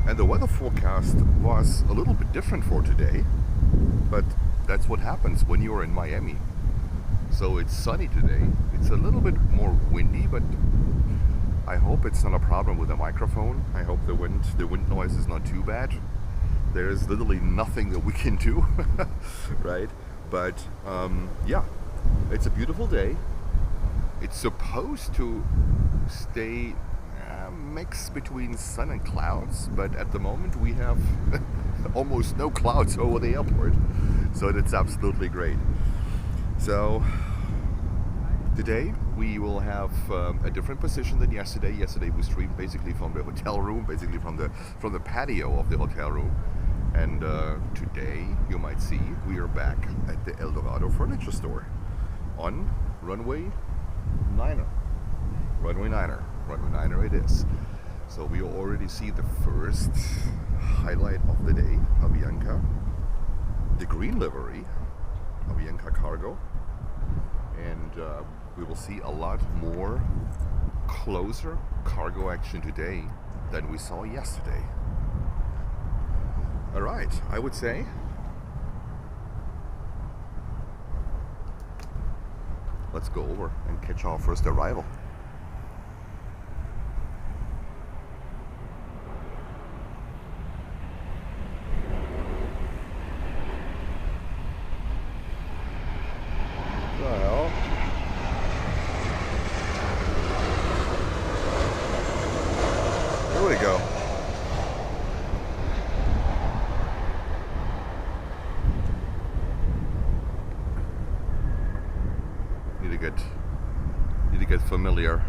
And the weather forecast was a little bit different for today, but that's what happens when you're in Miami. So it's sunny today. It's a little bit more windy, but I hope it's not a problem with the microphone. I hope the wind noise is not too bad. There's literally nothing that we can do, right? But yeah, it's a beautiful day. It's supposed to stay mix between sun and clouds, but at the moment we have almost no clouds over the airport, so that's absolutely great. So today we will have a different position than yesterday. Yesterday we streamed basically from the hotel room, basically from the patio of the hotel room, and today you might see we are back at the El Dorado furniture store on runway 9er. Runway 9er it is. So we already see the first highlight of the day, Avianca, the green livery, Avianca Cargo, and we will see a lot more closer cargo action today than we saw yesterday. All right, I would say let's go over and catch our first arrival. Well, here we go. Need to get familiar.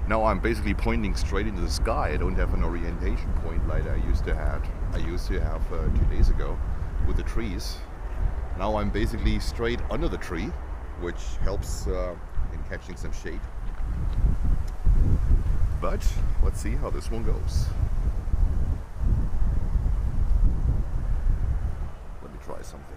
Now I'm basically pointing straight into the sky. I don't have an orientation point like I used to have 2 days ago with the trees. Now I'm basically straight under the tree, which helps in catching some shade. But let's see how this one goes. Let me try something.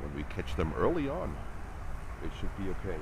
When we catch them early on, it should be okay.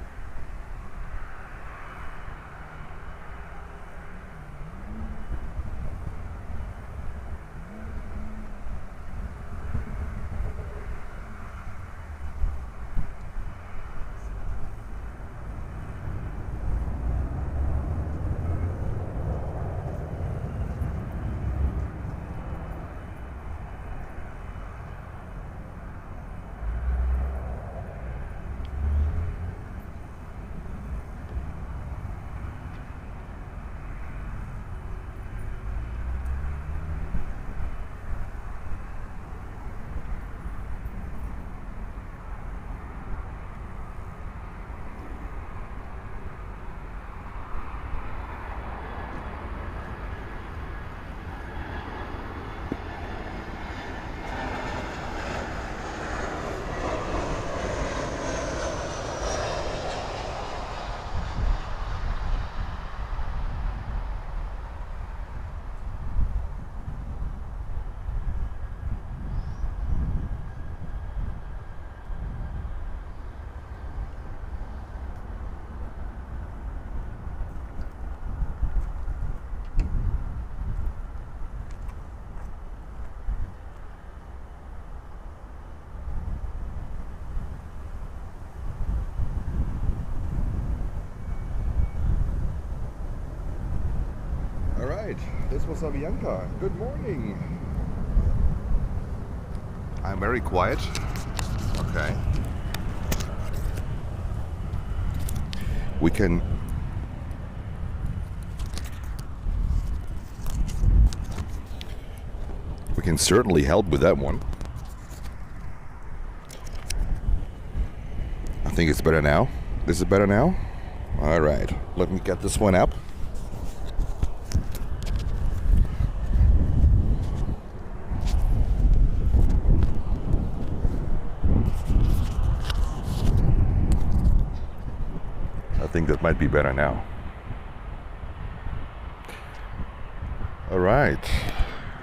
This was Avianca. Good morning. I'm very quiet. Okay. We can certainly help with that one. I think it's better now. Is it better now? All right. Let me get this one up. I think that might be better now. All right.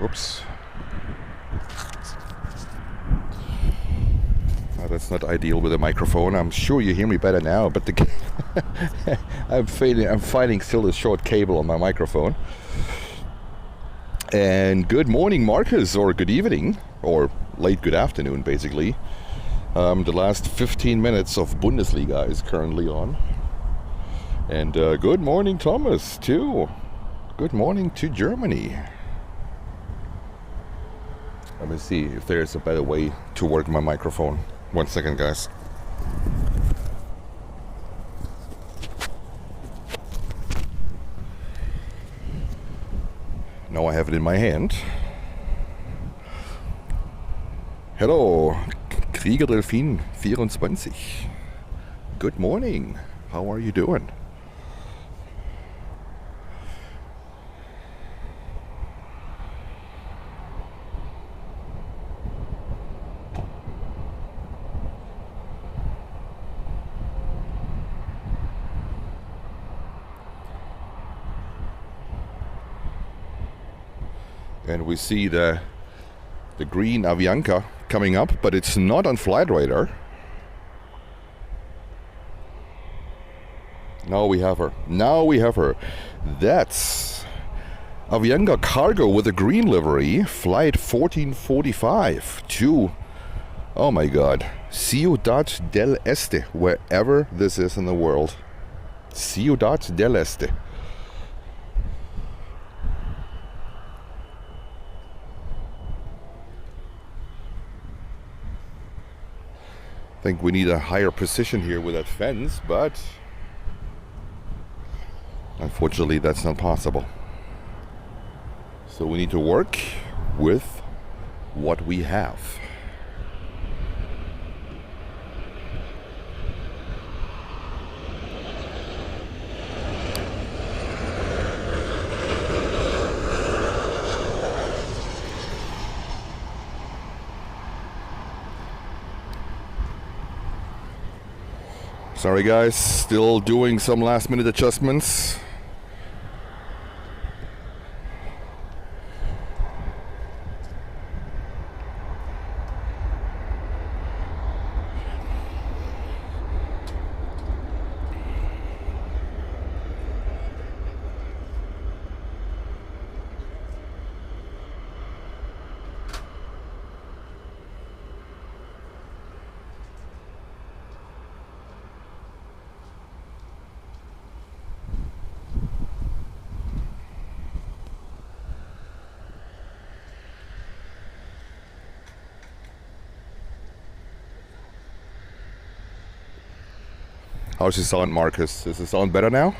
Oops. That's not ideal with a microphone. I'm sure you hear me better now, but I'm finding still a short cable on my microphone. And good morning, Marcus, or good evening, or late good afternoon, basically. The last 15 minutes of Bundesliga is currently on. And good morning, Thomas, too. Good morning to Germany. Let me see if there's a better way to work my microphone. 1 second, guys. Now I have it in my hand. Hello, Krieger Delfin 24. Good morning. How are you doing? And we see the green Avianca coming up, but it's not on flight radar. Now we have her. Now we have her. That's Avianca Cargo with a green livery, flight 1445 to, oh my god, Ciudad del Este, wherever this is in the world. Ciudad del Este. I think we need a higher precision here with that fence, but unfortunately that's not possible. So we need to work with what we have. Sorry guys, still doing some last minute adjustments. How's the sound, Marcus? Does it sound better now?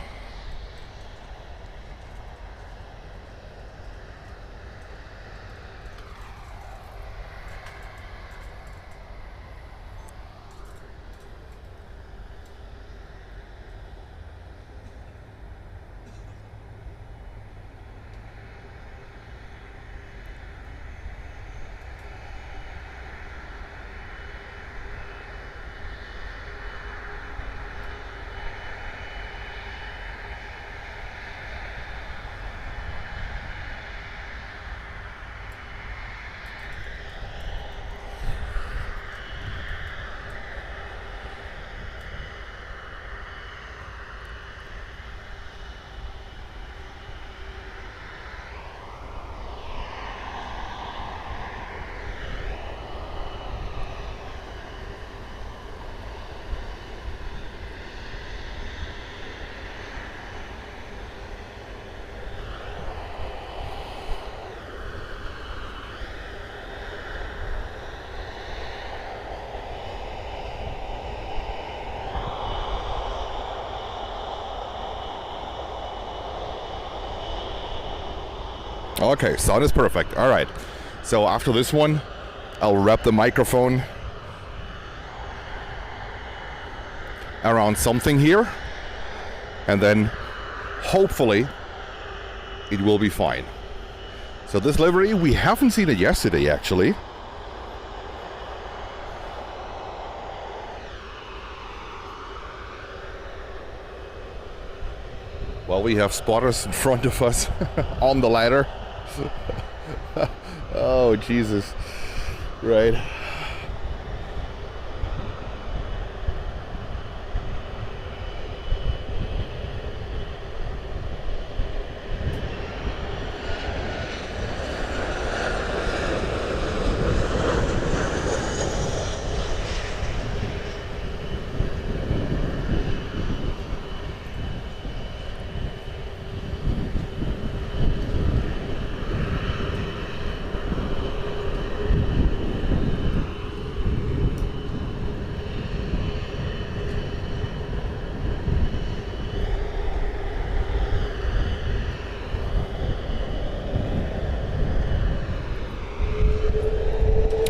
Okay, sound is perfect. All right. So after this one, I'll wrap the microphone around something here, and then hopefully it will be fine. So this livery, we haven't seen it yesterday actually. Well, we have spotters in front of us on the ladder. Oh, Jesus. Right.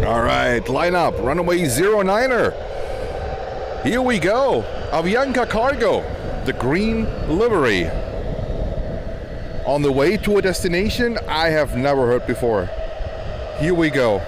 All right, line up, runaway 09er. Here we go, Avianca Cargo, the green livery. On the way to a destination I have never heard before. Here we go.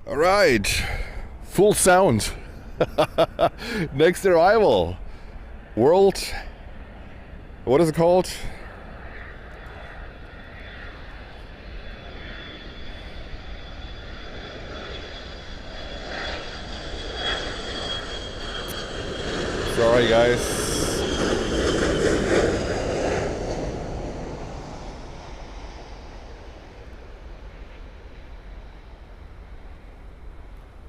All right, full sound. Next arrival, world, what is it called? Sorry guys.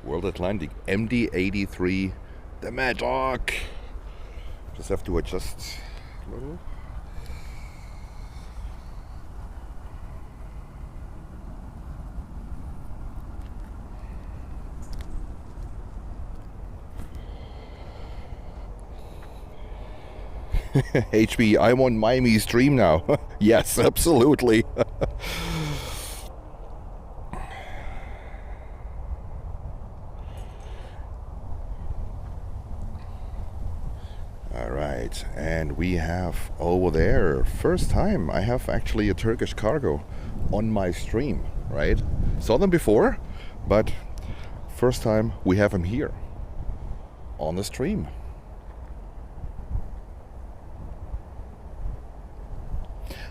World Atlantic MD-83, the Mad Dog. Just have to adjust a little. HB, I'm on Miami's dream now. Yes, absolutely. Alright, and we have over there, first time I have actually a Turkish cargo on my stream, right? Saw them before, but first time we have him here on the stream.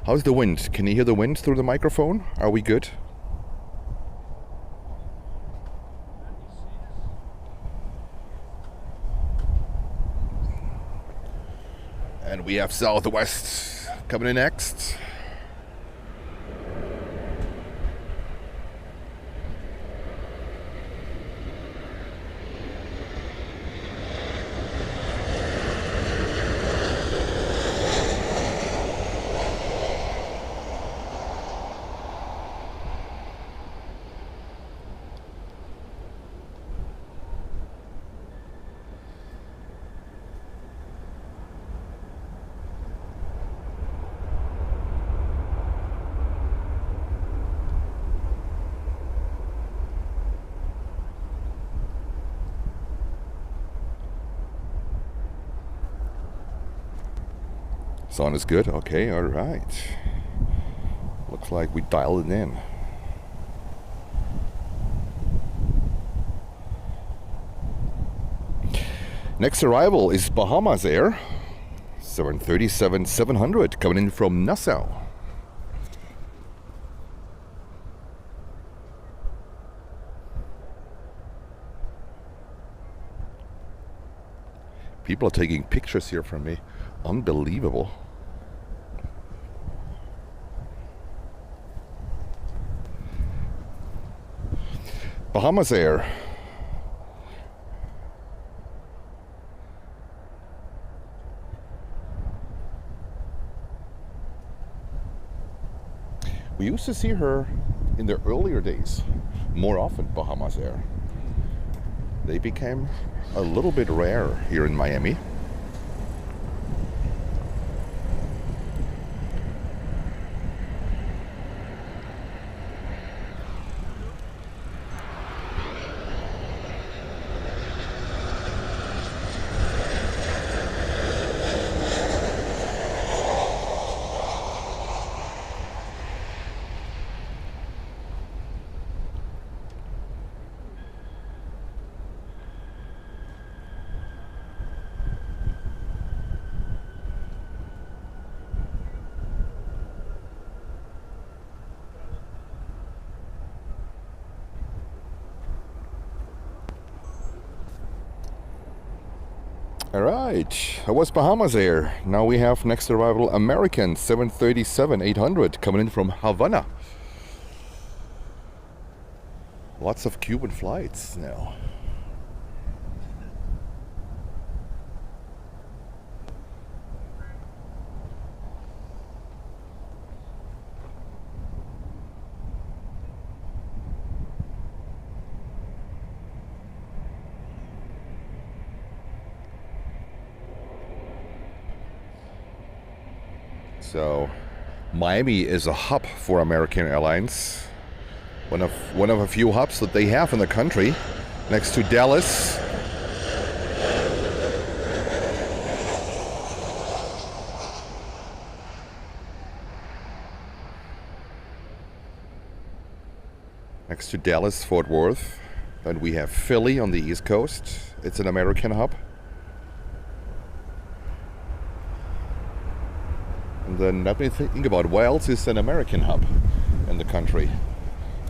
How's the wind? Can you hear the wind through the microphone? Are we good? And we have Southwest coming in next. Sound is good? Okay, alright. Looks like we dialed it in. Next arrival is Bahamas Air 737-700 coming in from Nassau. People are taking pictures here from me. Unbelievable. Bahamas Air. We used to see her in the earlier days more often, Bahamas Air. They became a little bit rare here in Miami. Alright, that was Bahamas Air. Now we have next arrival American 737-800 coming in from Havana. Lots of Cuban flights now. So, Miami is a hub for American Airlines. One of a few hubs that they have in the country, next to Dallas. Next to Dallas, Fort Worth. Then we have Philly on the East Coast. It's an American hub. And then let me think about what else is an American hub in the country.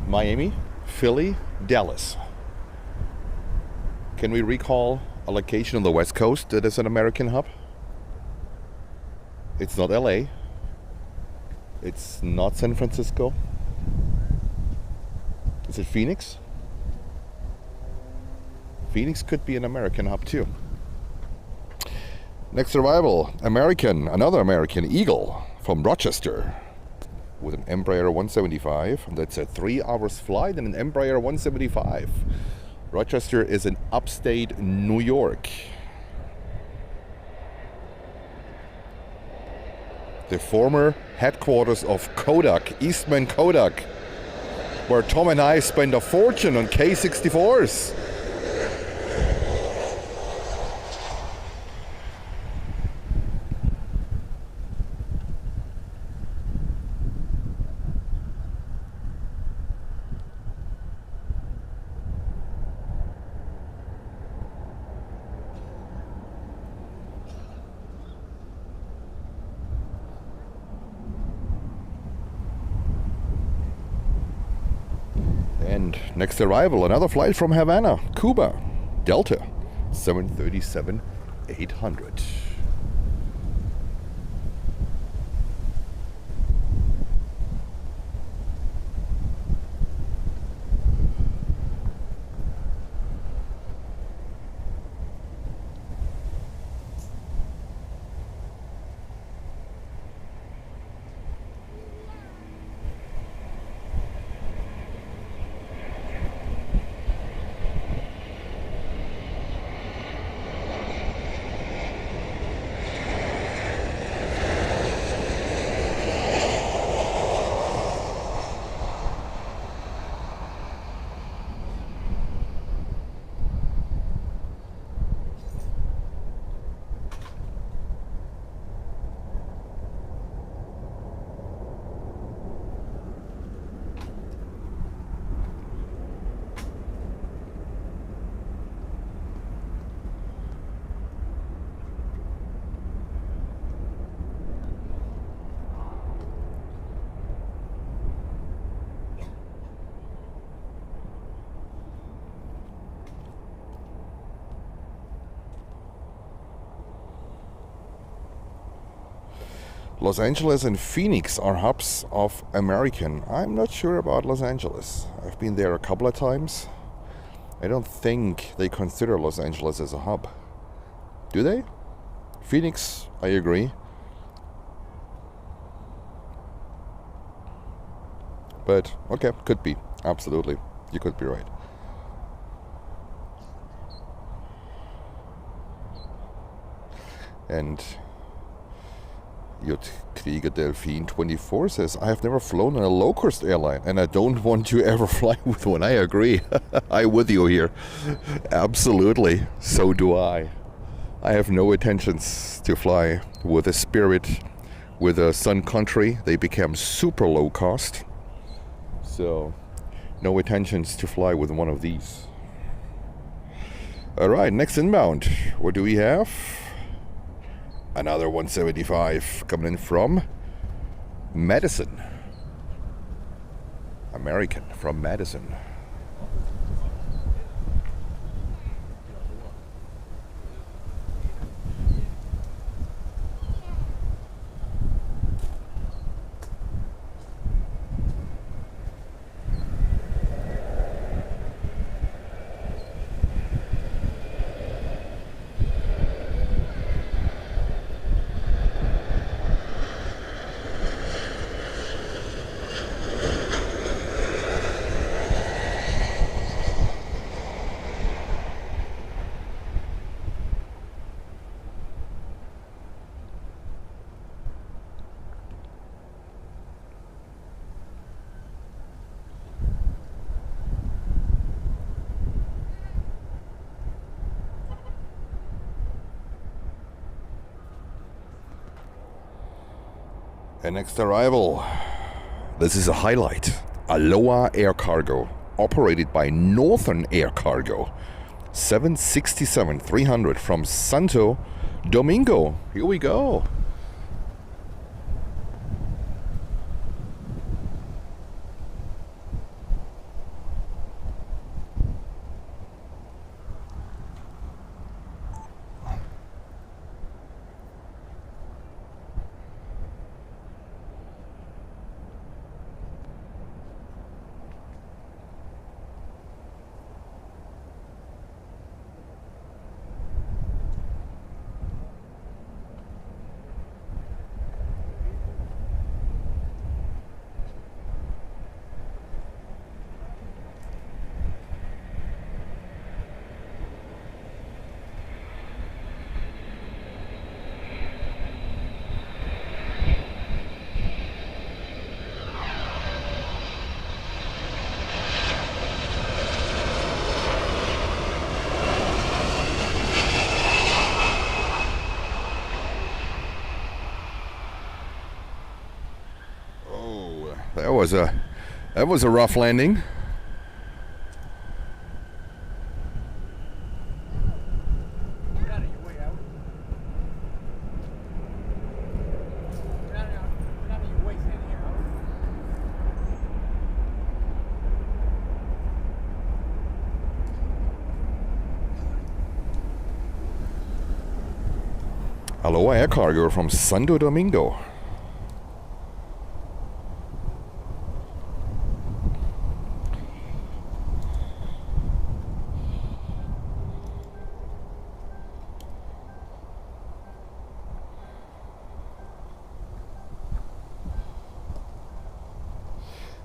Miami, Philly, Dallas. Can we recall a location on the West Coast that is an American hub? It's not LA. It's not San Francisco. Is it Phoenix? Phoenix could be an American hub too. Next arrival, another American Eagle from Rochester with an Embraer 175. That's a 3 hours flight and an Embraer 175. Rochester is in upstate New York. The former headquarters of Kodak, Eastman Kodak, where Tom and I spent a fortune on K64s. And next arrival, another flight from Havana, Cuba, Delta 737-800. Los Angeles and Phoenix are hubs of American. I'm not sure about Los Angeles. I've been there a couple of times. I don't think they consider Los Angeles as a hub. Do they? Phoenix, I agree. But, okay, could be. Absolutely. You could be right. And Krieger Delphine 24 says, I have never flown on a low-cost airline and I don't want to ever fly with one. I agree. I'm with you here. Absolutely. So do I. I have no intentions to fly with a Spirit, with a Sun Country. They became super low cost. So, no intentions to fly with one of these. Alright, next inbound. What do we have? Another 175 coming in from Madison. American from Madison. And next arrival, this is a highlight. Aloha Air Cargo, operated by Northern Air Cargo. 767-300 from Santo Domingo. Here we go. That was a rough landing. Aloha Air Cargo from Santo Domingo.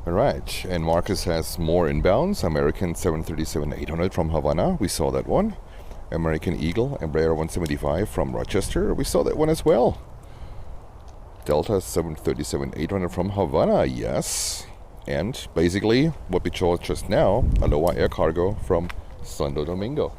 Alright, and Marcus has more inbounds. American 737-800 from Havana. We saw that one. American Eagle, Embraer 175 from Rochester. We saw that one as well. Delta 737-800 from Havana, yes. And basically, what we chose just now, Aloha Air Cargo from Santo Domingo.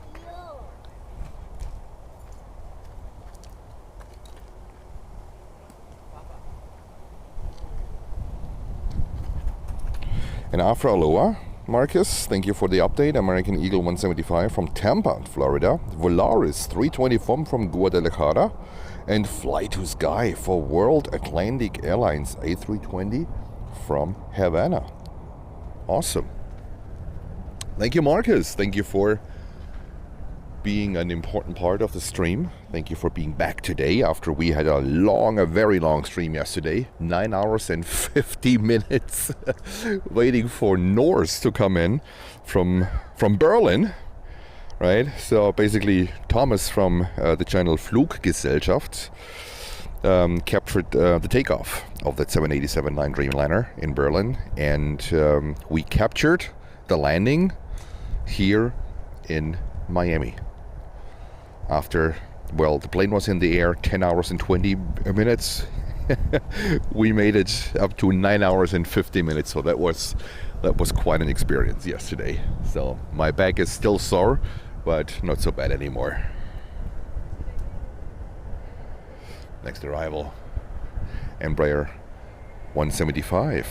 And after Aloha, Marcus, thank you for the update. American Eagle 175 from Tampa, Florida. Volaris 324 from Guadalajara. And Fly to Sky for World Atlantic Airlines A320 from Havana. Awesome. Thank you, Marcus. Thank you for being an important part of the stream. Thank you for being back today after we had a very long stream yesterday. 9 hours and 50 minutes waiting for Norse to come in from Berlin, right? So basically Thomas from the channel Fluggesellschaft captured the takeoff of that 787-9 Dreamliner in Berlin, and we captured the landing here in Miami. After, well, the plane was in the air 10 hours and 20 minutes. We made it up to 9 hours and 50 minutes, so that was quite an experience yesterday. So my back is still sore, but not so bad anymore. Next arrival, Embraer 175.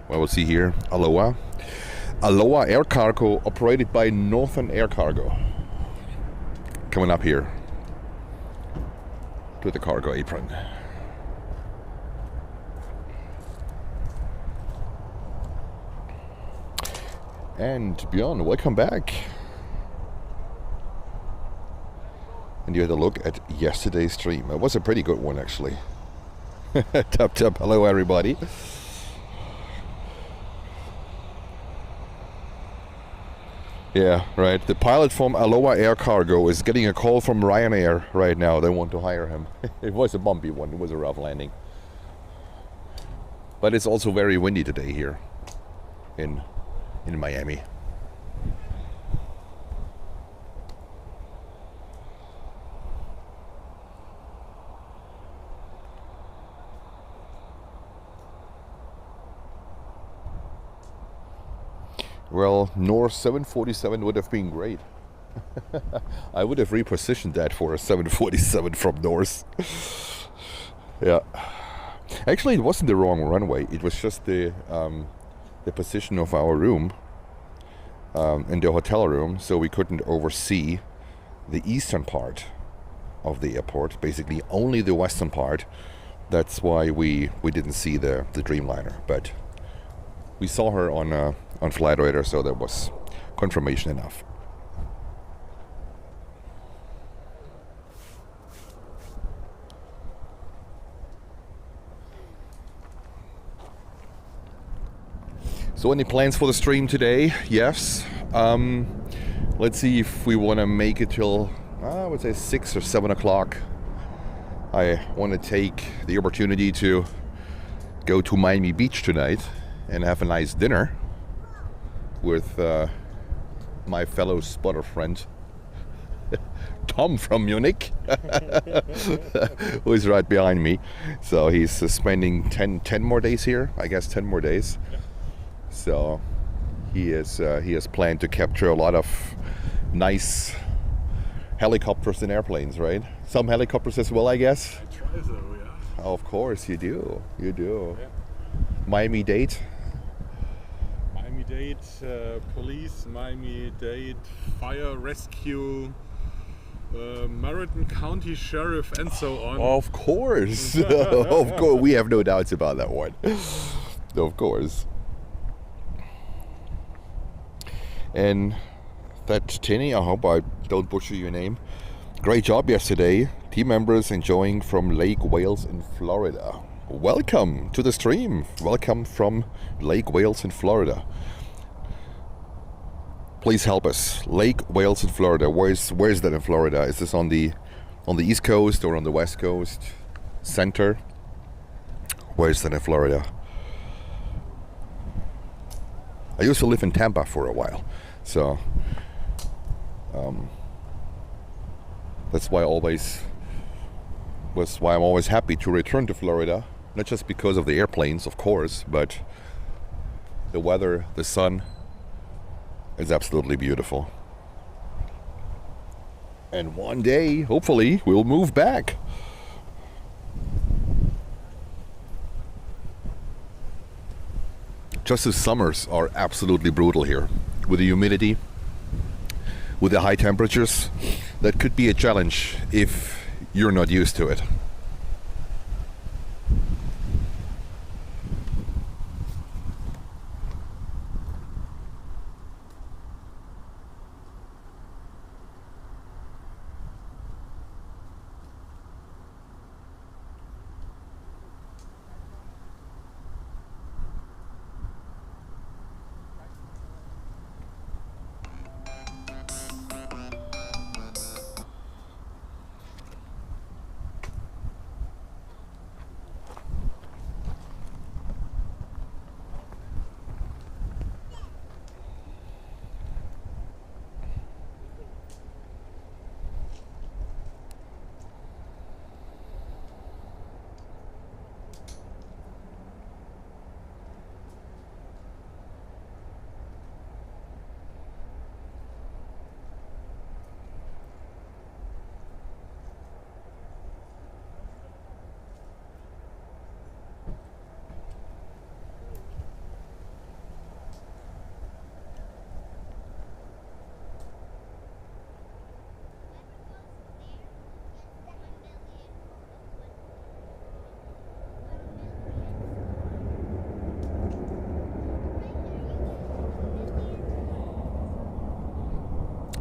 Well, we'll see here, Aloha Air Cargo, operated by Northern Air Cargo. Coming up here to the cargo apron. And Bjorn, welcome back. And you had a look at yesterday's stream. It was a pretty good one, actually. Tap tap, hello everybody. Yeah, right. The pilot from Aloha Air Cargo is getting a call from Ryanair right now. They want to hire him. It was a bumpy one. It was a rough landing. But it's also very windy today here in Miami. Well, Norse 747 would have been great. I would have repositioned that for a 747 from Norse. Yeah. Actually, it wasn't the wrong runway. It was just the position of our room in the hotel room, so we couldn't oversee the eastern part of the airport. Basically, only the western part. That's why we didn't see the Dreamliner, but we saw her on Flight Radar, so that was confirmation enough. So any plans for the stream today? Yes. Let's see if we want to make it till, I would say 6 or 7 o'clock. I want to take the opportunity to go to Miami Beach tonight and have a nice dinner with my fellow spotter friend Tom from Munich, who is right behind me. So he's spending 10 more days here, I guess 10 more days. So he has planned to capture a lot of nice helicopters and airplanes, right? Some helicopters as well, I guess. I try so, yeah. Of course, you do. Yeah. Miami-Dade. Miami-Dade police, Miami-Dade fire rescue, Mariton County Sheriff, and so on. Of course. Of course. We have no doubts about that one. Of course. And that Tinny, I hope I don't butcher your name. Great job yesterday. Team members enjoying from Lake Wales in Florida. Welcome to the stream. Welcome from Lake Wales in Florida. Please help us. Lake Wales in Florida. Where's that in Florida? Is this on the East Coast or on the West Coast? Center? Where's that in Florida? I used to live in Tampa for a while, so that's why I'm always happy to return to Florida. Not just because of the airplanes, of course, but the weather, the sun, It's absolutely beautiful. And one day, hopefully, we'll move back. Just the summers are absolutely brutal here. With the humidity, with the high temperatures, that could be a challenge if you're not used to it.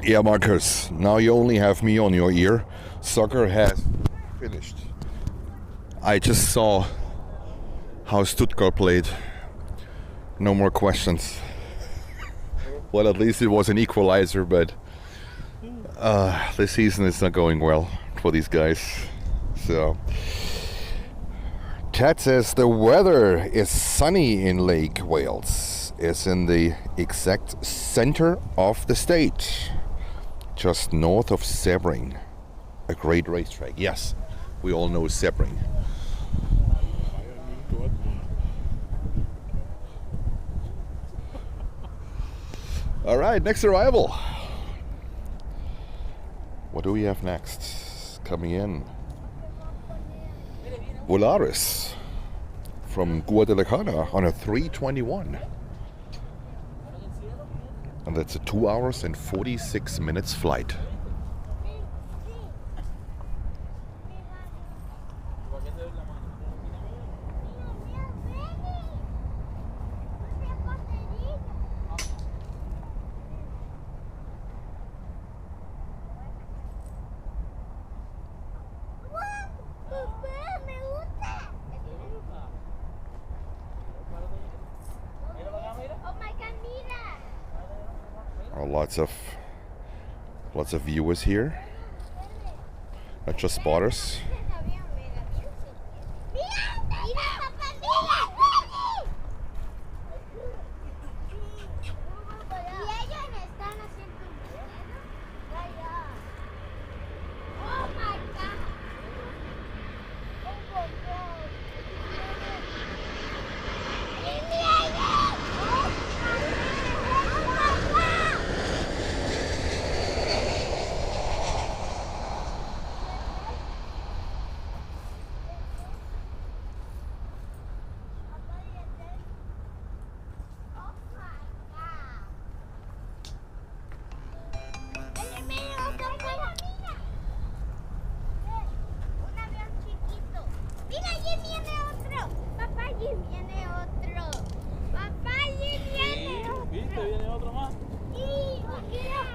Yeah, Marcus, now you only have me on your ear. Soccer has finished. I just saw how Stuttgart played. No more questions. Well, at least it was an equalizer, but this season is not going well for these guys. So, Ted says the weather is sunny in Lake Wales. It's in the exact center of the state, just north of Sebring, a great racetrack. Yes, we all know Sebring. All right, next arrival. What do we have next? Coming in, Volaris from Guadalajara on a 321. And that's a 2 hours and 46 minutes flight. Lots of viewers here, not just spotters.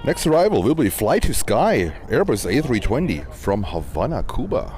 Next arrival will be Fly to Sky, Airbus A320 from Havana, Cuba.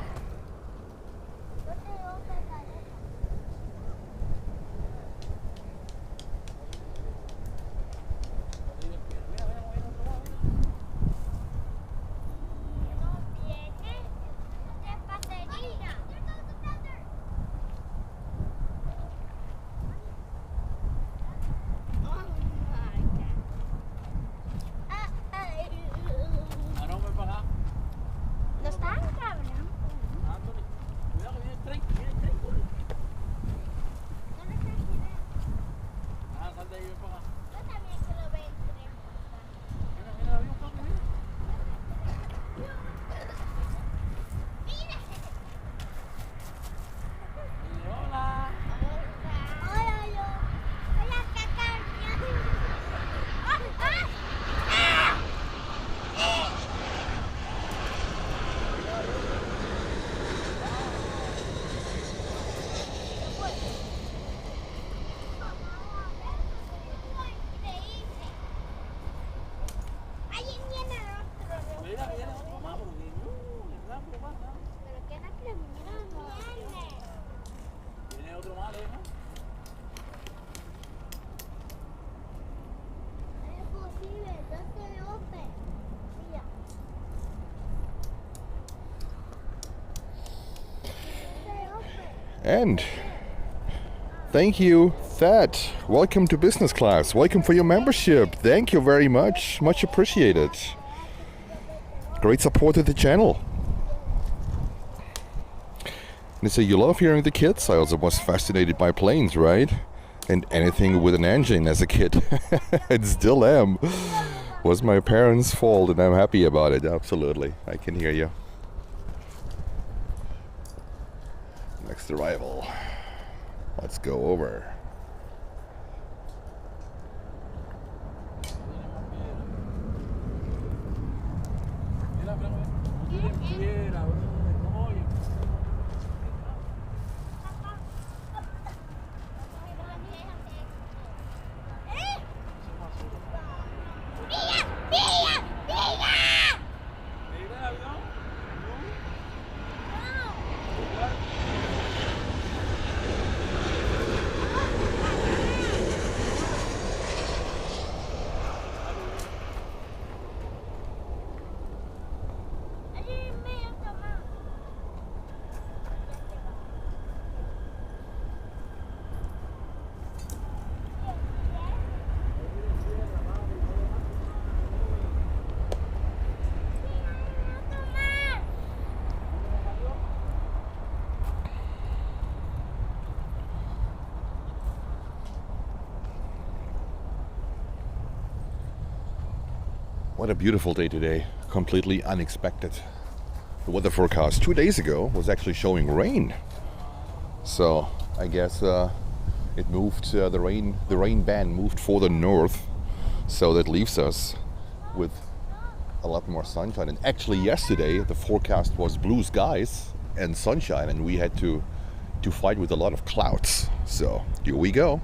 And thank you, Thad. Welcome to business class. Welcome for your membership. Thank you very much. Much appreciated. Great support to the channel. They say you love hearing the kids. I also was fascinated by planes, right? And anything with an engine as a kid. And still am. Was my parents' fault, and I'm happy about it. Absolutely. I can hear you. Next arrival. Let's go over. What a beautiful day today. Completely unexpected. The weather forecast 2 days ago was actually showing rain. So I guess it moved, the rain band moved further north. So that leaves us with a lot more sunshine. And actually yesterday the forecast was blue skies and sunshine, and we had to fight with a lot of clouds. So here we go.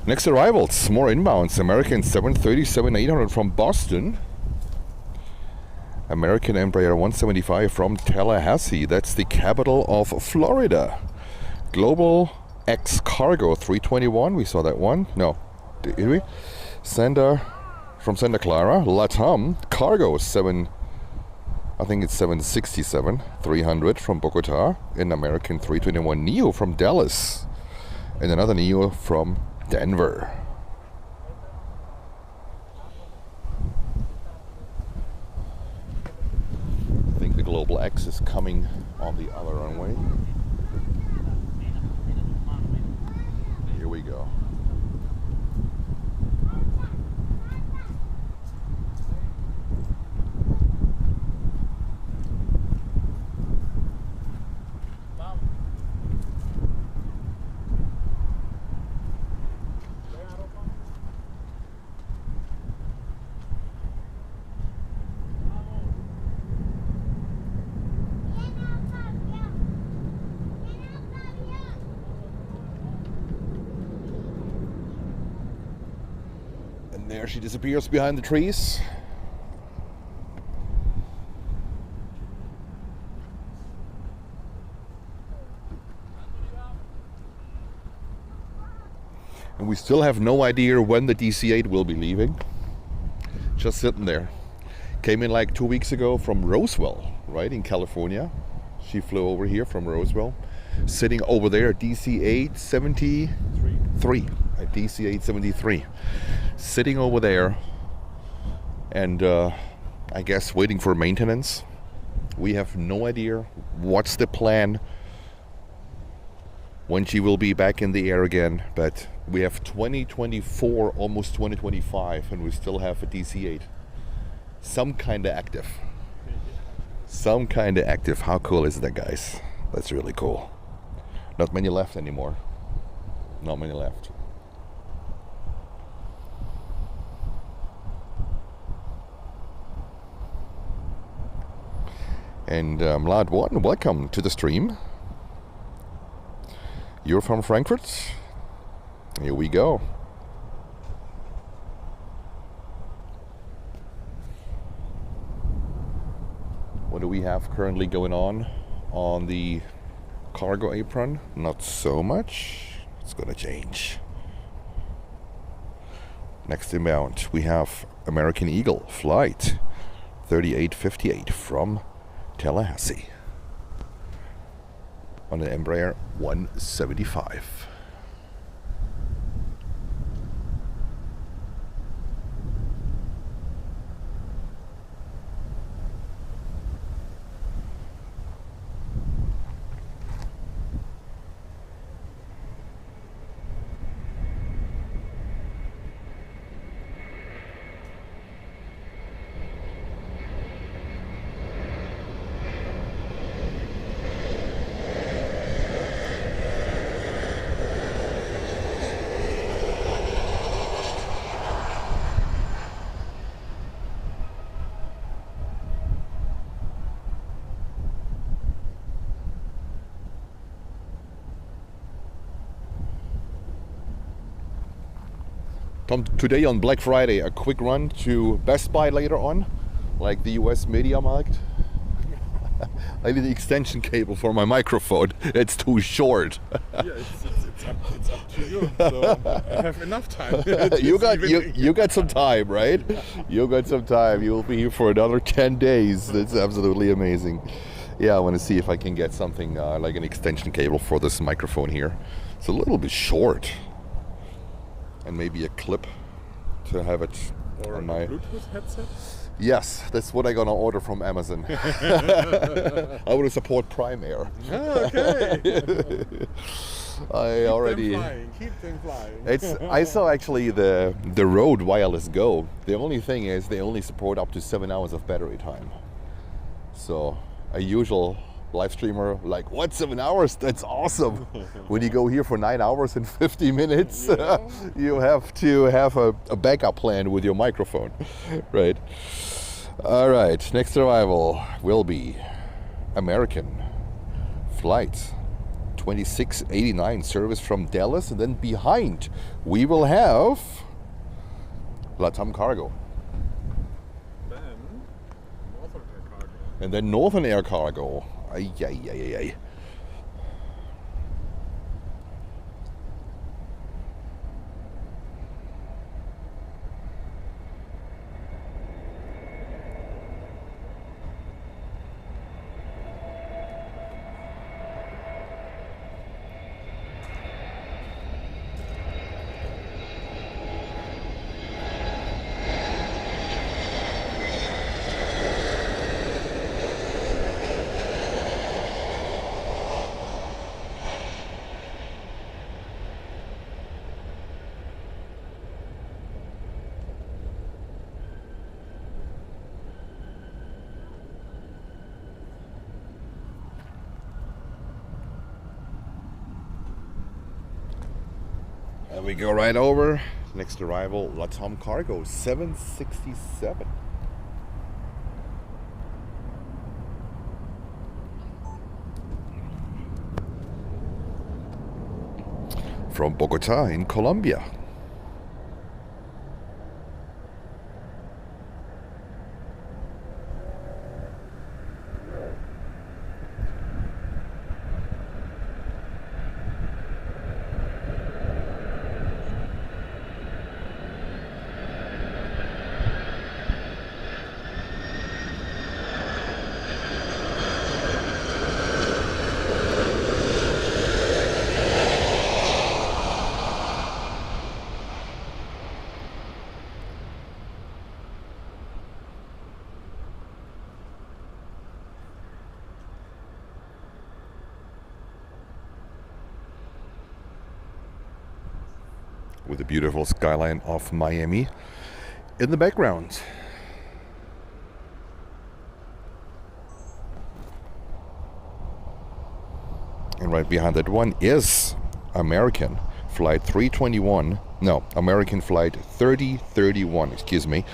Next arrivals, more inbounds. American 737-800 from Boston. American Embraer 175 from Tallahassee. That's the capital of Florida. Global X Cargo 321. We saw that one. No, did we? From Santa Clara. LATAM Cargo 767 300 from Bogota. An American 321 Neo from Dallas. And another Neo from Denver. I think the Global X is coming on the other runway. Here we go. There she disappears behind the trees. And we still have no idea when the DC-8 will be leaving. Just sitting there. Came in like 2 weeks ago from Roswell, right, in California. She flew over here from Roswell. Sitting over there, DC-8 73. A DC-8 73. Sitting over there and I guess waiting for maintenance. We have no idea what's the plan, when she will be back in the air again, but we have 2024, almost 2025, and we still have a DC-8. Some kind of active. Some kind of active. How cool is that, guys? That's really cool. Not many left anymore. Not many left. And Vlad Warden, welcome to the stream. You're from Frankfurt? Here we go. What do we have currently going on the cargo apron, not so much. It's gonna change. Next inbound, we have American Eagle flight 3858 from Tallahassee on an Embraer 175. Tom, today on Black Friday, a quick run to Best Buy later on, like the US Media Markt. I need the extension cable for my microphone. It's too short. Yeah, it's up to you. So I have enough time. You got some time, right? You got some time. You will be here for another 10 days. That's absolutely amazing. Yeah, I want to see if I can get something like an extension cable for this microphone here. It's a little bit short. And maybe a clip to have it Or on a my Bluetooth headset? Yes, that's what I'm gonna order from Amazon. I want to support Prime Air. Ah, okay. Keep them flying. I saw actually the Rode Wireless Go. The only thing is they only support up to 7 hours of battery time. So a usual live streamer like, what, 7 hours? That's awesome. When you go here for 9 hours and 50 minutes, Yeah. you have to have a backup plan with your microphone, right? All right, next arrival will be American flight 2689, service from Dallas, and then behind we will have LATAM Cargo. Then Northern Air Cargo. And then Northern Air Cargo. Ay, ay, ay, ay, ay. And we go right over. Next arrival, LATAM Cargo 767. From Bogota in Colombia. With the beautiful skyline of Miami in the background. And right behind that one is American flight 321, no, American flight 3031, excuse me,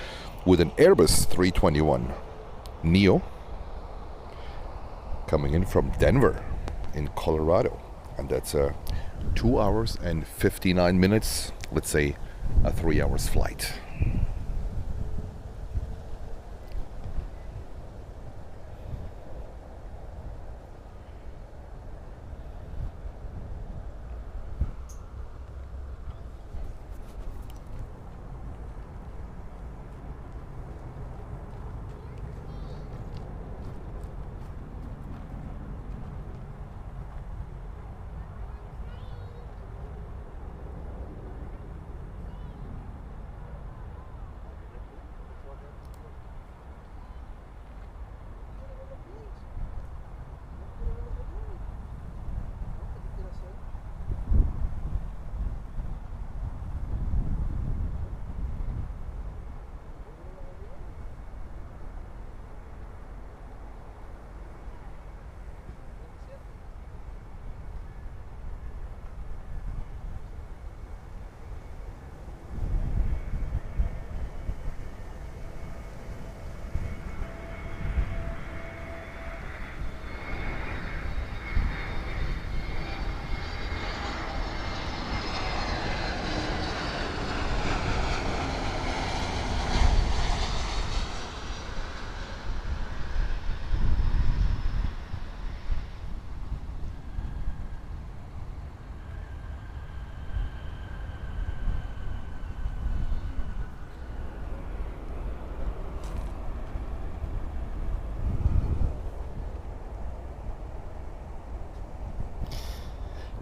with an Airbus 321 Neo coming in from Denver in Colorado. And that's 2 hours and 59 minutes, let's say a 3 hours flight.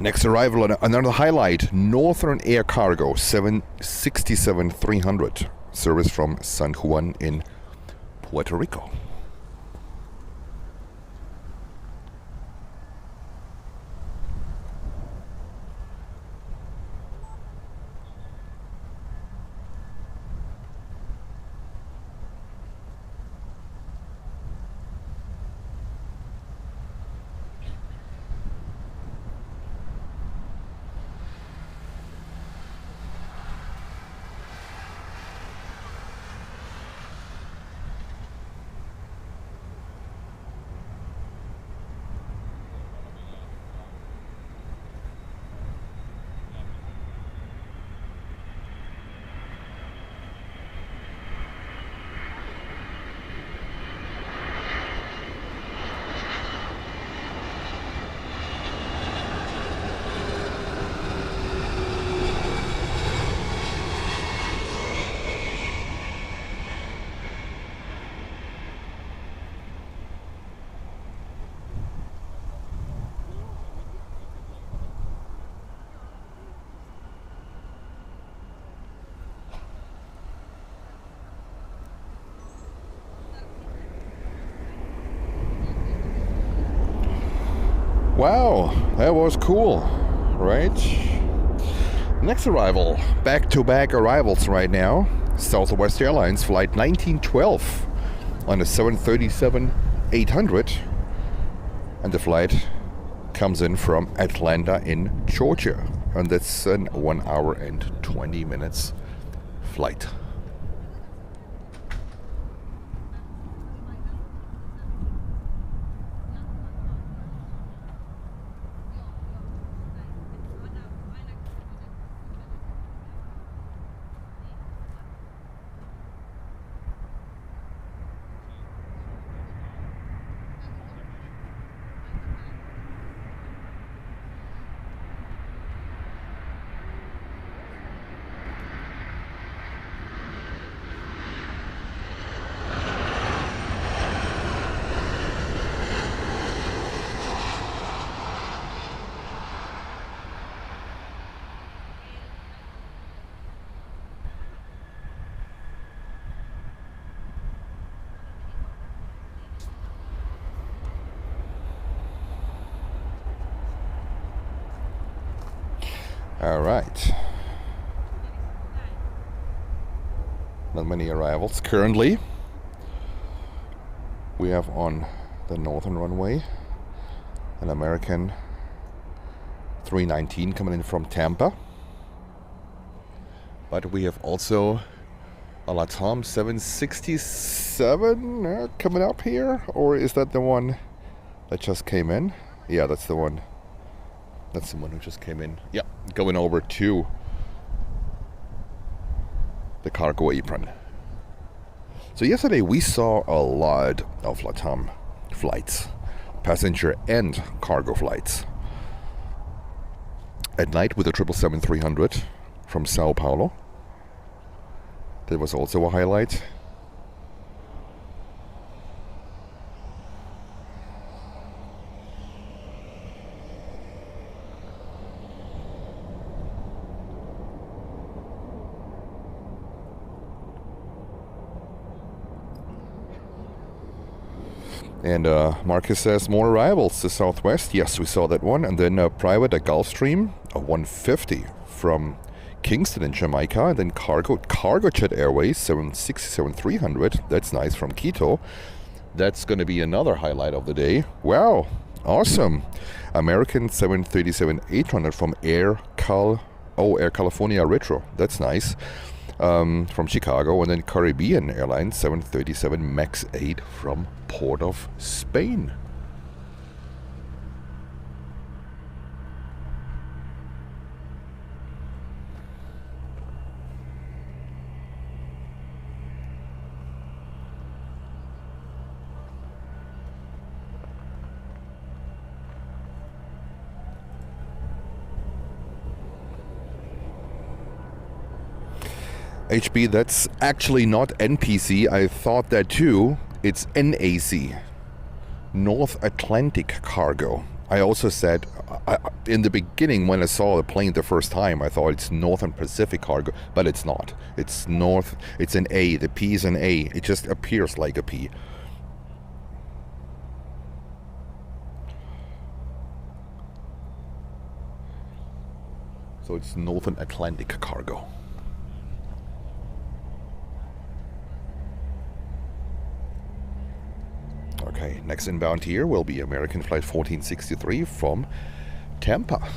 Next arrival, another highlight, Northern Air Cargo 767-300, service from San Juan in Puerto Rico. Wow, that was cool, right? Next arrival, back-to-back arrivals right now. Southwest Airlines flight 1912 on a 737-800, and the flight comes in from Atlanta in Georgia, and that's an 1 hour and 20 minutes flight. All right. Not many arrivals currently. We have on the northern runway an American 319 coming in from Tampa. But we have also a LATAM 767 coming up here. Or is that the one that just came in? Yeah, that's the one. That's the one who just came in. Yeah, going over to the cargo apron. So yesterday we saw a lot of LATAM flights, passenger and cargo flights. At night with the 777-300 from Sao Paulo. That was also a highlight. And Marcus says more arrivals to Southwest. Yes, we saw that one. And then private, a Gulfstream, a 150 from Kingston in Jamaica. And then cargo jet airways, 767-300. That's nice, from Quito. That's going to be another highlight of the day. Wow, awesome. American 737-800 from Air California Retro. That's nice. From Chicago, and then Caribbean Airlines 737 MAX 8 from Port of Spain. HB, that's actually not NPC. I thought that too. It's NAC, North Atlantic Cargo. I also said in the beginning, when I saw the plane the first time, I thought it's Northern Pacific Cargo, but it's not. It's It's an A. The P is an A. It just appears like a P. So it's Northern Atlantic Cargo. Okay, next inbound here will be American Flight 1463 from Tampa.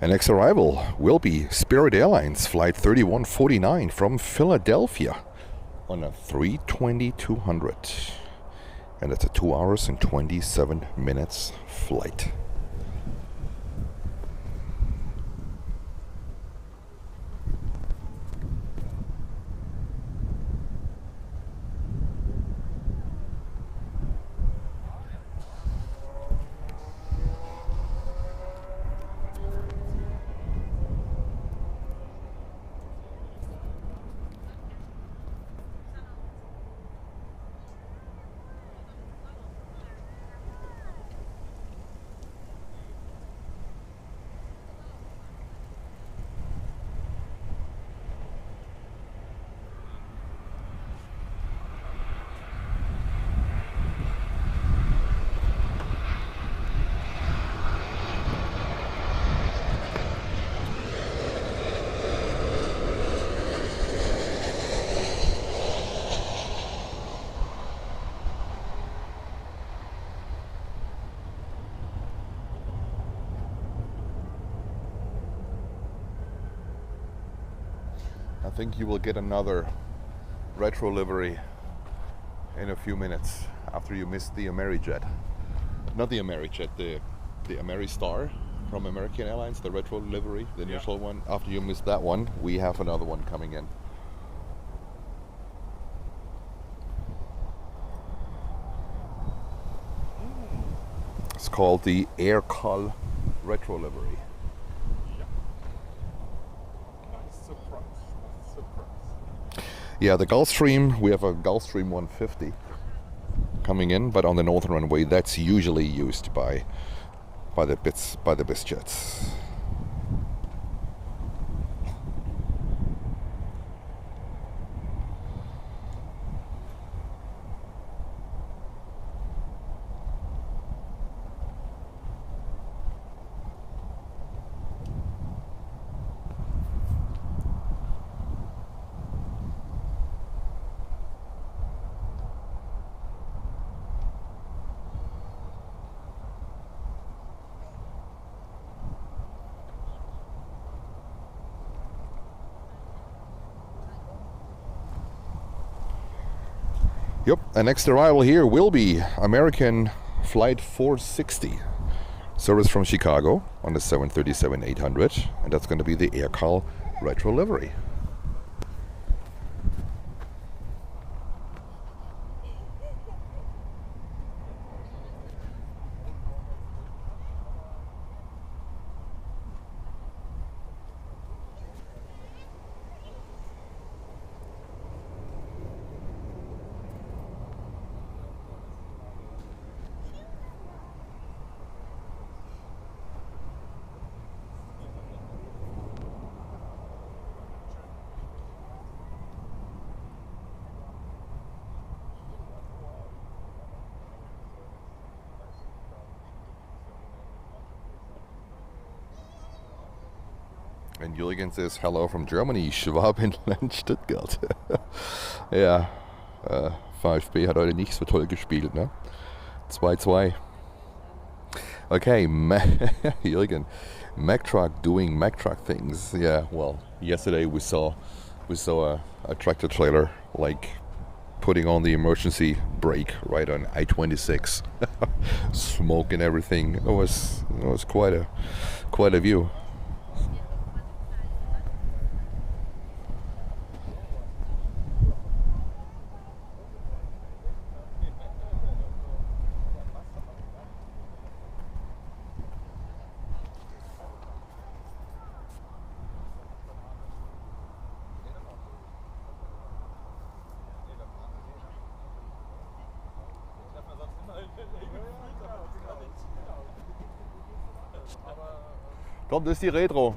And next arrival will be Spirit Airlines Flight 3149 from Philadelphia on a 320-200. And it's a 2 hours and 27 minutes flight. I think you will get another retro livery in a few minutes after you missed the AmeriJet. Not the AmeriJet, the AmeriStar from American Airlines, the retro livery, the initial one. After you missed that one, we have another one coming in. It's called the Aircal retro livery. Yeah, the Gulfstream, we have a Gulfstream 150 coming in, but on the northern runway, that's usually used by the BizJets. Yep, and next arrival here will be American Flight 460. Service from Chicago on the 737-800, and that's going to be the Aircal retro livery. And Jürgen says hello from Germany, Schwabenland, Stuttgart. Ja, VfB hat heute nicht so toll gespielt, ne? 2-2. Okay, Jürgen, Mack truck doing Mack truck things. Yeah, well, yesterday we saw a tractor trailer like putting on the emergency brake right on I-26, smoke and everything. It was quite a view. Komm, das ist die Retro.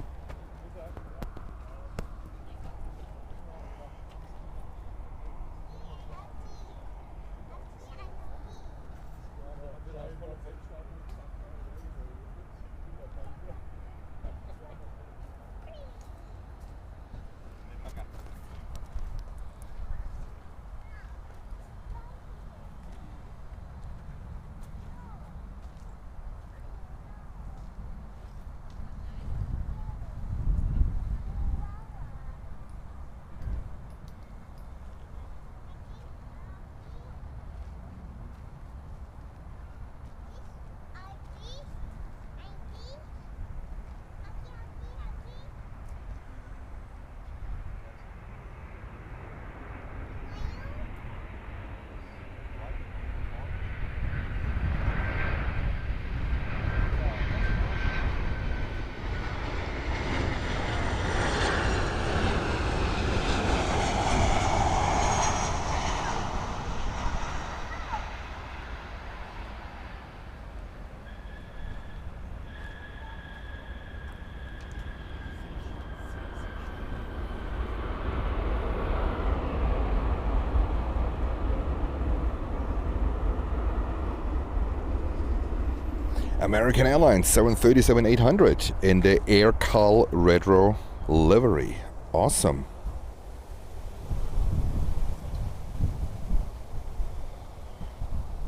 American Airlines 737-800 in the Aircal Retro livery. Awesome.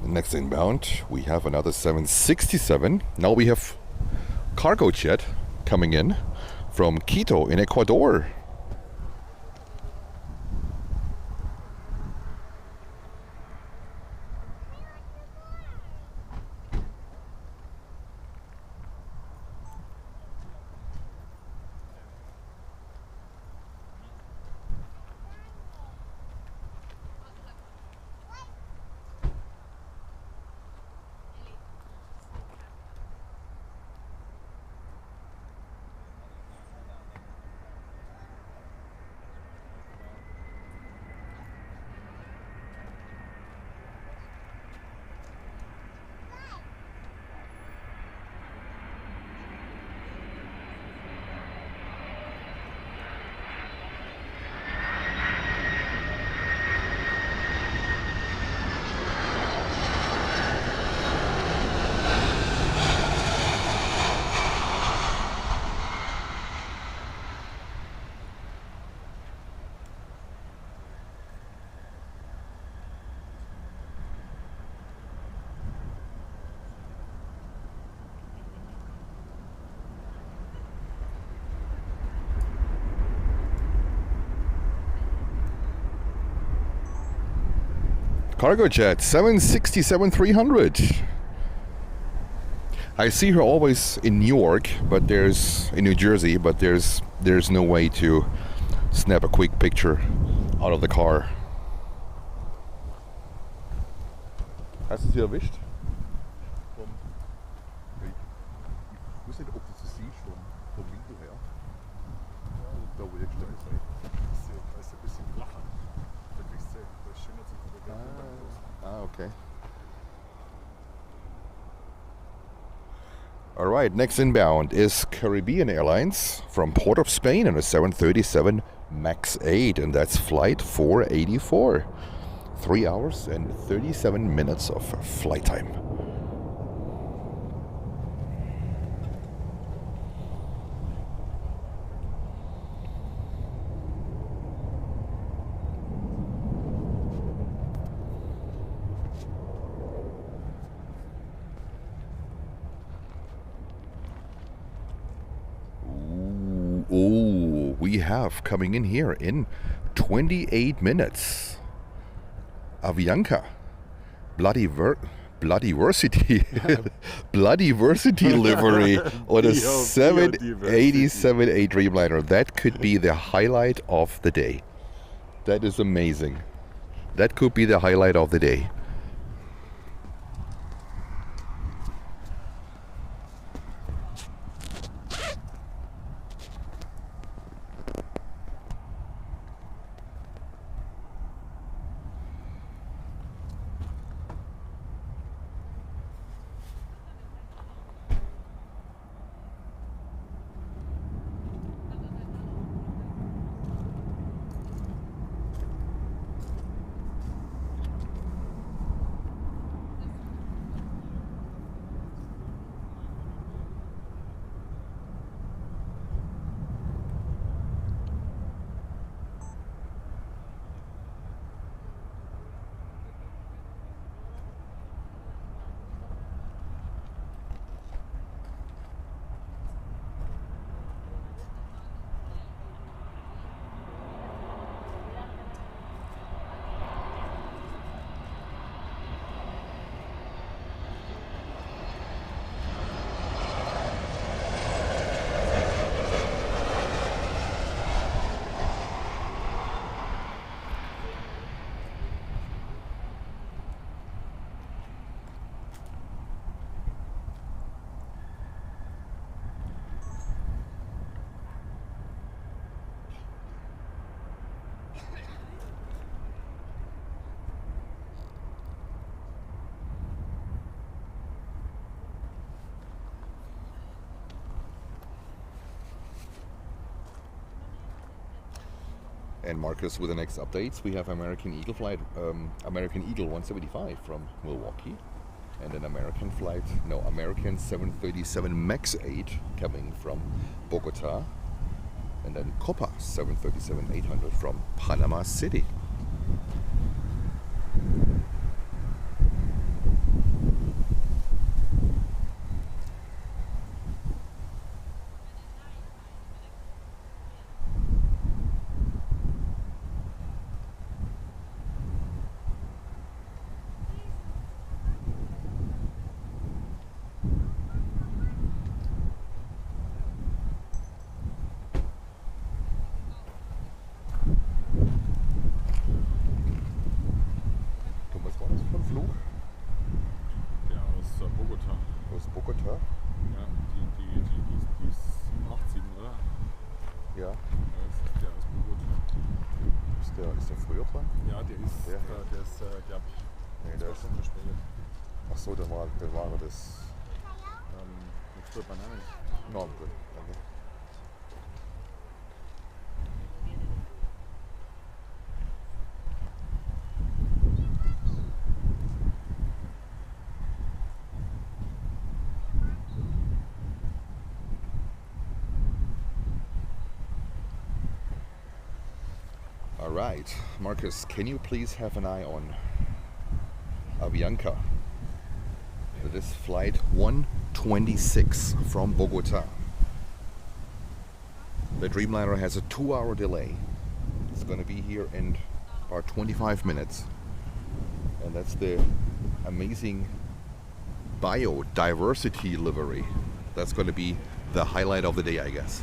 Next inbound, we have another 767. Now we have cargo jet coming in from Quito in Ecuador. Cargo jet 767-300. I see her always in New York, but in New Jersey, but there's no way to snap a quick picture out of the car. Hast du sie erwischt? Ich weiß nicht, ob du sie siehst vom Winkel her. Da wo ich gestanden bin. Da ist ein bisschen flacher. Da kriegst du das schöner zu fotografieren. Okay. All right, next inbound is Caribbean Airlines from Port of Spain on a 737 MAX 8, and that's flight 484. 3 hours and 37 minutes of flight time. have coming in here in 28 minutes? Avianca. Bloody Versity livery on a 787A Dreamliner. That could be the highlight of the day. That is amazing. That could be the highlight of the day. And Marcus, with the next updates, we have American Eagle 175 from Milwaukee, and an American 737 MAX 8 coming from Bogota, and then Copa 737-800 from Panama City. Bogota? Ja, die 87, oder? Ja. Das ist der aus Bogota. Ist der früher dran? Ja, der ist, Ja. der Nee, der ist schon verspätet. Ach so, der war das. Mit zwei Bananen. No, gut, danke. All right, Marcus, can you please have an eye on Avianca? This flight 126 from Bogota. The Dreamliner has a 2-hour delay. It's going to be here in about 25 minutes. And that's the amazing biodiversity livery. That's going to be the highlight of the day, I guess.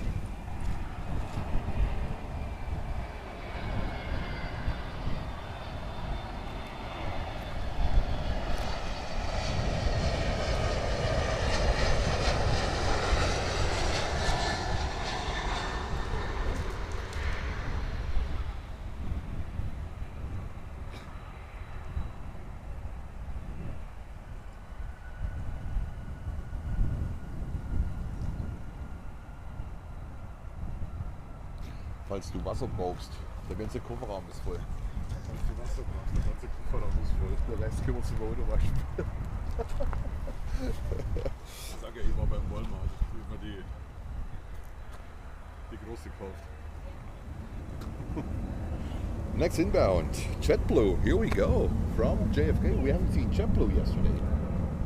Falls du Wasser brauchst, der ganze Kofferraum ist voll. Falls du Wasser brauchst, der ganze Kofferraum ist voll. Der Rest können wir uns über Auto waschen. Ich sage ja immer beim Walmart, ich habe immer die große gekauft. Next inbound, JetBlue. Here we go from JFK. We haven't seen JetBlue yesterday.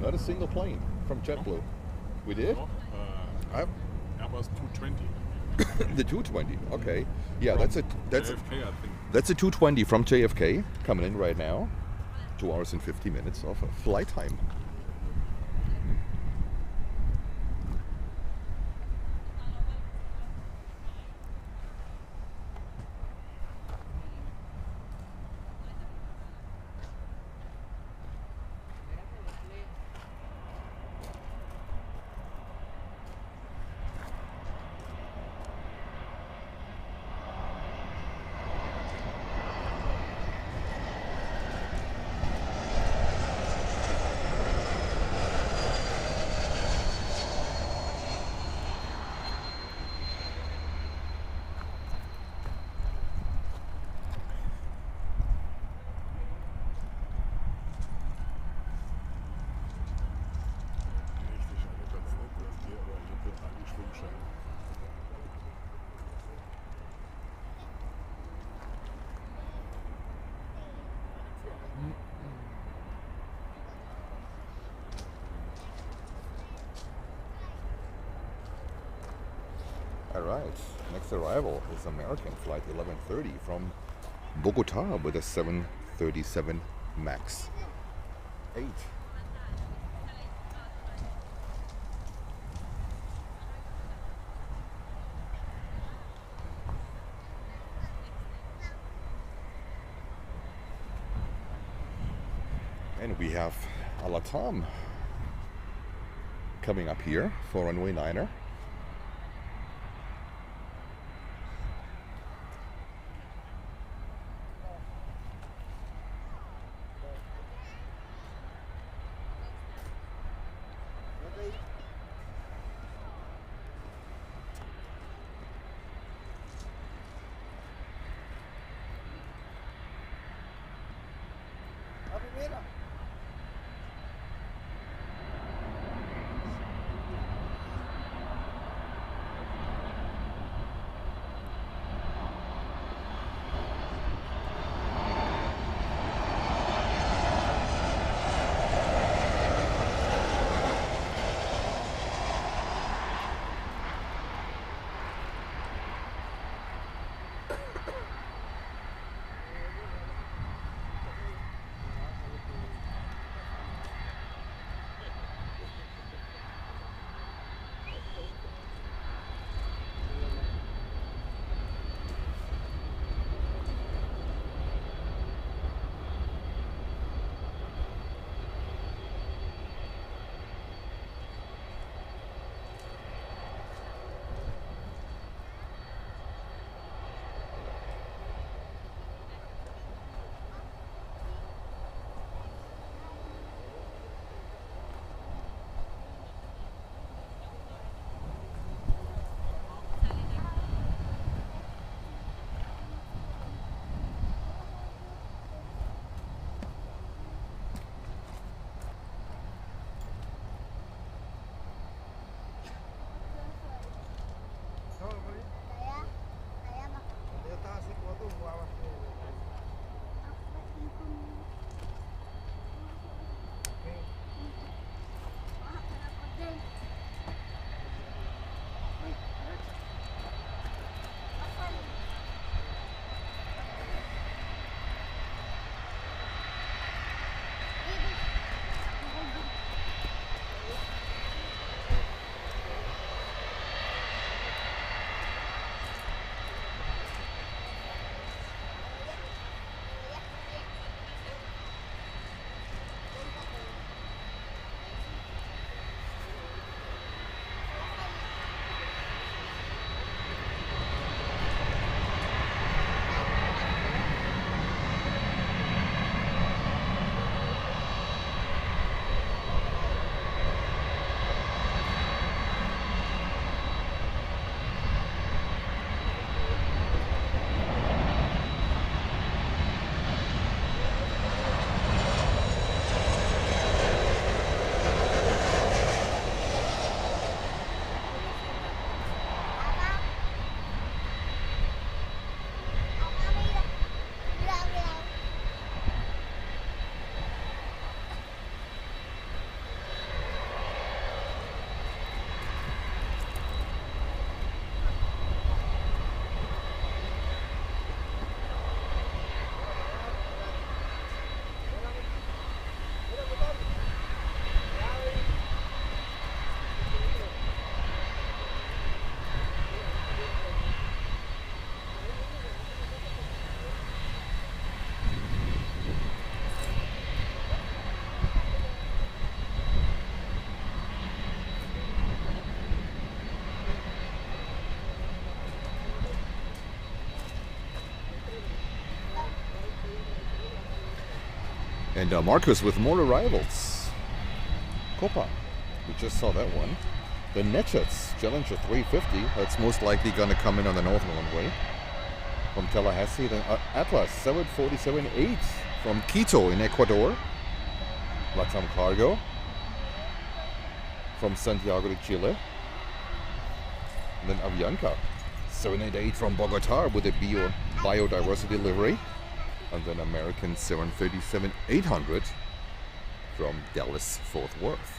Not a single plane from JetBlue. We did? Airbus 220. The 220. Okay. Yeah, that's a JFK, I think. that's a 220 from JFK coming in right now. 2 hours and 50 minutes of flight time. Richtig, eine ganz nett, dass hier, aber hier wird angeschwungen scheinen. All right. Next arrival is American flight 1130 from Bogota with a 737 Max 8. And we have Alatam coming up here for runway 9er. And Marcus with more arrivals. Copa, we just saw that one. The Netchets Challenger 350, that's most likely going to come in on the northern runway. From Tallahassee, then Atlas 747-8 from Quito in Ecuador. Latam Cargo from Santiago de Chile. And then Avianca 788 from Bogota with a biodiversity livery. And then American 737-800 from Dallas Fort Worth.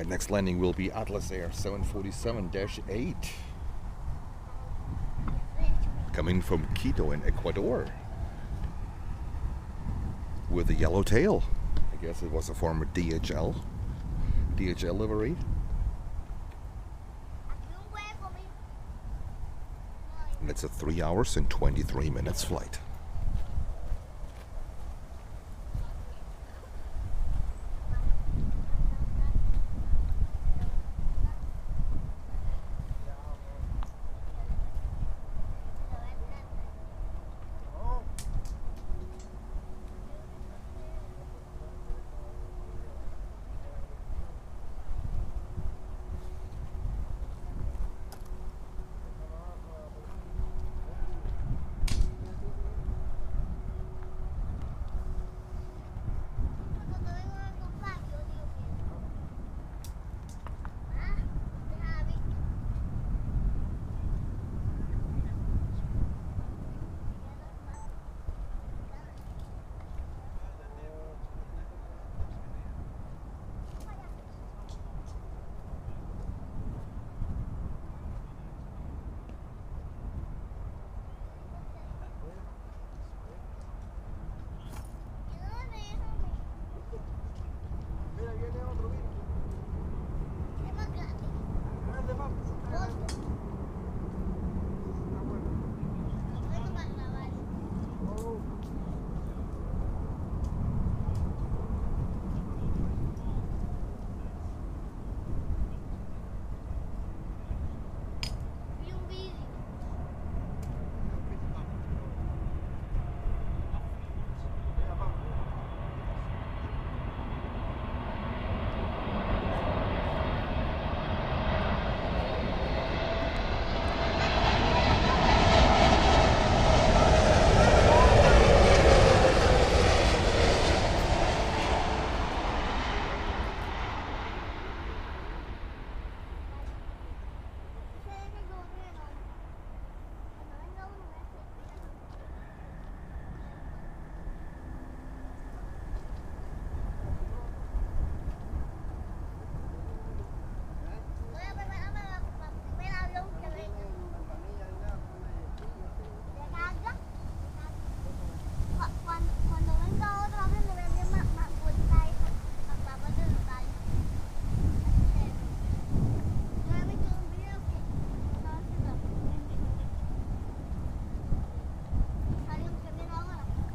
Alright, next landing will be Atlas Air 747-8. Coming from Quito in Ecuador. With a yellow tail. I guess it was a former DHL livery. And it's a 3 hours and 23 minutes flight.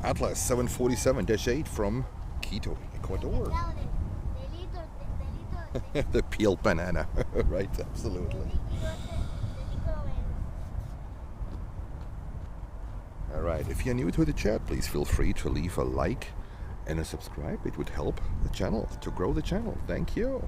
Atlas 747-8 from Quito, Ecuador. The peeled banana, right? Absolutely. Alright, if you're new to the chat, please feel free to leave a like and a subscribe. It would help the channel to grow the channel. Thank you.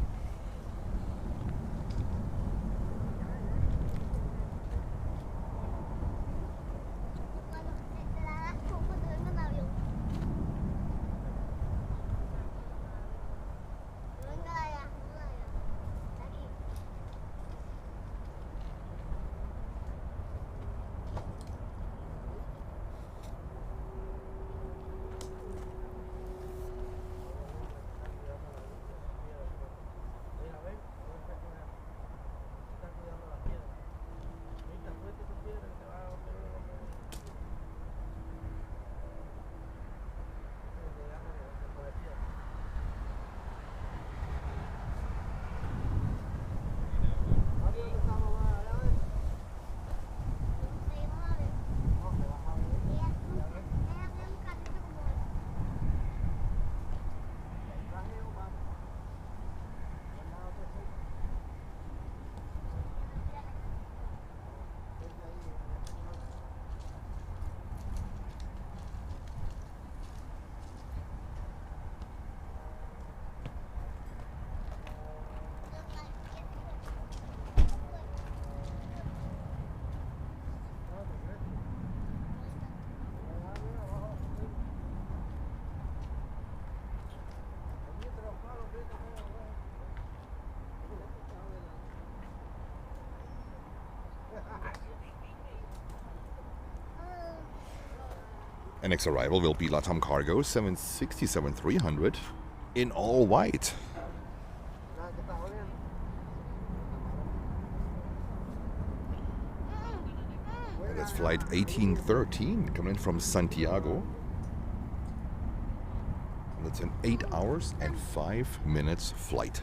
The next arrival will be LATAM Cargo 767-300 in all white. flight 1813 coming in from Santiago. And it's an 8 hours and 5 minutes flight.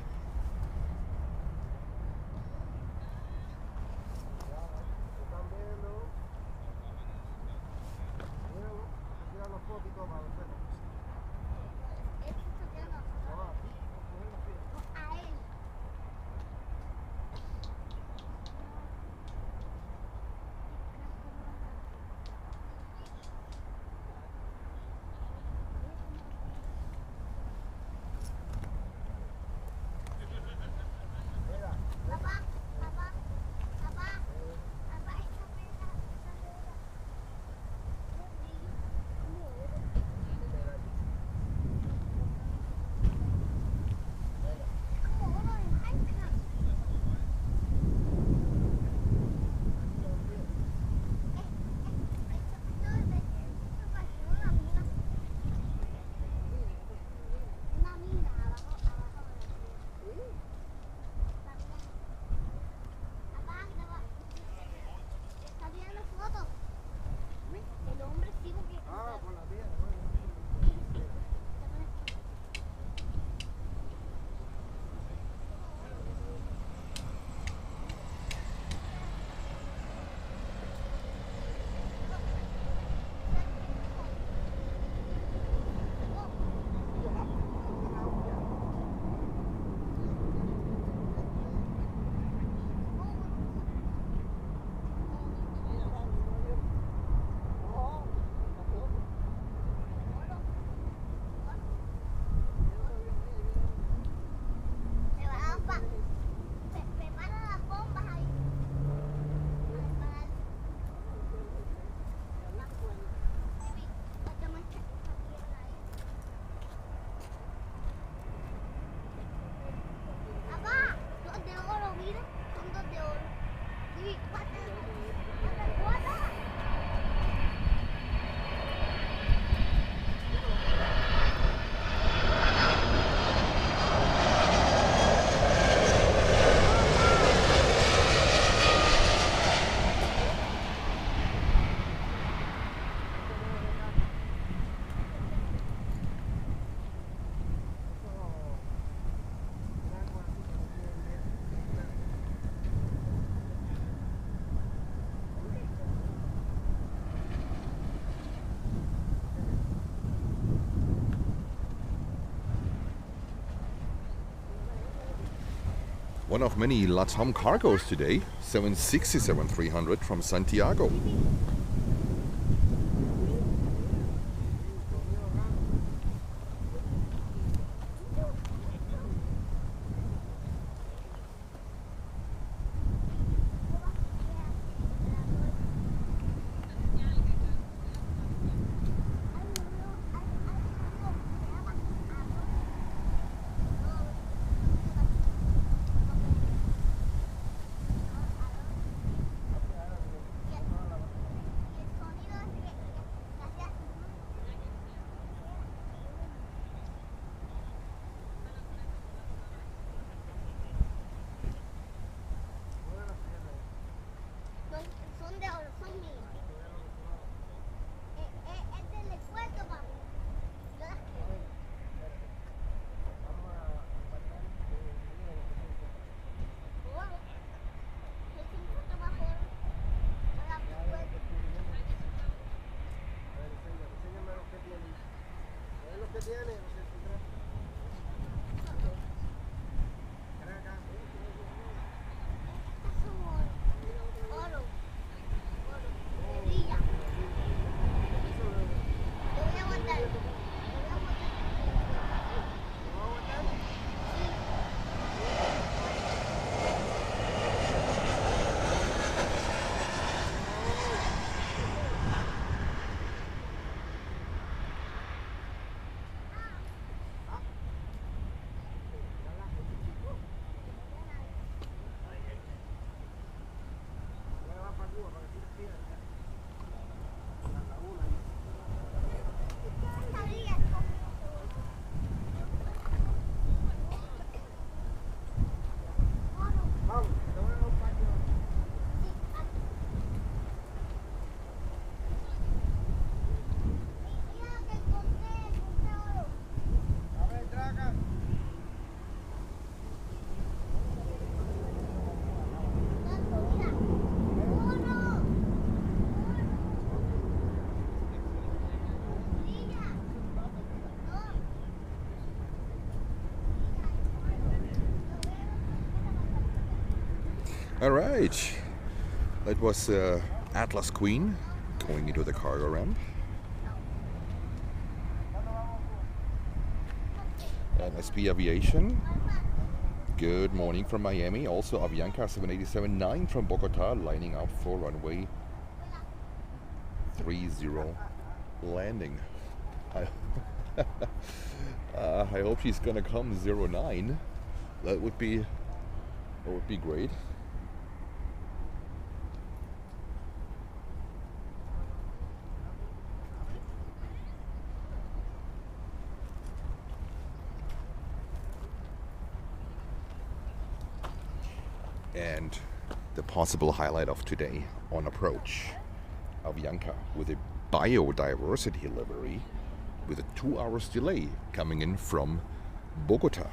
One of many LATAM cargos today, 767-300 from Santiago. All right, that was Atlas Queen going into the cargo ramp. And SP Aviation, good morning from Miami. Also Avianca 787-9 from Bogota lining up for runway 30 landing. I hope she's gonna come 09. That would be great. And the possible highlight of today on approach, Avianca with a biodiversity livery with a 2 hours delay coming in from Bogota.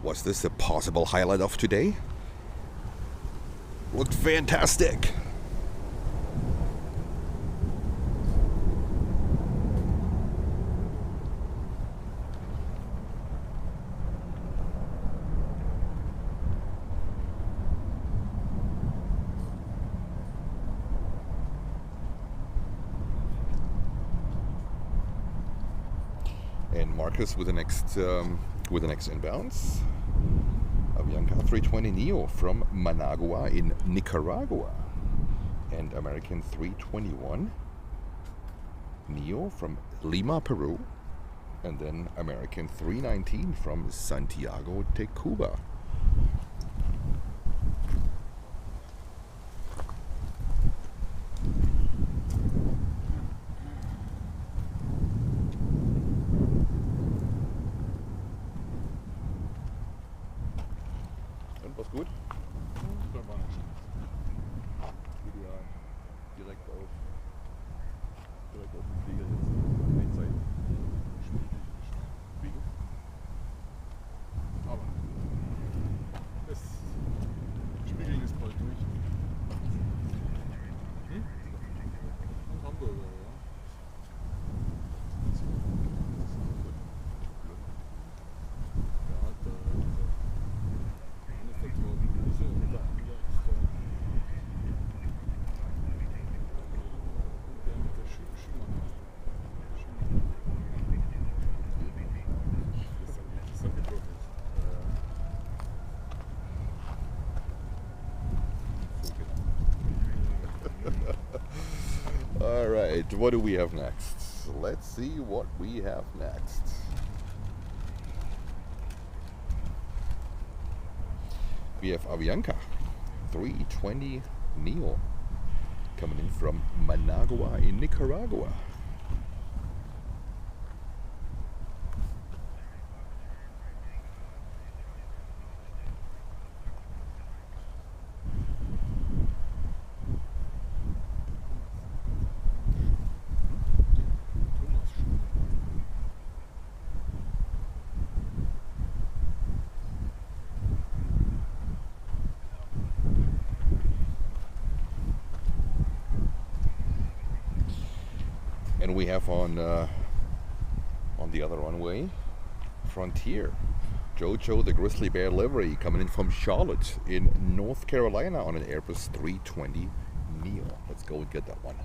Was this a possible highlight of today? Looked fantastic. And Marcus with the next inbounds. Avianca 320 Neo from Managua in Nicaragua, and American 321 Neo from Lima, Peru, and then American 319 from Santiago de Cuba. Was gut? Da war nicht schlecht. Ideal. Direkt auf den Flieger jetzt. Einseitig. Spiegel. Aber das Spiegeln ist bald durch. Und Hamburger, ja. Ja, da ist der Torben Wiese und der andere ist der mit der Schumann. Das hat getroffen. All right, what do we have next? Let's see what we have next. We have Avianca 320 Neo coming in from Managua in Nicaragua. And we have on the other runway, Frontier, Jojo the Grizzly Bear livery coming in from Charlotte in North Carolina on an Airbus 320 Neo. Let's go and get that one.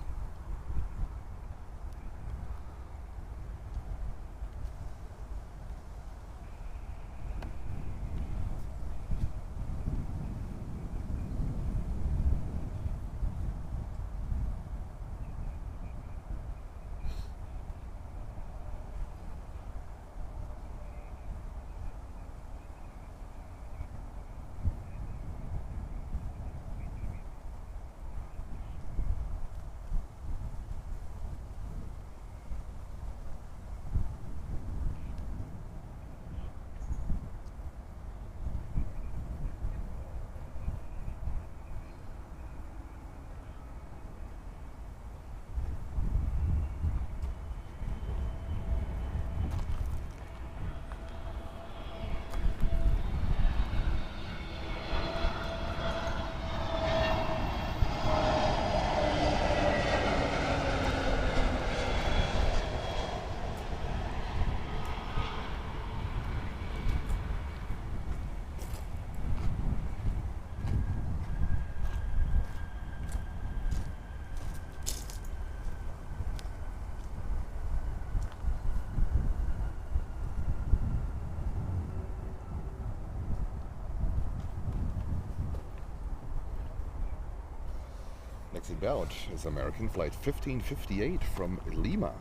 Next inbound is American flight 1558 from Lima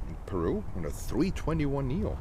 in Peru on a 321 Neo.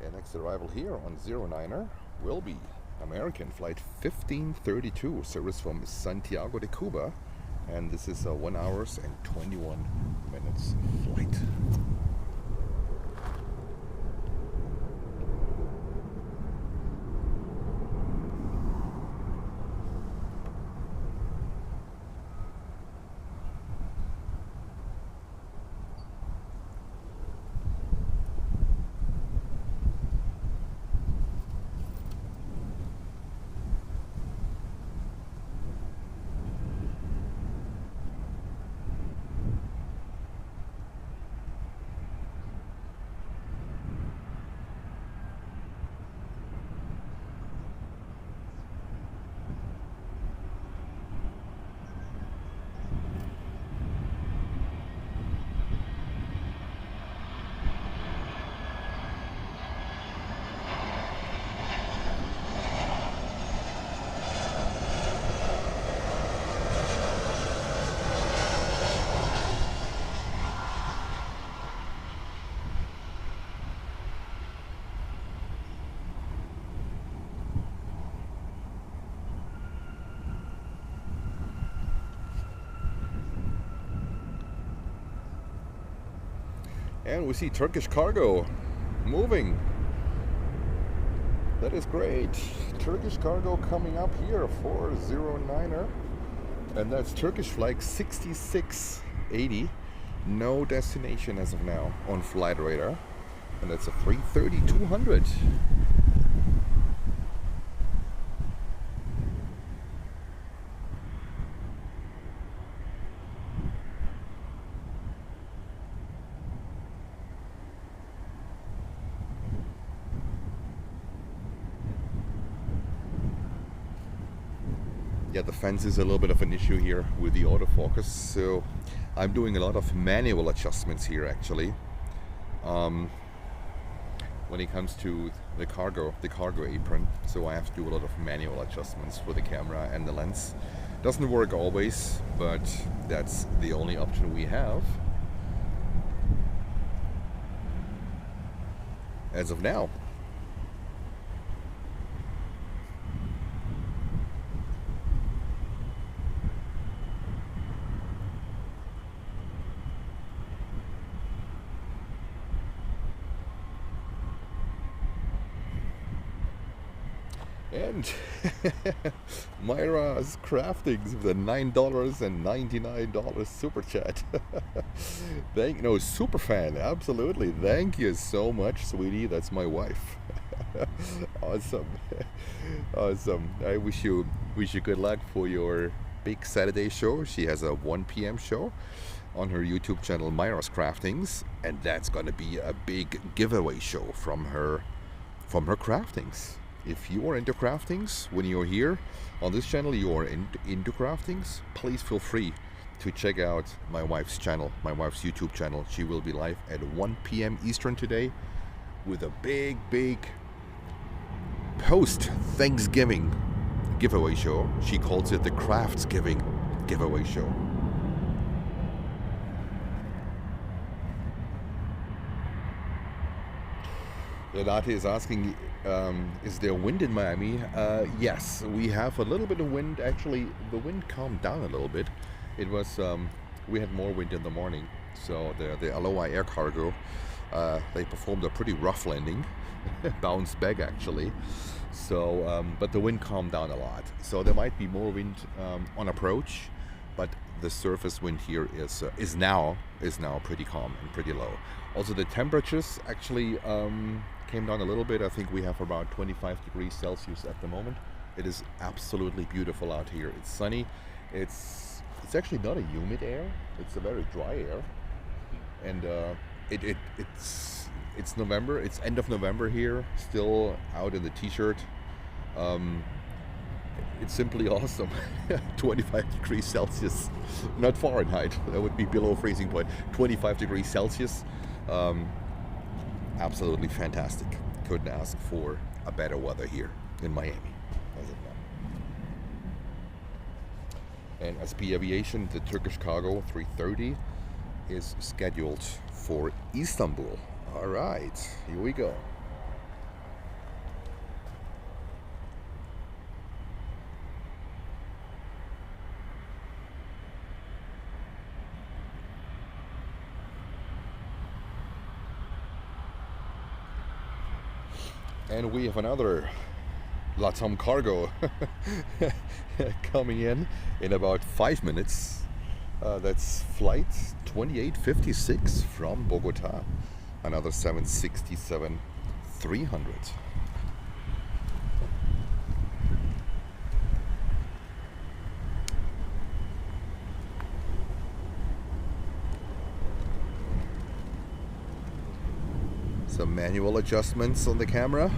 And next arrival here on 09er will be American flight 1532, service from Santiago de Cuba. And this is a 1 hour and 21 minutes flight. And we see Turkish cargo moving. That is great. Turkish cargo coming up here, 409er. And that's Turkish flag 6680. No destination as of now on flight radar. And that's a 330-200. Yeah, the fence is a little bit of an issue here with the autofocus, so I'm doing a lot of manual adjustments here actually. When it comes to the cargo apron, so I have to do a lot of manual adjustments for the camera and the lens. Doesn't work always, but that's the only option we have as of now. And Myra's Craftings with a $9.99 super chat. Super fan, absolutely. Thank you so much, sweetie. That's my wife. Awesome, awesome. I wish you good luck for your big Saturday show. She has a 1 p.m. show on her YouTube channel, Myra's Craftings, and that's gonna be a big giveaway show from her craftings. If you are into craftings, when you're here on this channel, you are into craftings, please feel free to check out my wife's channel, my wife's YouTube channel. She will be live at 1 p.m. Eastern today with a big post-Thanksgiving giveaway show. She calls it the Craftsgiving giveaway show. Renate is asking, is there wind in Miami? Yes, we have a little bit of wind. Actually, the wind calmed down a little bit. It was, we had more wind in the morning. So the Aloha Air Cargo, they performed a pretty rough landing, bounced back actually. So, but the wind calmed down a lot. So there might be more wind on approach, but the surface wind here is now pretty calm and pretty low. Also, the temperatures actually came down a little bit. I think we have about 25 degrees Celsius at the moment. It is absolutely beautiful out here. It's sunny. It's actually not a humid air. It's a very dry air, and it's November. It's end of November here. Still out in the t-shirt. It's simply awesome. 25 degrees Celsius, not Fahrenheit. That would be below freezing point. 25 degrees Celsius. Absolutely fantastic. Couldn't ask for a better weather here in Miami as of now. And SP Aviation, the Turkish cargo 330 is scheduled for Istanbul. All right, here we go. And we have another LATAM cargo coming in about 5 minutes. That's flight 2856 from Bogota. Another 767-300. Some manual adjustments on the camera.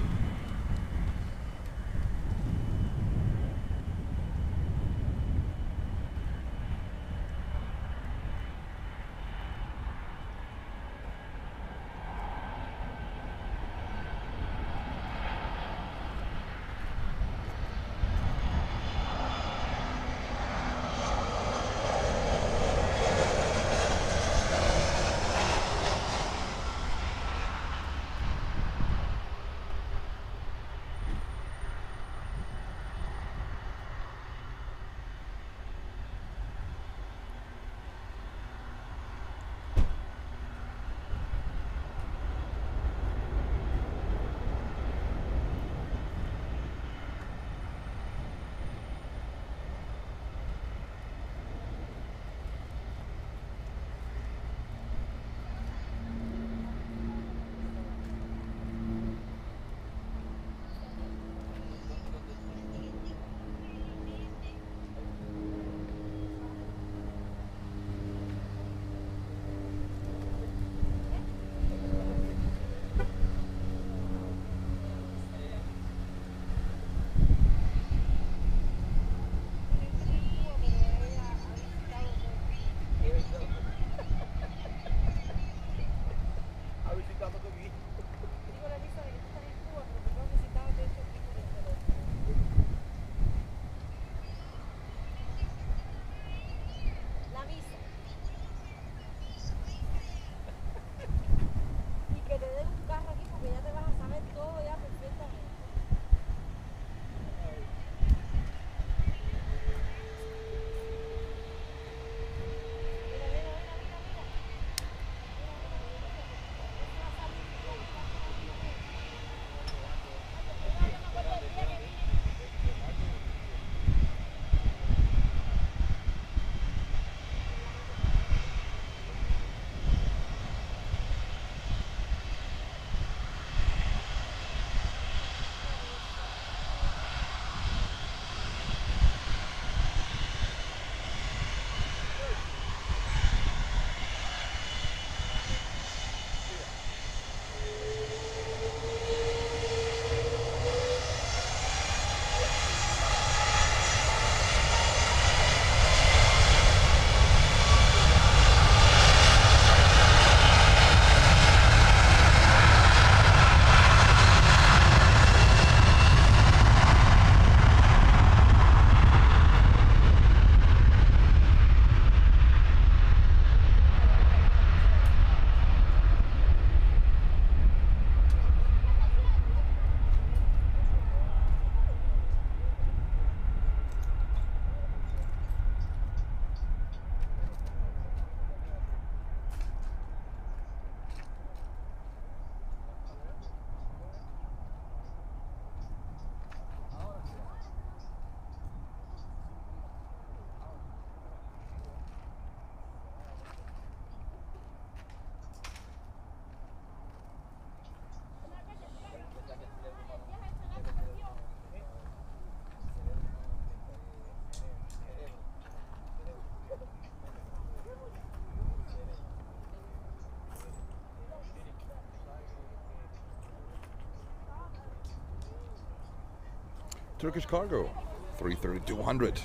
Turkish cargo, 330-200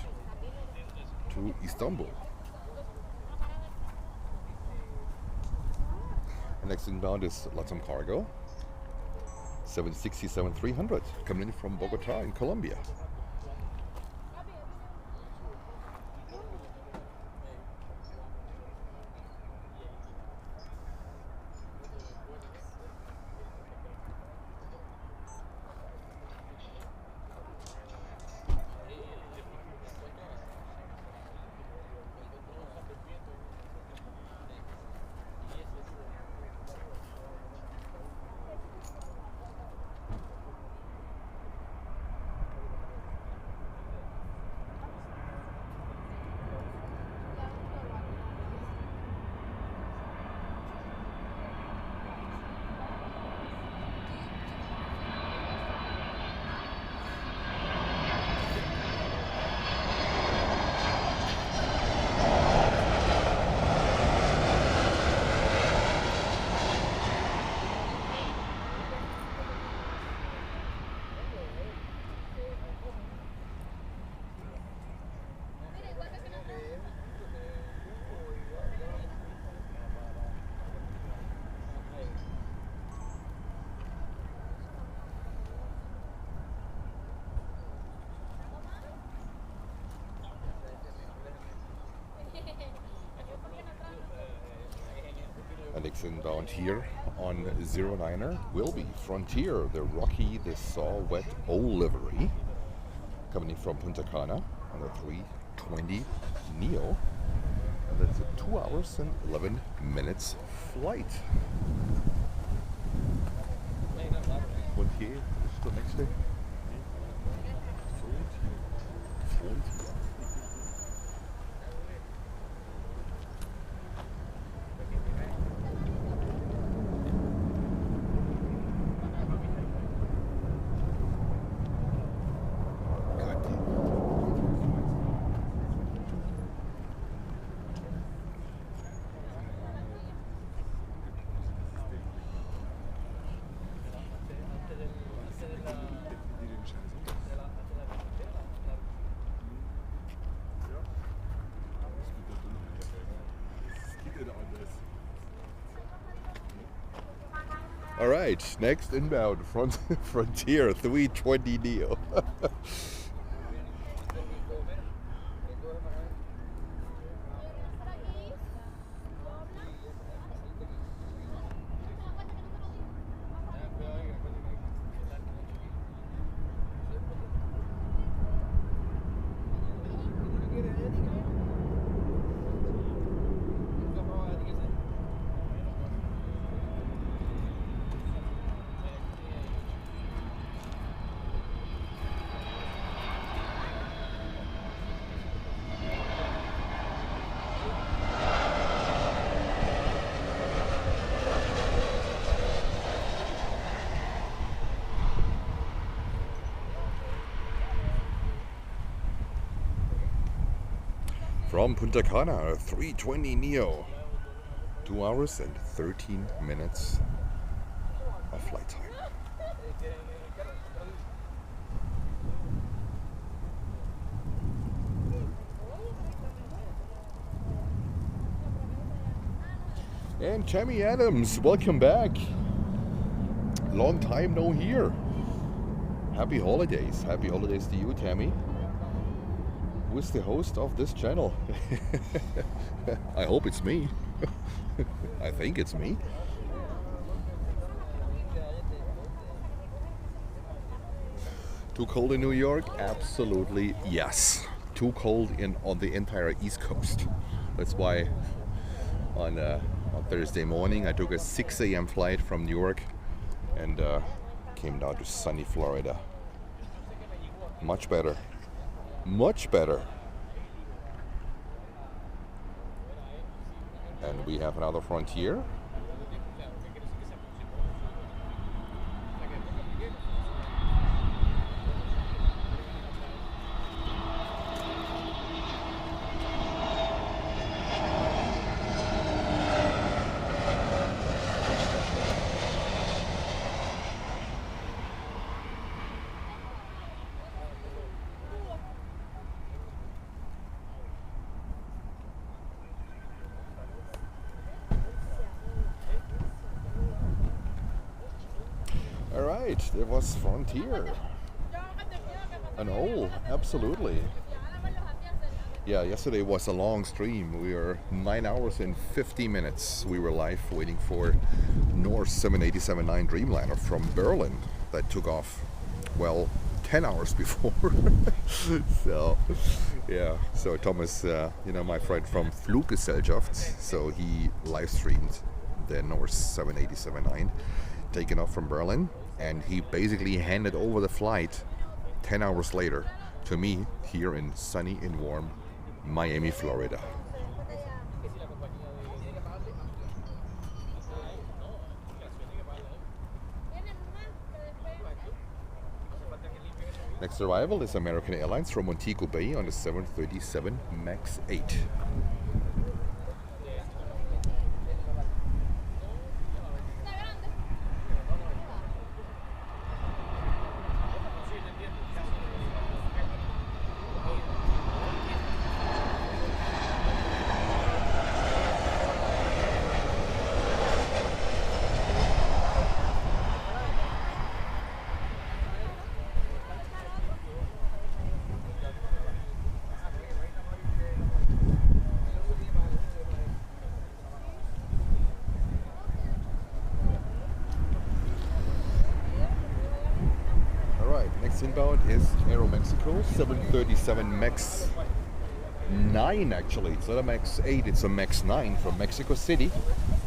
to Istanbul. And next inbound is Latam cargo, 767-300 coming in from Bogota in Colombia. And next inbound here on 09er will be Frontier, the Rocky, the Saw Wet O livery, coming in from Punta Cana on the 320 Neo. And that's a 2 hours and 11 minutes flight. Frontier is the next day. All right, next inbound, Frontier 320 Neo. From Punta Cana, 320 Neo, 2 hours and 13 minutes of flight time. And Tammy Adams, welcome back. Long time no hear. Happy holidays. Happy holidays to you, Tammy. Who is the host of this channel? I hope it's me. I think it's me. Too cold in New York? Absolutely yes. Too cold on the entire East Coast. That's why on Thursday morning I took a 6 a.m. flight from New York and came down to sunny Florida. Much better. Much better. And we have another Frontier. right, there was Frontier. Oh, absolutely. Yeah, yesterday was a long stream. We were 9 hours and 50 minutes. We were live waiting for Norse 787-9 Dreamliner from Berlin that took off, well, 10 hours before. So, yeah. So Thomas, my friend from Fluggesellschaft, so he live streamed the Norse 787-9 taken off from Berlin, and he basically handed over the flight 10 hours later to me here in sunny and warm Miami, Florida. Next arrival is American Airlines from Montego Bay on the 737 MAX 8. Next inbound is Aeromexico 737 MAX 9 actually. It's not a MAX 8, it's a MAX 9 from Mexico City.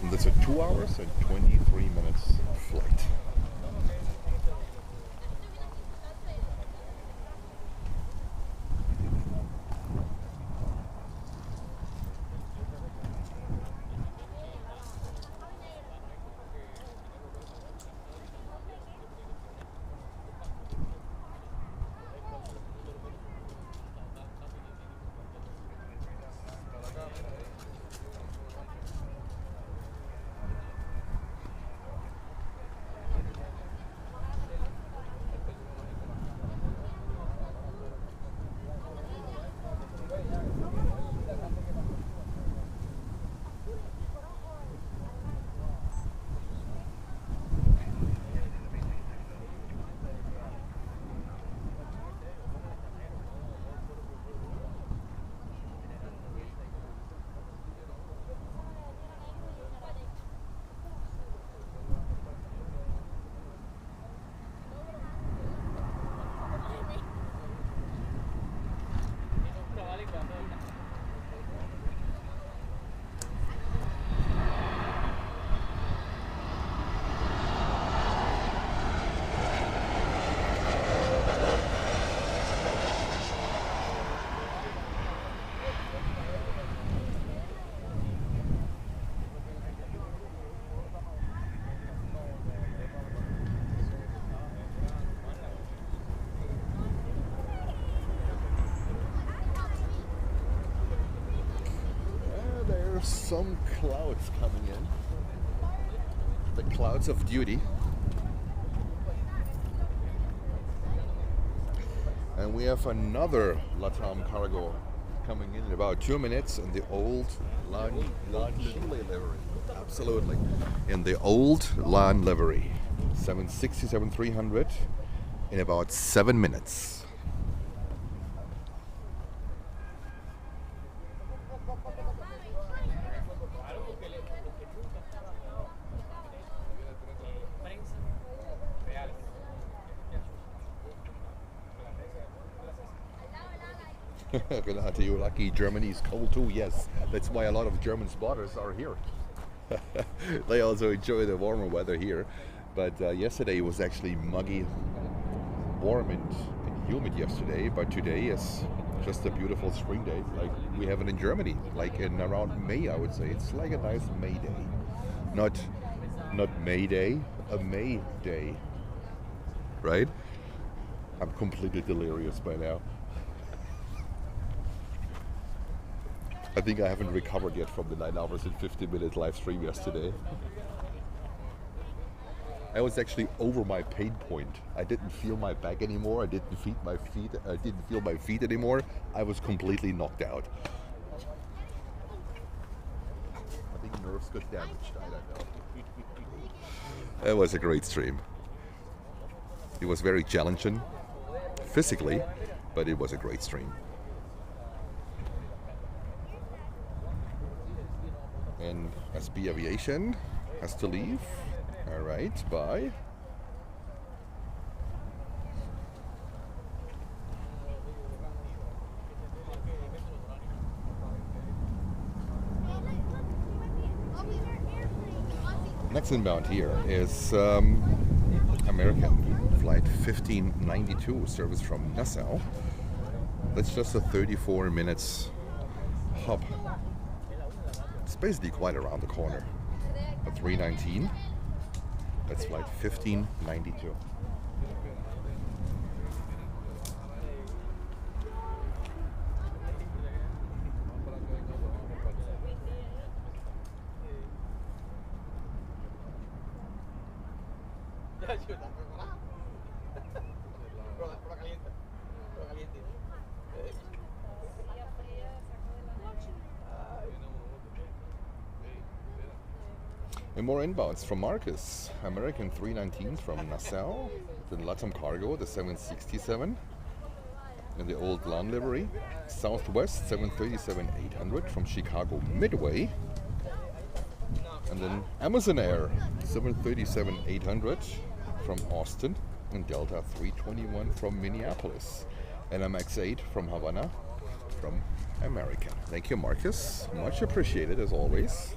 And that's a 2 hours and 23 minutes flight. Some clouds coming in. The clouds of duty. And we have another LATAM cargo coming in about 2 minutes in the old LAN Chile livery. Absolutely. In the old LAN livery. 767-300 in about 7 minutes. Renate, you're lucky. Germany is cold too. Yes, that's why a lot of German spotters are here. They also enjoy the warmer weather here. But yesterday was actually muggy, warm and humid yesterday. But today is just a beautiful spring day, like we have it in Germany, like in around May, I would say. It's like a nice May day, not May Day, a May day, right? I'm completely delirious by now. I think I haven't recovered yet from the 9 hours and 50-minute live stream yesterday. I was actually over my pain point. I didn't feel my back anymore. I didn't feel my feet anymore. I was completely knocked out. I think nerves got damaged. I don't know. It was a great stream. It was very challenging physically, but it was a great stream. And SB Aviation has to leave. All right, bye. Next inbound here is American flight 1592, service from Nassau. That's just a 34 minutes hop. It's basically quite around the corner. A 319. That's flight 1592. And more inbounds from Marcus. American 319 from Nassau. Then Latam Cargo, the 767. In the old LAN livery. Southwest 737-800 from Chicago Midway. And then Amazon Air 737-800 from Austin. And Delta 321 from Minneapolis. And MX-8 from Havana from American. Thank you, Marcus. Much appreciated as always.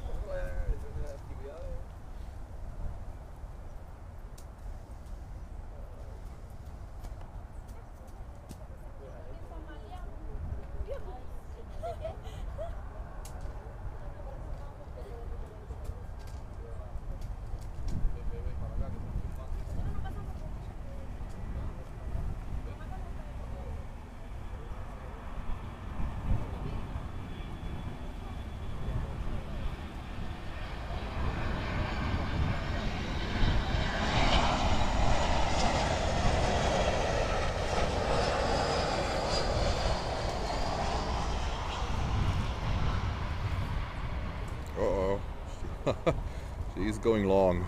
She's going long.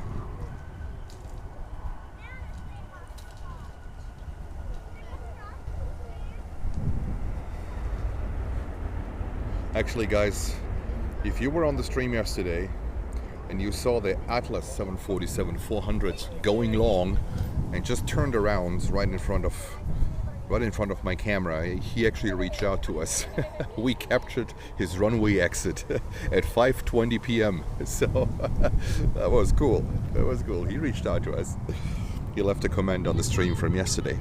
Actually, guys, if you were on the stream yesterday and you saw the Atlas 747-400 going long and just turned around right in front of my camera, he actually reached out to us. We captured his runway exit at 5:20 p.m. So that was cool. That was cool. He reached out to us. He left a comment on the stream from yesterday.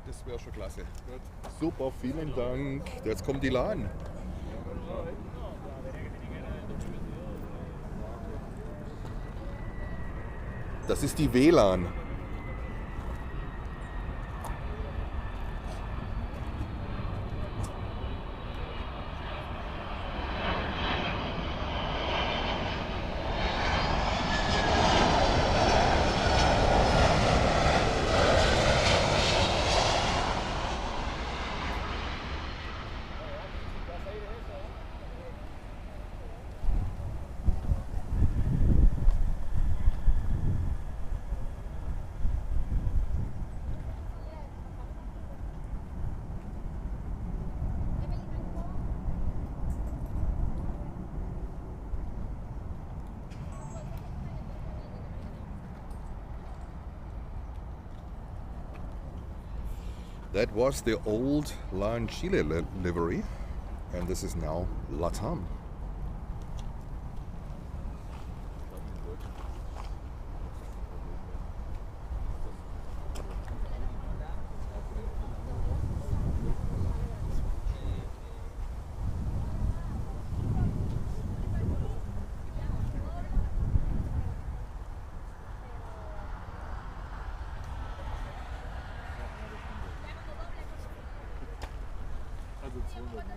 Das wäre schon klasse. Gut. Super, vielen Dank. Jetzt kommt die LAN. Das ist die WLAN. That was the old Chile livery, and this is now LATAM. Also 219.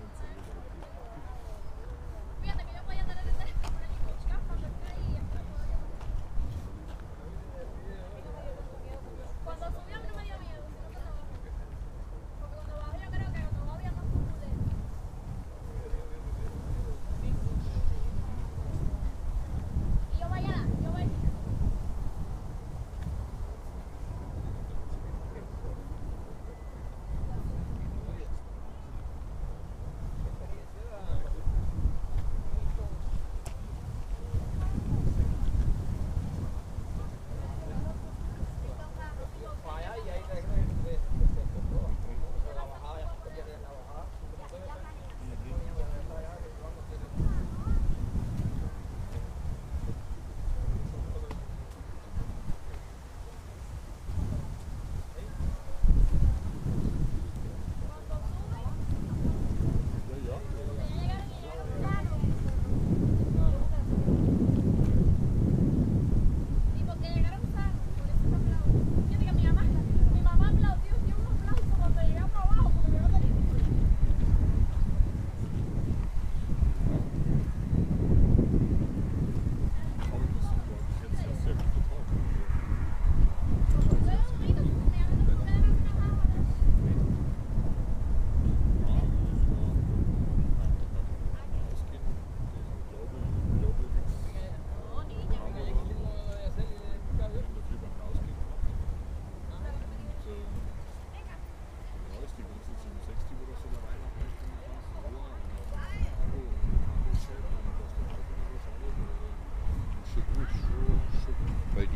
Weil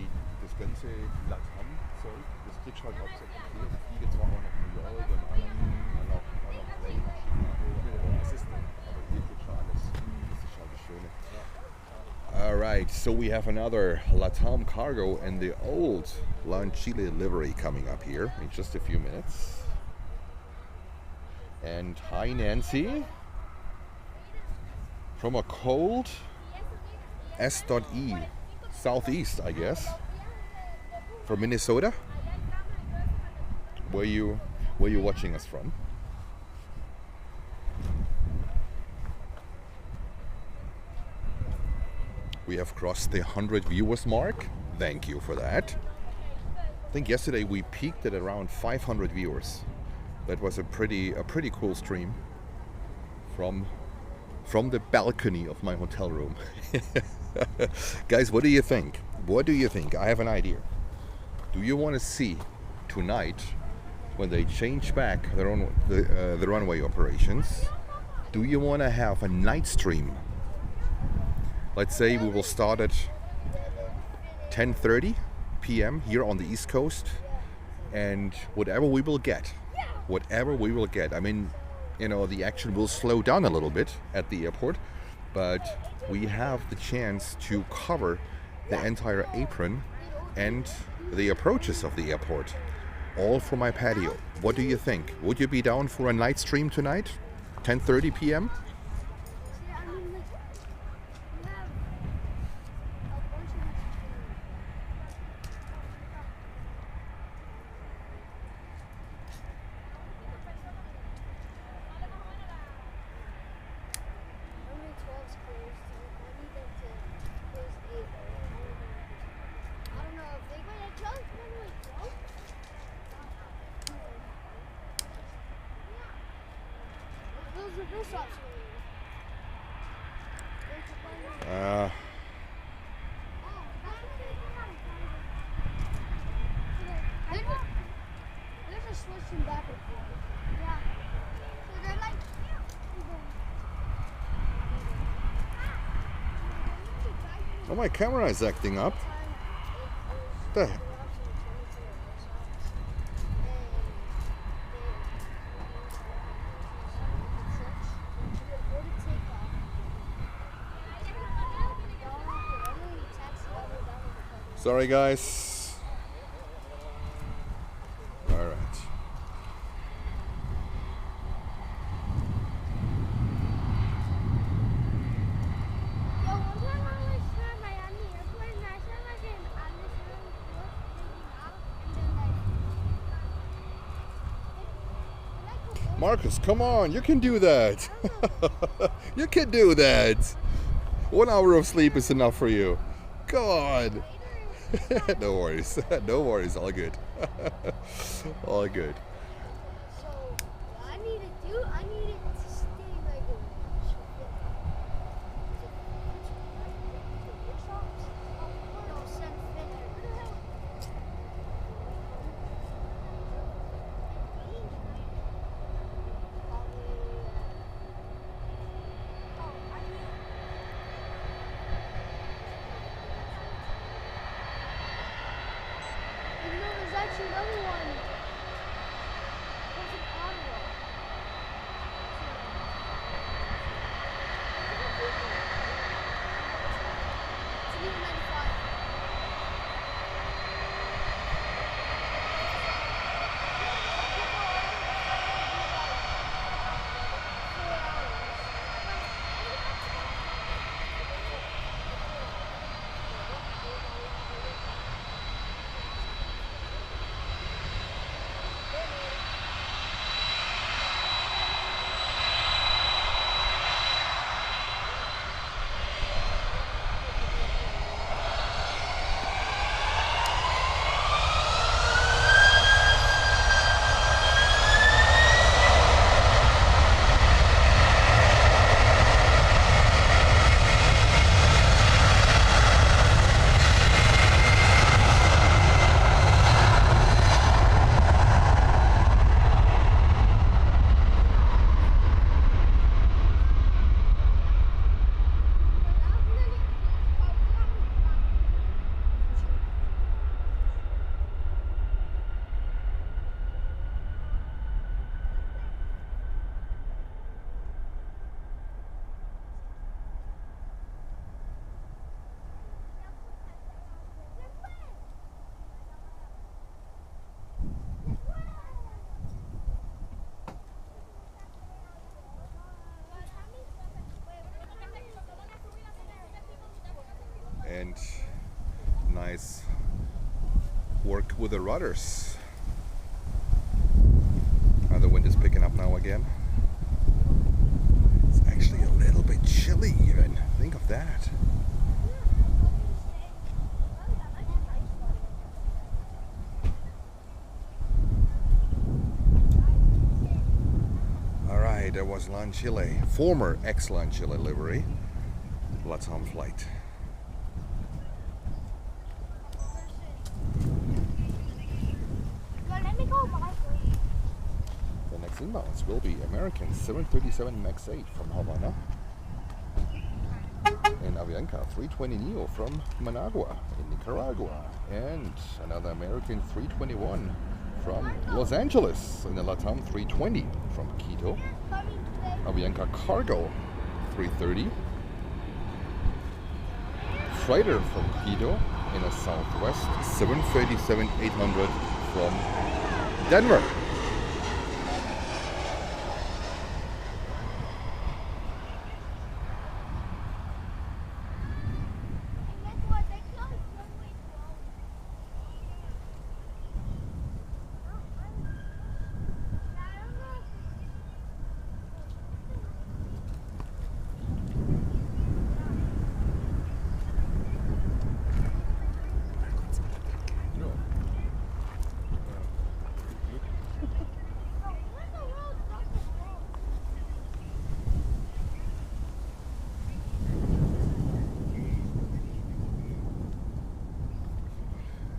das ganze LATAM-Zeug, das kriegst du halt hauptsächlich hier. Ich fliege zwar auch nach New York und auch LA, Chicago, aber hier kriegst du alles. Das ist halt das Schöne. Alright, so we have another LATAM cargo and the old Chile livery coming up here in just a few minutes. And hi Nancy, from a cold S.E. southeast, I guess, from Minnesota. Where you watching us from? We have crossed the 100 viewers mark. Thank you for that. I think yesterday we peaked at around 500 viewers. That was a pretty cool stream from the balcony of my hotel room. Guys, what do you think? What do you think? I have an idea. Do you want to see tonight, when they change back the runway operations, do you want to have a night stream? Let's say we will start at 10:30 p.m. here on the East Coast, and whatever we will get, I mean, you know, the action will slow down a little bit at the airport, but we have the chance to cover the entire apron and the approaches of the airport, all from my patio. What do you think? Would you be down for a night stream tonight, 10:30 p.m.? Oh, my camera is acting up. The Sorry, guys. All right. Marcus, come on, you can do that. You can do that. 1 hour of sleep is enough for you. Come on. No worries. No worries. All good. All good. So what I need it to stay regular. No, send fitted. There's actually another one. There's an Ottawa. It's leaving 95. And nice work with the rudders. The wind is picking up now again. It's actually a little bit chilly even. Think of that. Alright, there was Chile, former ex-Chile livery. Latam flight. The next inbounds will be American 737 MAX 8 from Havana and Avianca 320 Neo from Managua in Nicaragua, and another American 321 from Los Angeles in the Latam 320 from Quito, Avianca Cargo 330, freighter from Quito in a Southwest 737-800 from Denver.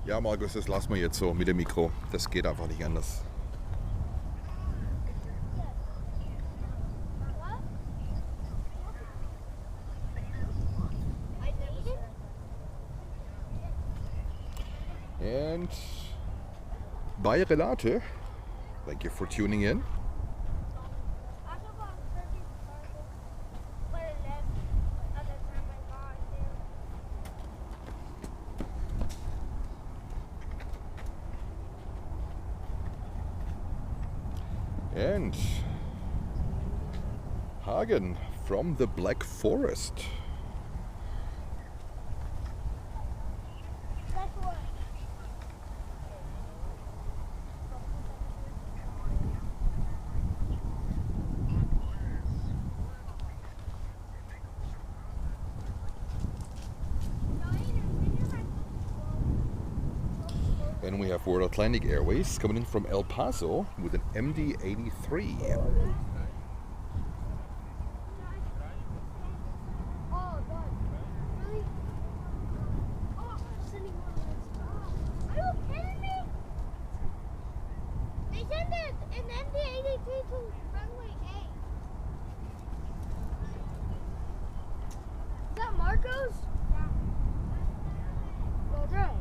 Ja, Markus, das lassen wir jetzt so mit dem Mikro. Das geht einfach nicht anders. And bye Renate. Thank you for tuning in. And Hagen from the Black Forest. That's what. And we have World Atlantic Airways coming in from El Paso with an MD-83. Oh, God. Really? Oh, sending one of those. Are you kidding me? They sent an MD-83 to runway 8. Is that Marcos? Yeah. Go down.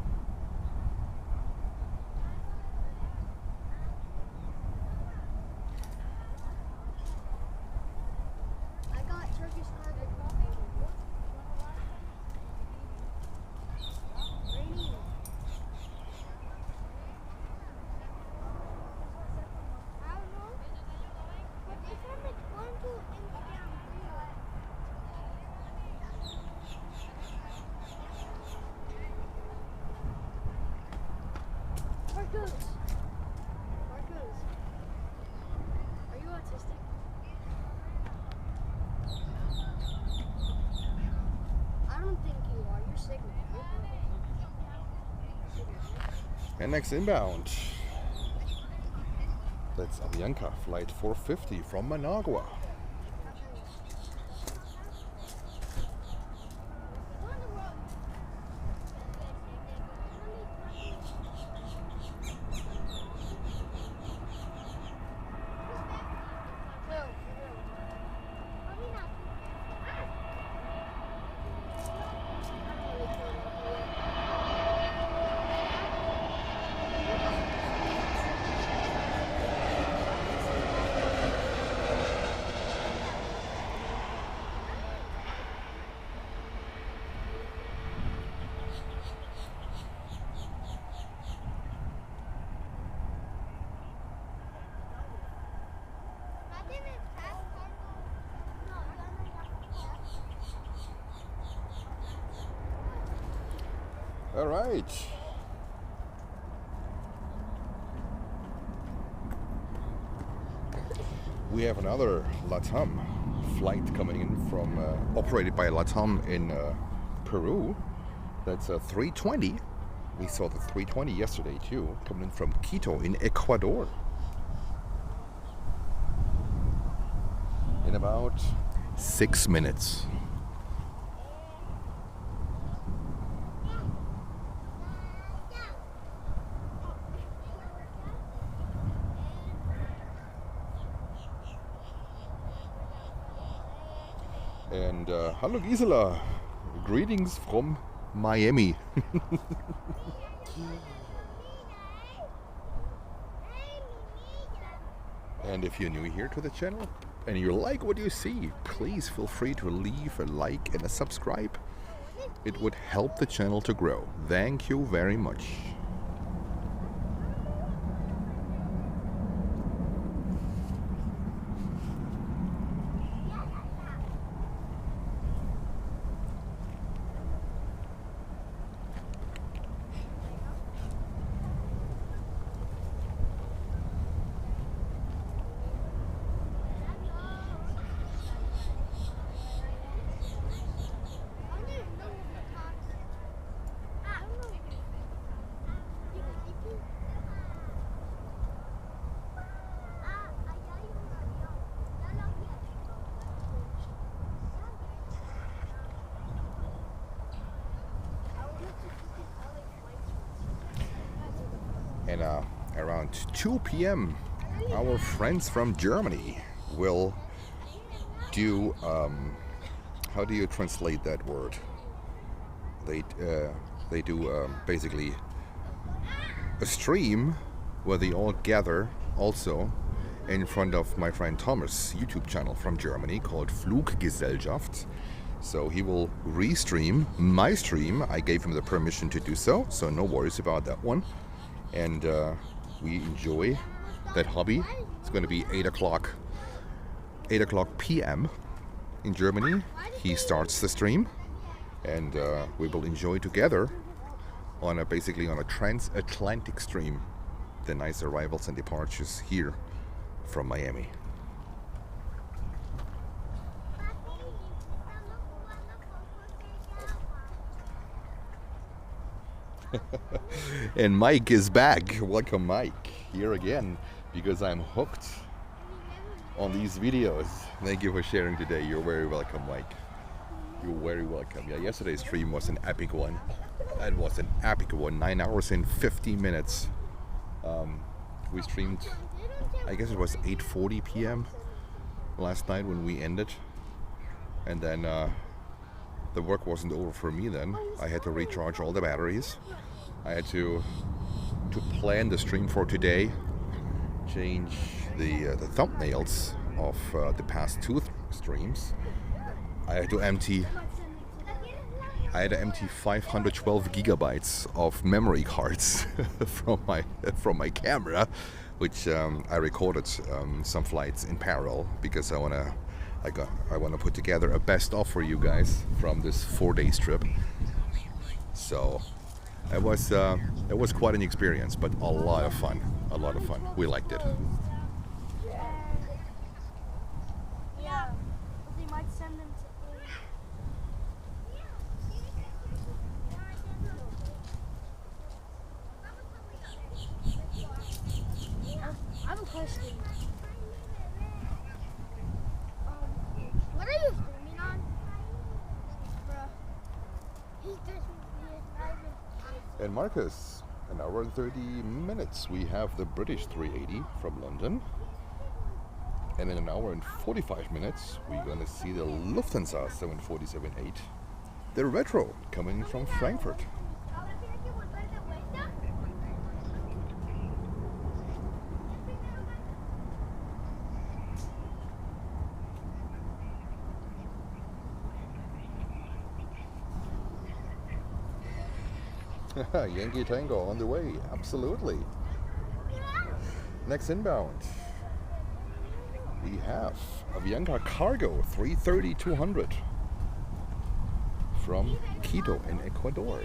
I got Turkish carpet coffee. Rainy. I don't know. But they said it's going to Instagram. Marcos. Marcos. Are you autistic? I don't think you are. You're sick. And next inbound. That's Avianca flight 450 from Managua. All right. We have another LATAM flight coming in from, operated by LATAM in Peru. That's a 320. We saw the 320 yesterday too, coming in from Quito in Ecuador. In about 6 minutes. And hello Gisela, greetings from Miami. And if you're new here to the channel and you like what you see, please feel free to leave a like and a subscribe. It would help the channel to grow. Thank you very much. And around 2 p.m. our friends from Germany will do, how do you translate that word? They do basically a stream where they all gather also in front of my friend Thomas' YouTube channel from Germany called Fluggesellschaft. So he will restream my stream. I gave him the permission to do so, so no worries about that one. And we enjoy that hobby. It's going to be 8 o'clock p.m. in Germany. He starts the stream, and we will enjoy together on basically on a transatlantic stream the nice arrivals and departures here from Miami. And Mike is back. Welcome, Mike, here again, because I'm hooked on these videos. Thank you for sharing today. You're very welcome, Mike. You're very welcome. Yeah, yesterday's stream was an epic one. That was an epic one. 9 hours and 50 minutes. We streamed, I guess it was 8:40 p.m. last night when we ended. And then the work wasn't over for me then. I had to recharge all the batteries. I had to plan the stream for today, change the thumbnails of the past two streams. I had to empty 512 gigabytes of memory cards from my camera, which I recorded some flights in parallel because I wanna put together a best of for you guys from this 4-day trip. So it was quite an experience, but a lot of fun. We liked it. Yeah, but they might send them to I have a question. What are you streaming on? Bruh. He's just And Marcus, an hour and 30 minutes. We have the British 380 from London. And in an hour and 45 minutes, we're gonna see the Lufthansa 747-8, the retro coming from Frankfurt. Yankee Tango on the way, absolutely. Next inbound, we have Avianca Cargo 330-200 from Quito in Ecuador.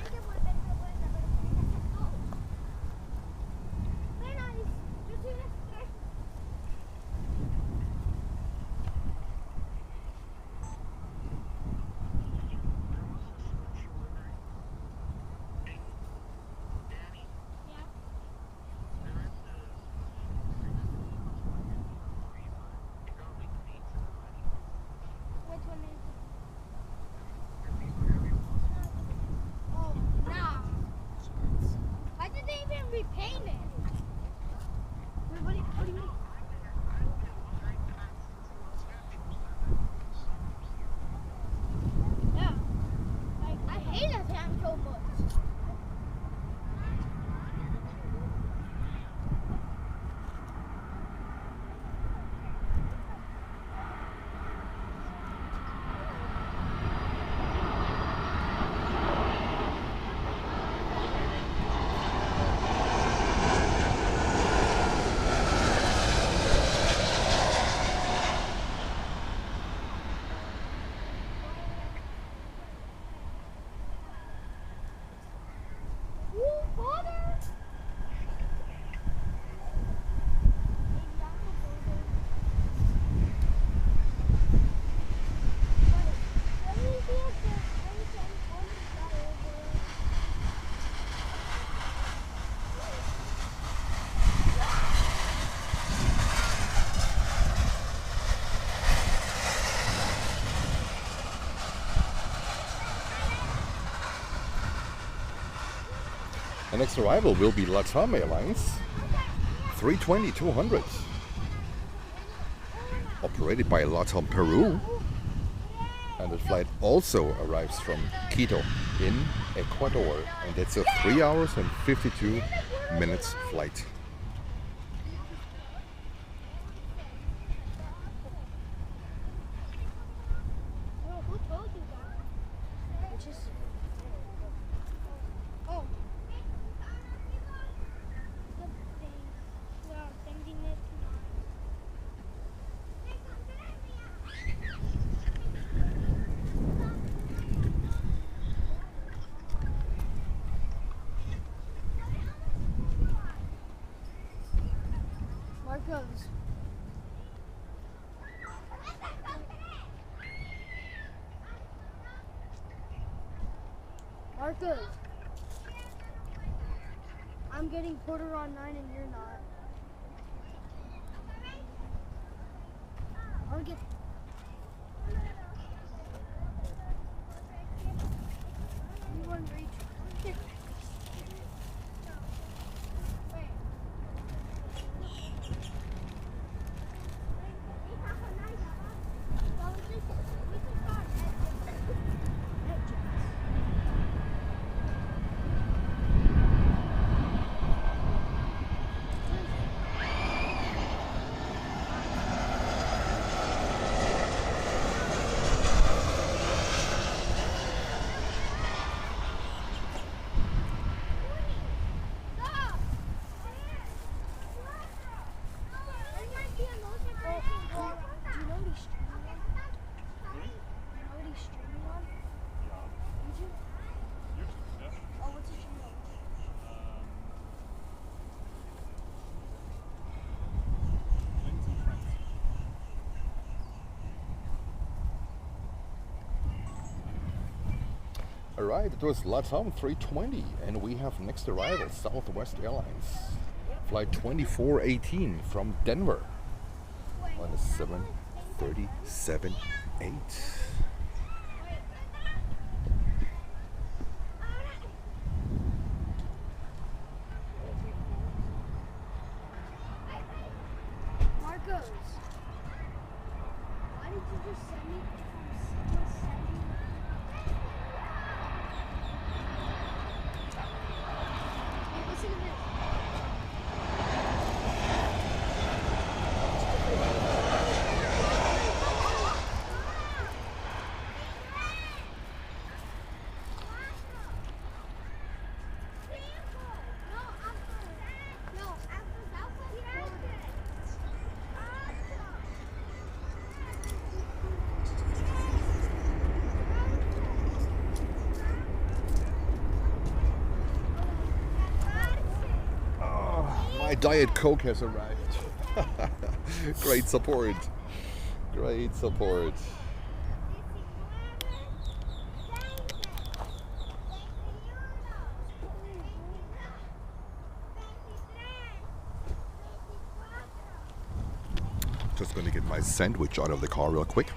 The next arrival will be LATAM Airlines 320-200, operated by LATAM Peru, and the flight also arrives from Quito in Ecuador, and it's a 3 hours and 52 minutes flight. Who told you that? Which is the thing. We are sending it. Marcos. Marcos. I'm getting quarter on 9 and you're not. I'll get. You want to reach? Alright, it was LATAM 320 and we have next arrival Southwest Airlines. Flight 2418 from Denver on a 737-8. Marcos, why did you just send me from 770? Hey, listen to this. My Diet Coke has arrived. Great support. Great support. Just gonna get my sandwich out of the car real quick.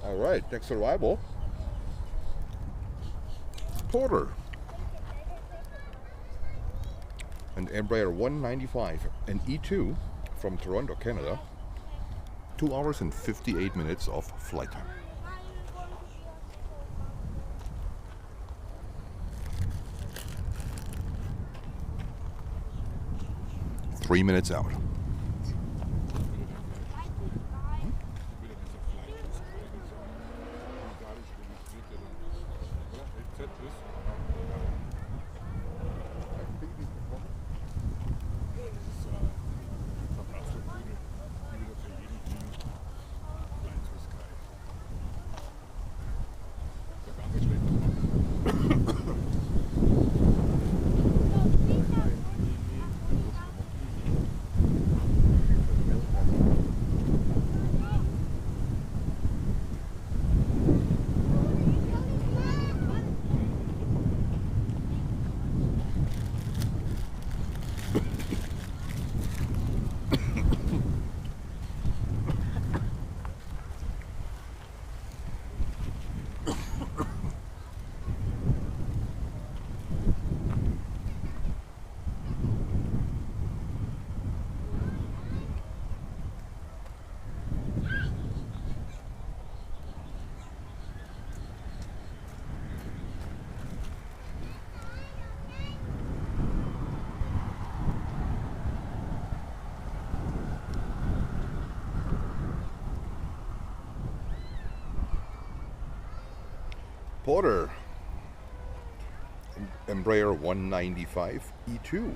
All right, next arrival, Porter, an Embraer 195, an E2 from Toronto, Canada. 2 hours and 58 minutes of flight time. 3 minutes out. Porter. Embraer 195 E2.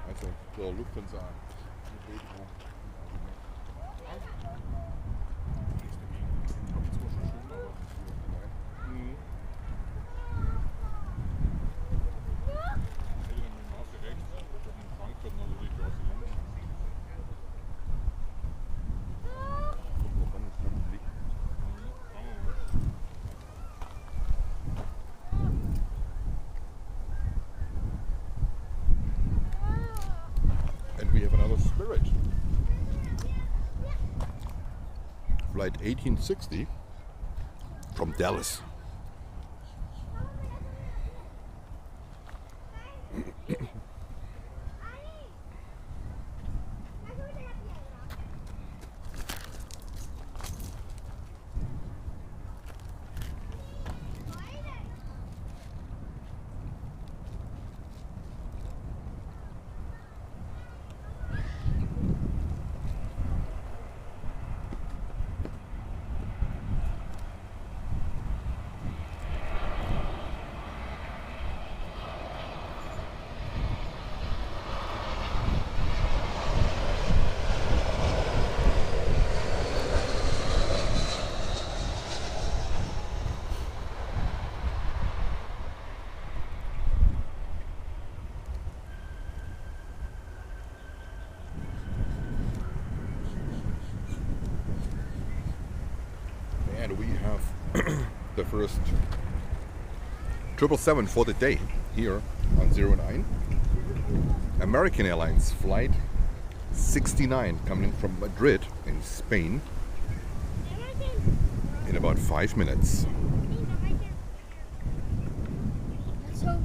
Also zur Lufthansa. And we have another Spirit. Flight 1860 from Dallas. And we have the first 777 for the day here on 09. American Airlines flight 69 coming from Madrid in Spain in about 5 minutes. Let's hope.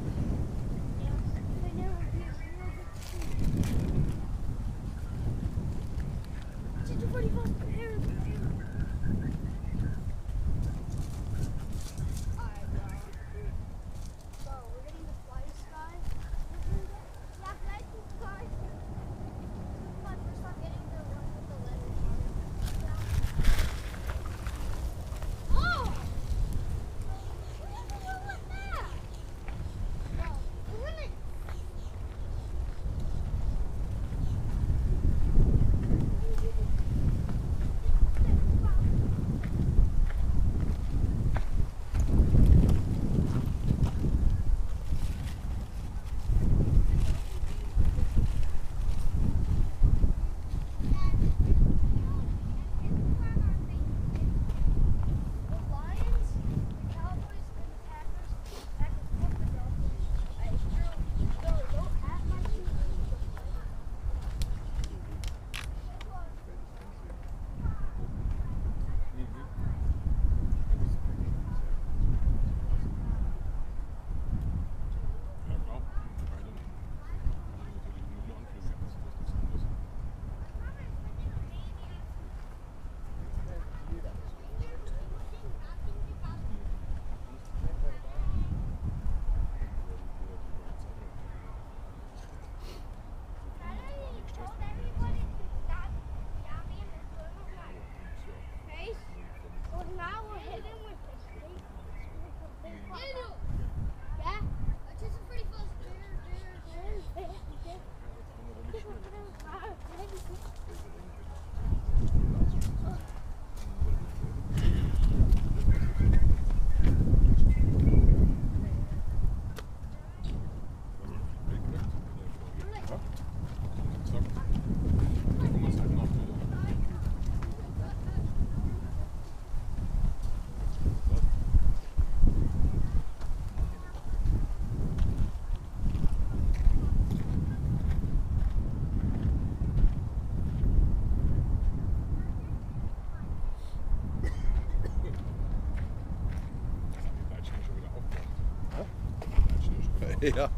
Yeah.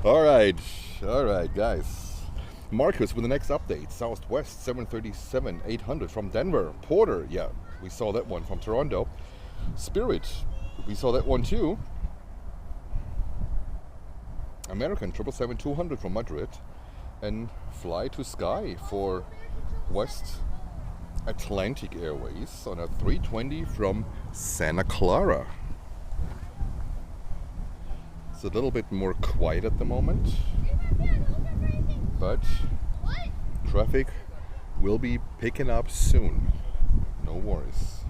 All right, guys. Marcus with the next update. Southwest 737 800 from Denver. Porter, yeah, we saw that one from Toronto. Spirit, we saw that one too. American 777 200 from Madrid. And Fly to Sky for West Atlantic Airways on a 320 from Santa Clara. It's a little bit more quiet at the moment, but traffic will be picking up soon. No worries.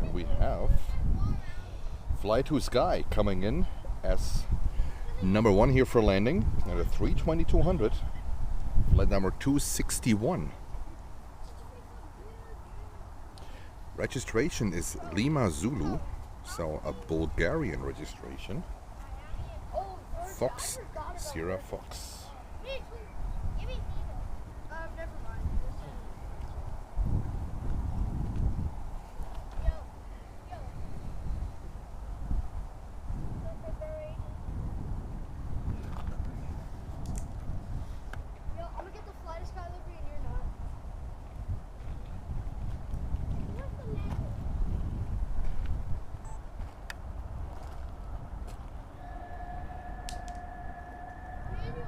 And we have Fly to Sky coming in as number 1 here for landing at a 320-200, flight number 261. Registration is Lima Zulu, so a Bulgarian registration. Fox, Sierra Fox. Never mind. Yo, I'm gonna get the Fly to Sky livery and you're not. What's the name? Daniel,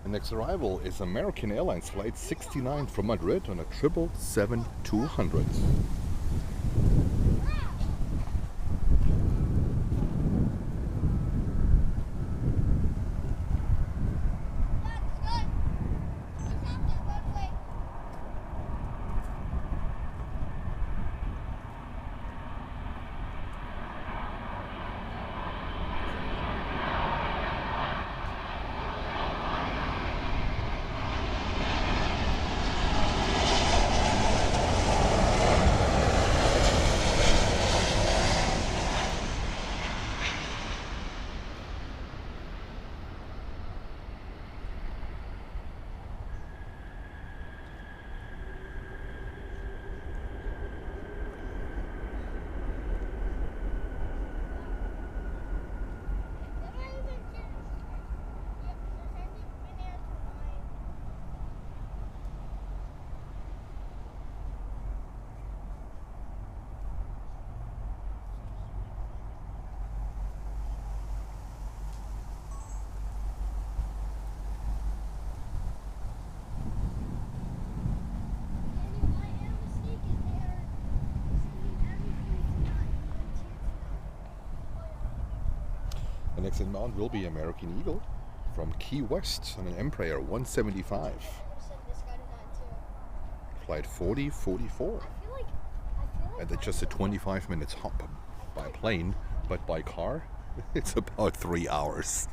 The next arrival is American Airlines Flight 69 from Madrid on a 777-200. The next inbound will be American Eagle from Key West on an Embraer 175. Flight 4044. And it's just a 25 minutes hop by plane, but by car, it's about 3 hours.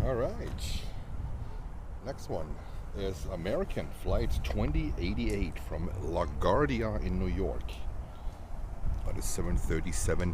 All right. Next one is American Flight 2088 from LaGuardia in New York. That is 737-800.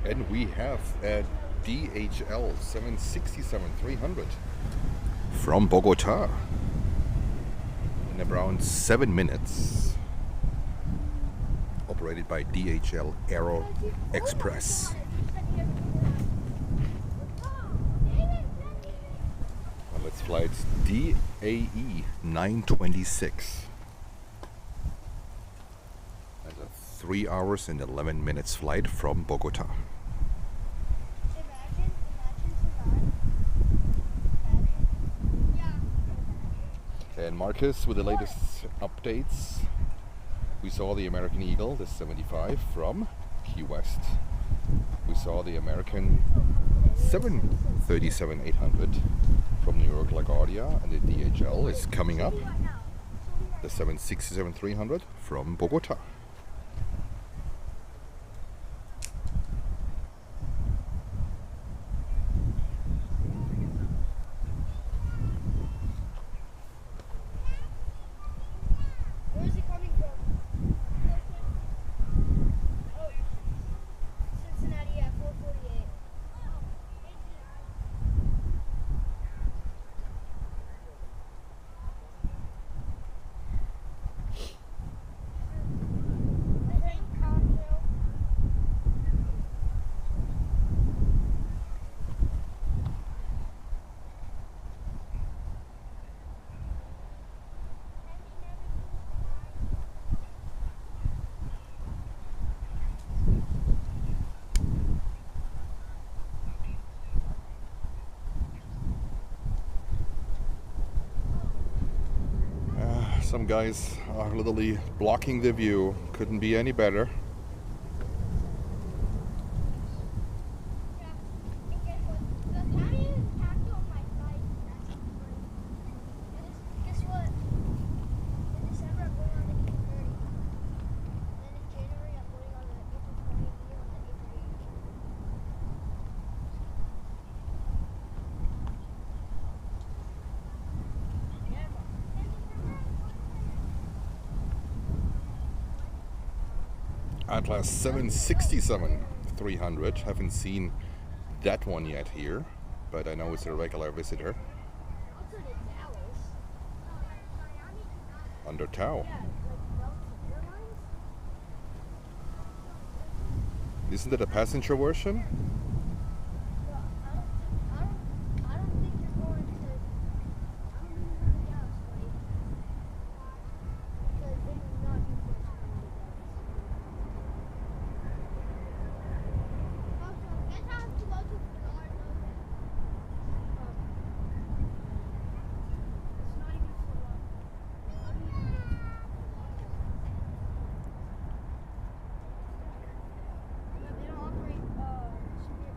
And we have a DHL 767-300 from Bogota in around 7 minutes. Operated by DHL Aero Express. And let's flight DAE 926. That's a 3 hours and 11 minutes flight from Bogota. And Marcus with the latest updates. We saw the American Eagle, the 75 from Key West. We saw the American 737-800 from New York LaGuardia, and the DHL is coming up. The 767-300 from Bogota. Where is he coming from? Oh, Cincinnati at 4:48. Some guys are literally blocking the view. Couldn't be any better. Guess what? In December I'm going on the A30. Then in January I'm going on the April 20 on the Atlas 767-300. Haven't seen that one yet here, but I know it's a regular visitor. Also to Dallas. Under Tau. Yeah, Airlines. Isn't it a passenger version? Well, I don't think you're going to. I don't think you're going to Dallas, buddy. Because it would not be close to going to Dallas. Also, guess how to go to Florida? It's not even Florida. Yeah, they don't operate Spirit.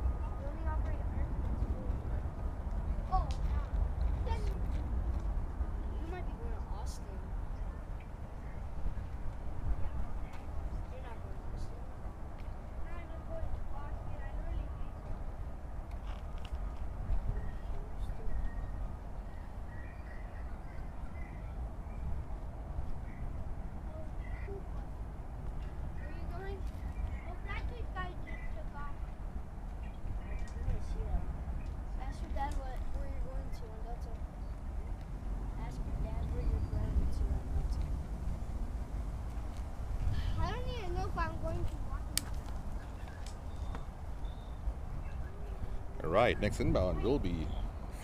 Alright, next inbound will be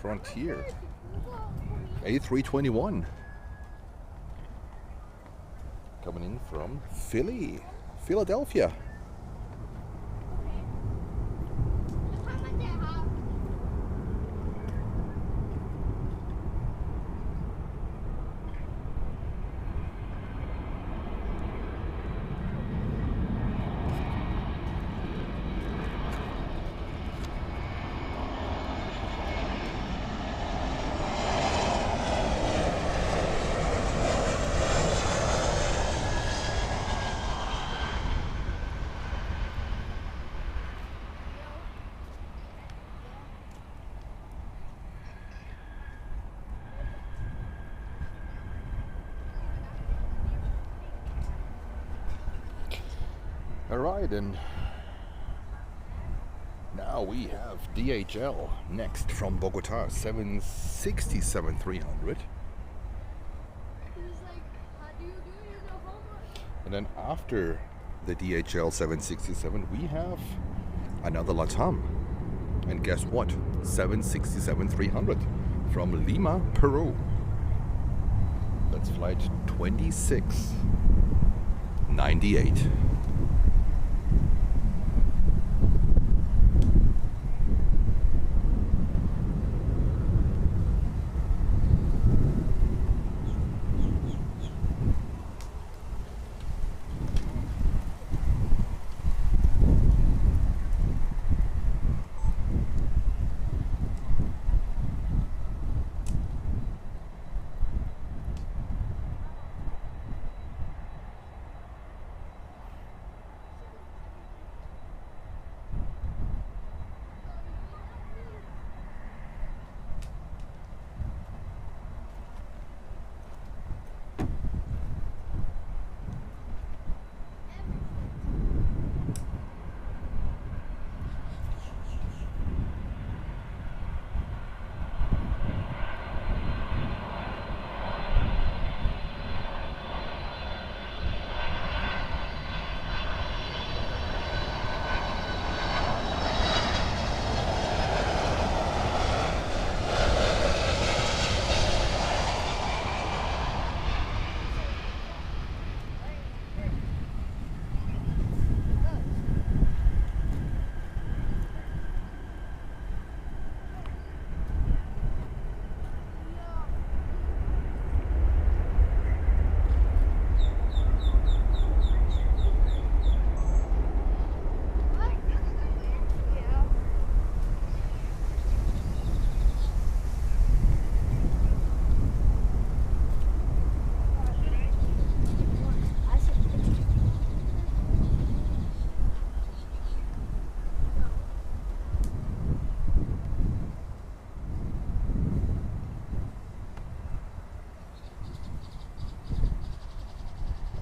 Frontier A321. Coming in from Philadelphia. Alright, and now we have DHL next from Bogota, 767-300. He's like, how do you do your homework? And then after the DHL 767, we have another LATAM. And guess what? 767-300 from Lima, Peru. That's flight 2698.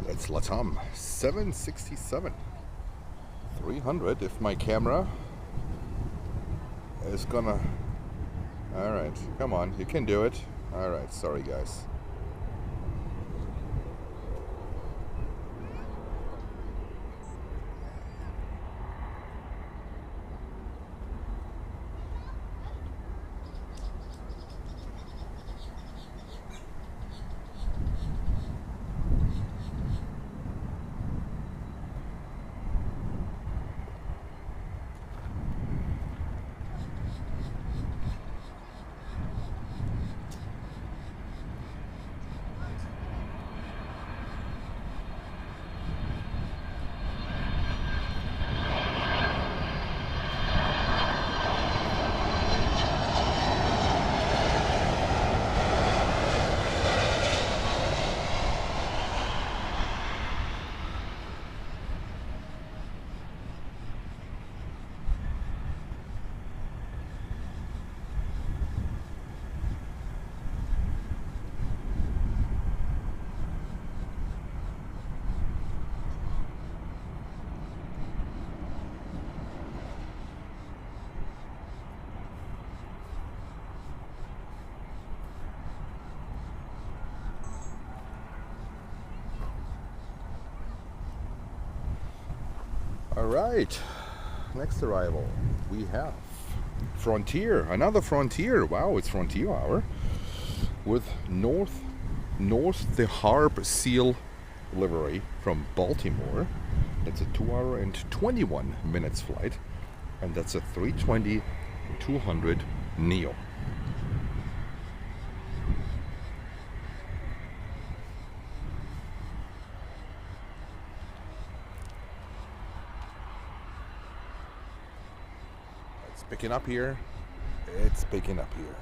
That's LATAM 767-300. If my camera is gonna... Alright, come on, you can do it. Alright, sorry guys. Alright, next arrival we have Frontier, another Frontier. Wow, it's Frontier hour with North the Harp Seal livery from Baltimore. That's a 2 hour and 21 minutes flight, and that's a 320-200 Neo. It's picking up here. It's picking up here.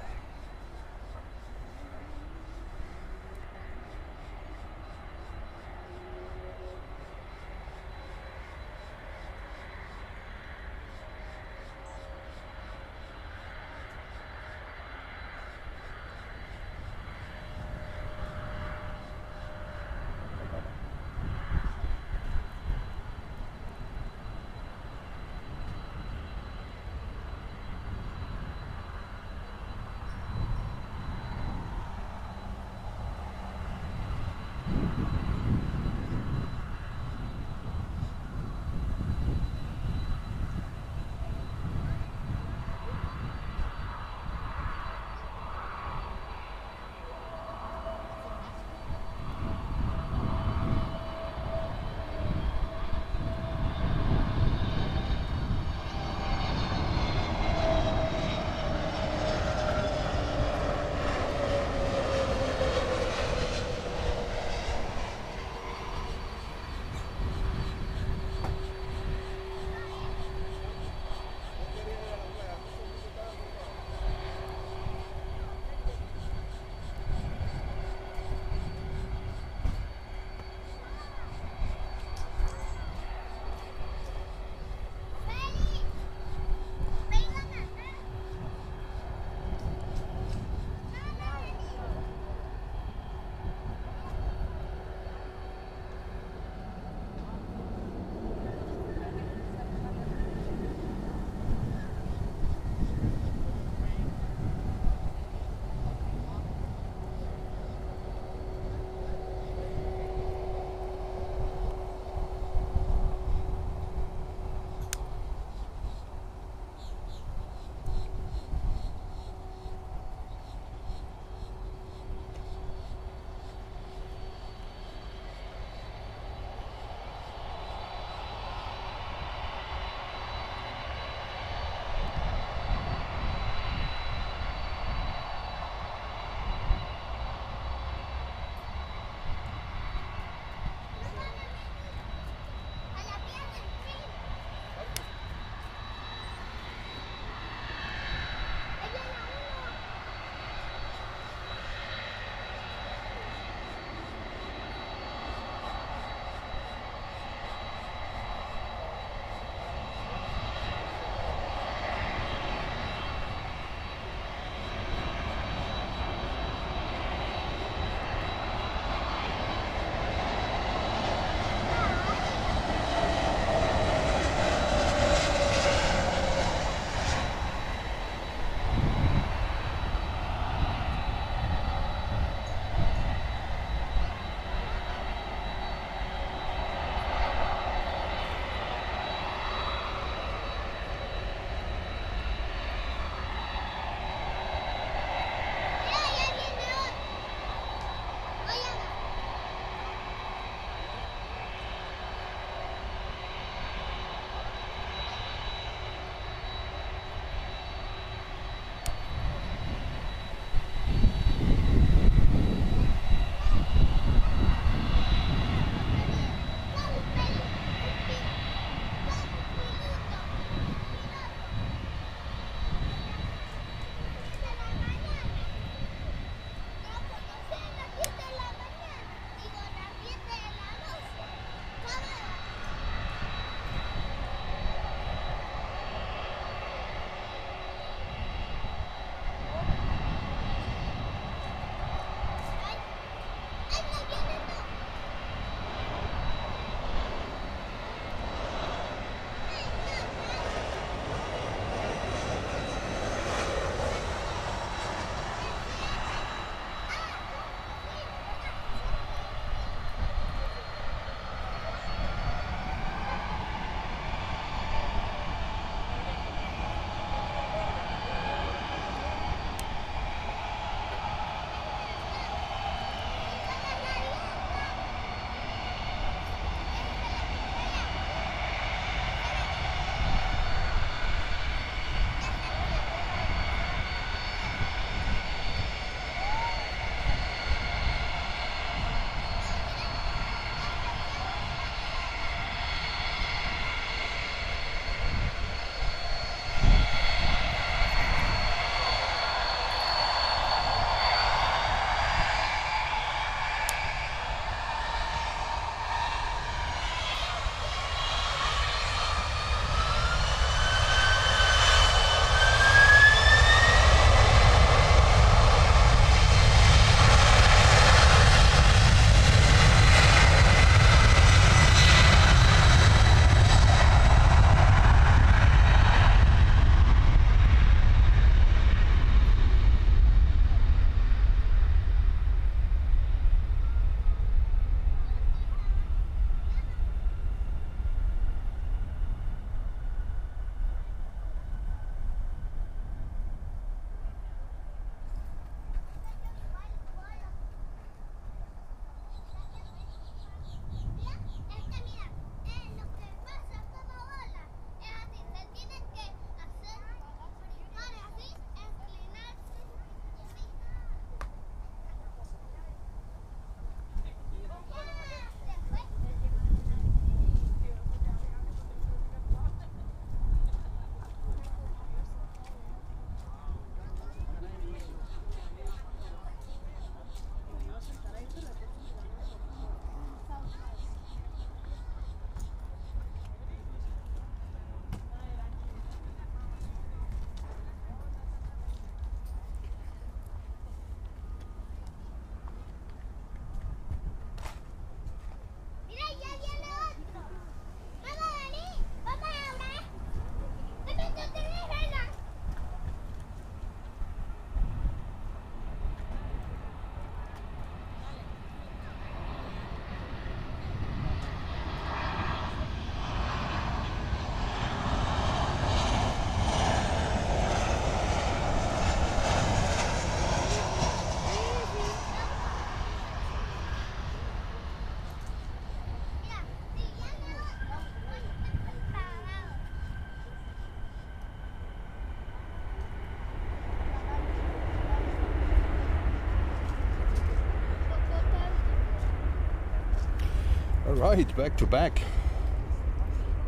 All right, back to back.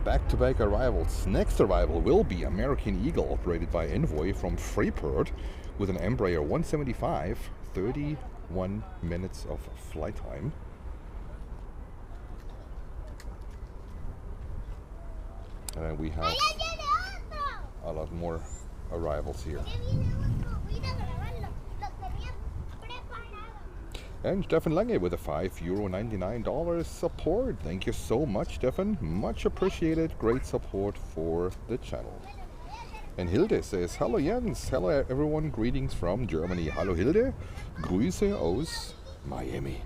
Back-to-back arrivals. Next arrival will be American Eagle, operated by Envoy from Freeport, with an Embraer 175, 31 minutes of flight time. And we have a lot more arrivals here. And Stefan Lange with a €5.99 support. Thank you so much, Stefan. Much appreciated. Great support for the channel. And Hilde says, Hallo Jens. Hello everyone. Greetings from Germany. Hallo Hilde. Grüße aus Miami.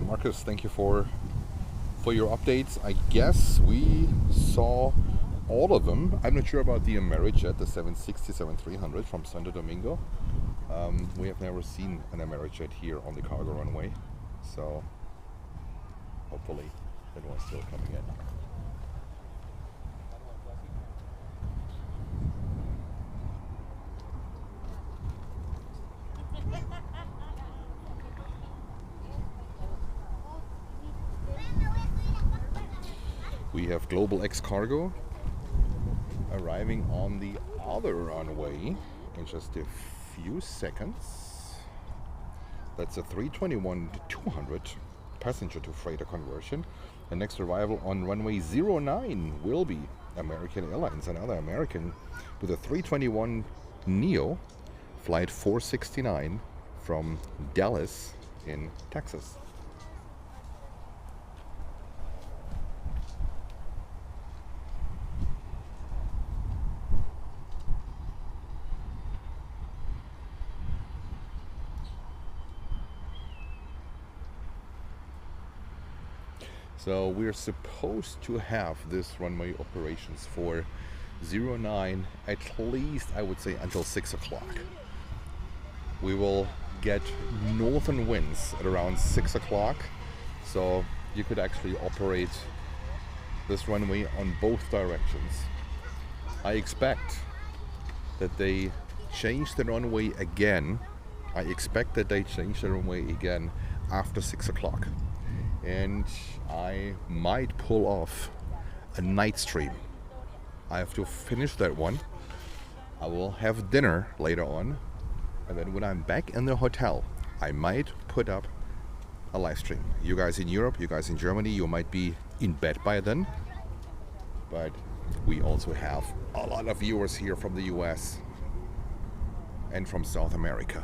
Marcus, thank you for your updates. I guess we saw all of them. I'm not sure about the Amerijet, the 767-300 from Santo Domingo. We have never seen an Amerijet here on the cargo runway, so hopefully that one's still coming in. We have Global X Cargo arriving on the other runway in just a few seconds. That's a 321-200 passenger to freighter conversion. The next arrival on runway 09 will be American Airlines, another American, with a 321 Neo flight 469 from Dallas in Texas. So we're supposed to have this runway operations for 09 at least, I would say, until 6 o'clock. We will get northern winds at around 6 o'clock, so you could actually operate this runway on both directions. I expect that they change the runway again. I expect that they change the runway again after 6 o'clock. And I might pull off a night stream. I have to finish that one. I will have dinner later on, and then when I'm back in the hotel, I might put up a live stream. You guys in Europe, you guys in Germany, you might be in bed by then, but we also have a lot of viewers here from the US and from South America.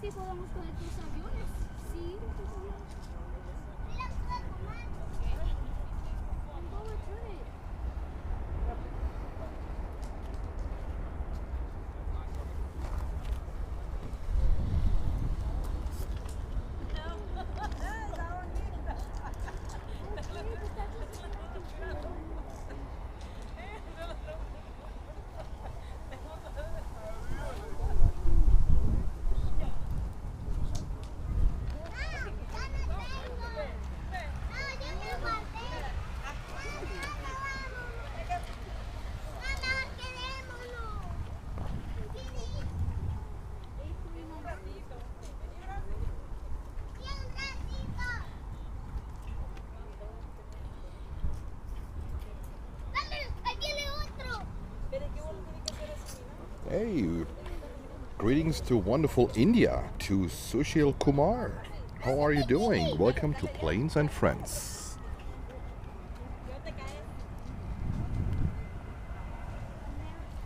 si podemos coger tus aviones. Sí, tus aviones. Go return it. Hey, greetings to wonderful India, to Sushil Kumar. How are you doing? Welcome to Planes and Friends.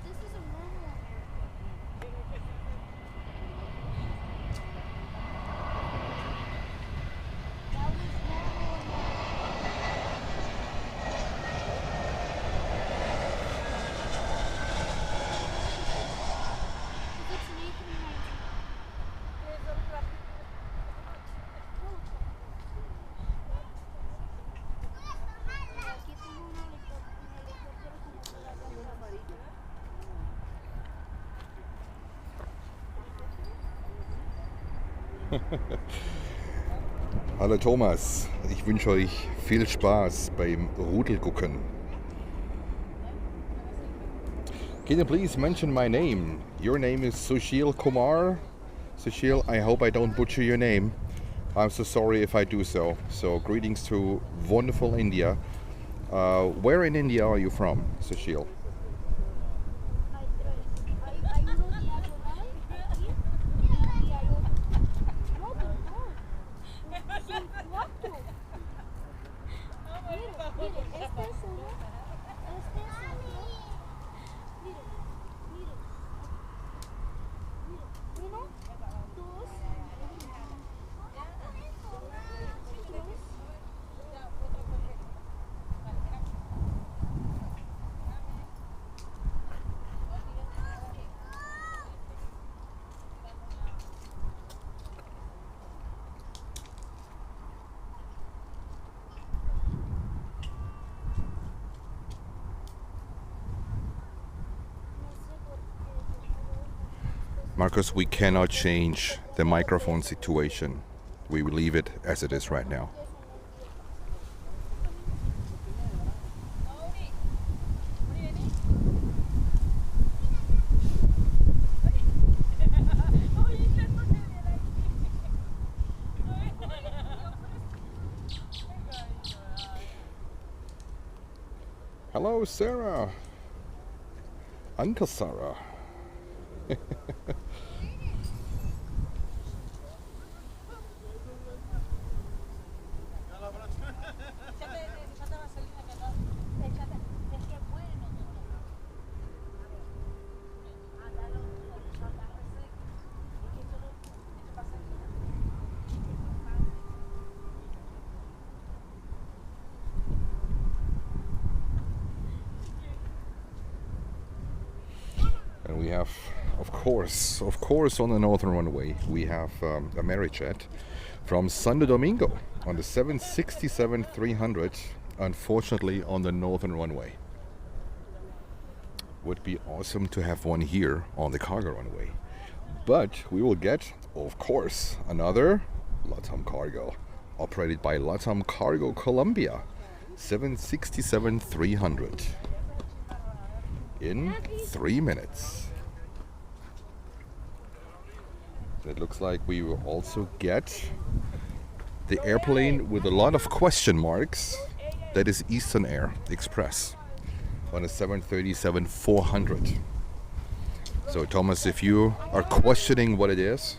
This is a normal That was It's an Aquí tengo un helicóptero como toda la amarilla. Hallo Thomas, ich wünsche euch viel Spaß beim Rudelgucken. Can you please mention my name? Your name is Sushil Kumar. Sushil, I hope I don't butcher your name. I'm so sorry if I do so. So greetings to wonderful India. Where in India are you from, Sushil? Hay uno diagonal aquí y hay otro. No, pero no. Son cuatro. Mire, este es uno. Este es otro. Mire, mire. Mire. Uno, dos. Marcus, we cannot change the microphone situation. We will leave it as it is right now. Hello, Sarah. Uncle Sarah. And we have, of course, on the northern runway, we have a Amerijet from Santo Domingo on the 767-300, unfortunately on the northern runway. Would be awesome to have one here on the cargo runway. But we will get, of course, another LATAM cargo, operated by LATAM Cargo Colombia, 767-300. In 3 minutes. It looks like we will also get the airplane with a lot of question marks. That is Eastern Air Express on a 737-400. So Thomas, if you are questioning what it is,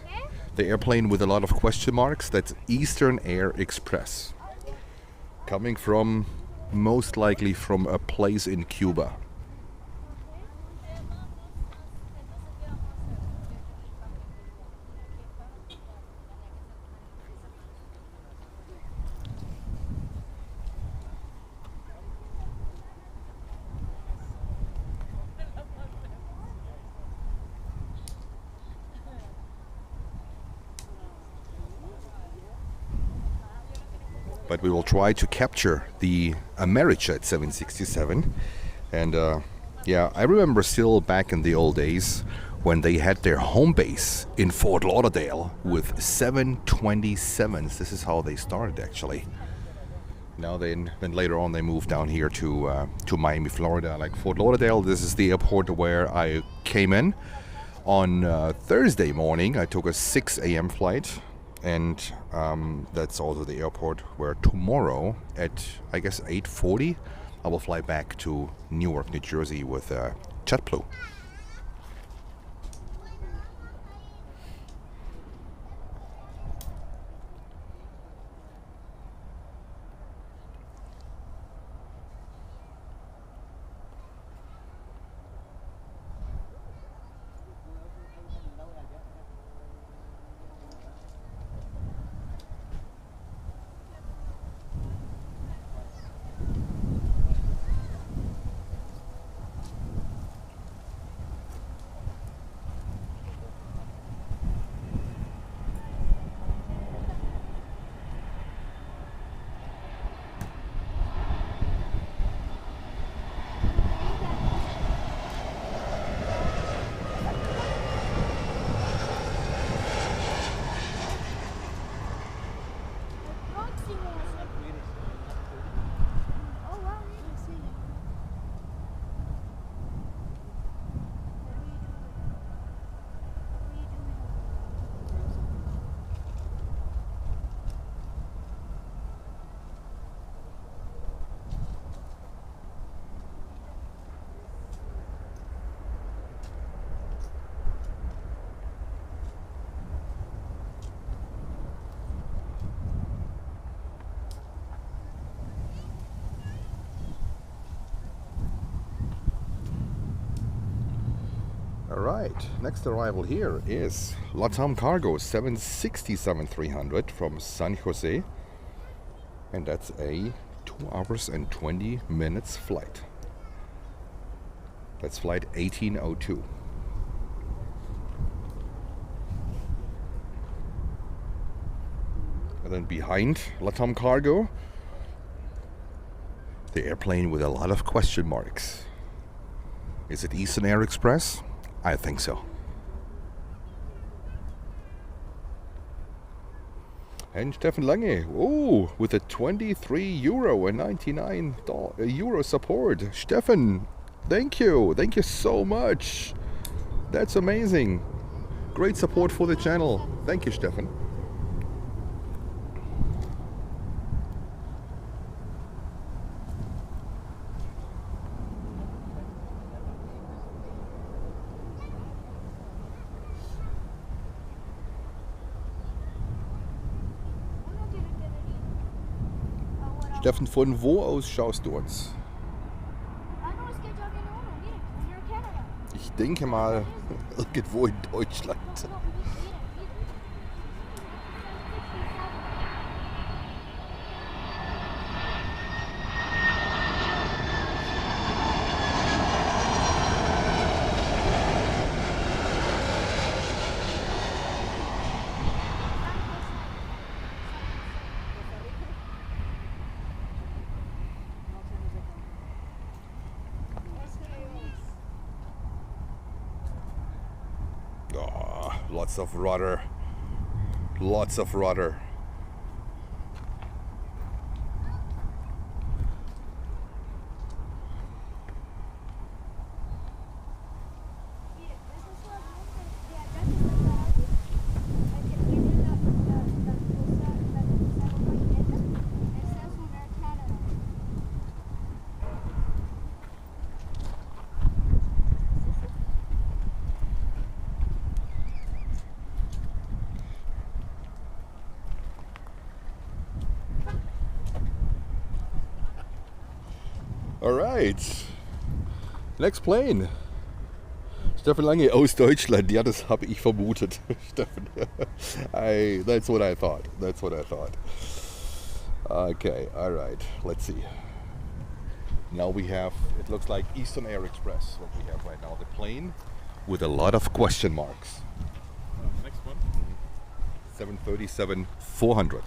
the airplane with a lot of question marks, that's Eastern Air Express. Coming from, most likely from a place in Cuba. but we will try to capture the Amerijet 767. And yeah, I remember still back in the old days when they had their home base in Fort Lauderdale with 727s. This is how they started, actually. Now then later on they moved down here to Miami, Florida. Like Fort Lauderdale, this is the airport where I came in. On Thursday morning, I took a 6 a.m. flight, and that's also the airport where tomorrow at, I guess, 8:40, I will fly back to Newark, New Jersey with JetBlue. Alright, next arrival here is LATAM Cargo 767-300 from San Jose, and that's a 2 hours and 20 minutes flight. That's flight 1802. And then behind LATAM Cargo, the airplane with a lot of question marks. Is it Eastern Air Express? I think so. And Stefan Lange, oh, with a 23 euro and 99 euro support. Stefan, thank you so much. That's amazing. Great support for the channel. Thank you, Stefan. Steffen, von wo aus schaust du uns? Ich denke mal irgendwo in Deutschland. Lots of rudder. Lots of rudder. Alright, next plane. Stefan Lange aus Deutschland. Ja, das habe ich vermutet. Stefan. That's what I thought. That's what I thought. Okay, alright, let's see. Now we have, it looks like Eastern Air Express, what we have right now. The plane with a lot of question marks. Next one. 737-400.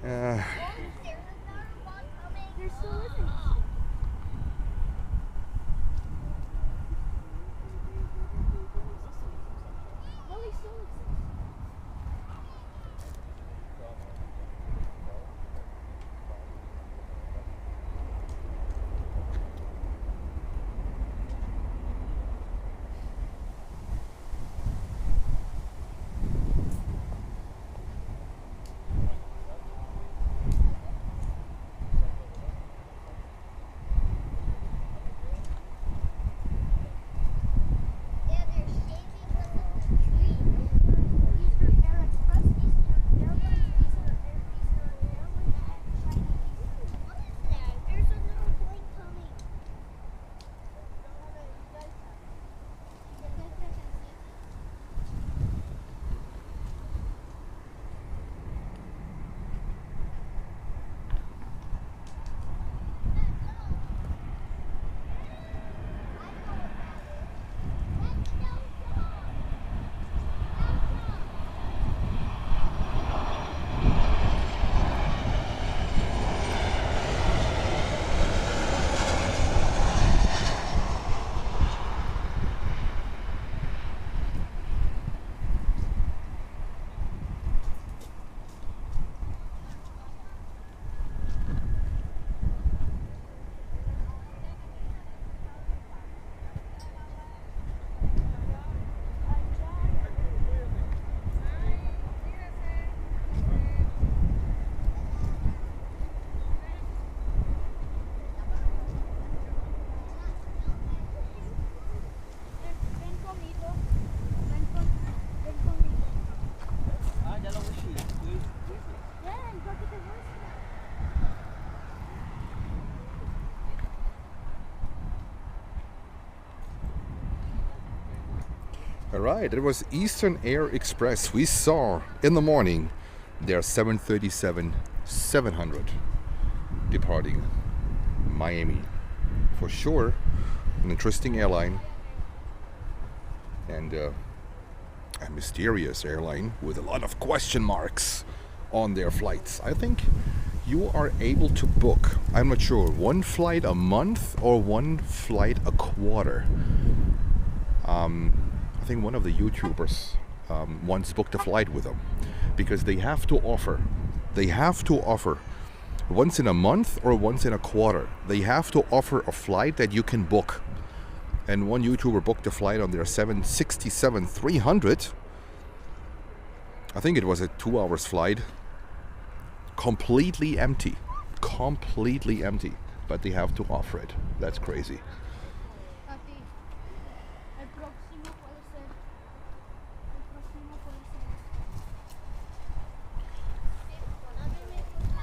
There's another one coming. There still isn't. No, he still exists. Yeah, they're changing because of the tree. Eastern Air Express, Eastern Airlines, Eastern Airlines, and Chinese. What is that? There's another plane coming. All right, it was Eastern Air Express. We saw in the morning their 737-700 departing Miami. For sure, an interesting airline and a mysterious airline with a lot of question marks on their flights. I think you are able to book, I'm not sure, one flight a month or one flight a quarter. I think one of the YouTubers once booked a flight with them because they have to offer once in a month or once in a quarter. They have to offer a flight that you can book. And one YouTuber booked a flight on their 767-300. I think it was a 2 hours flight. Completely empty. But they have to offer it. That's crazy.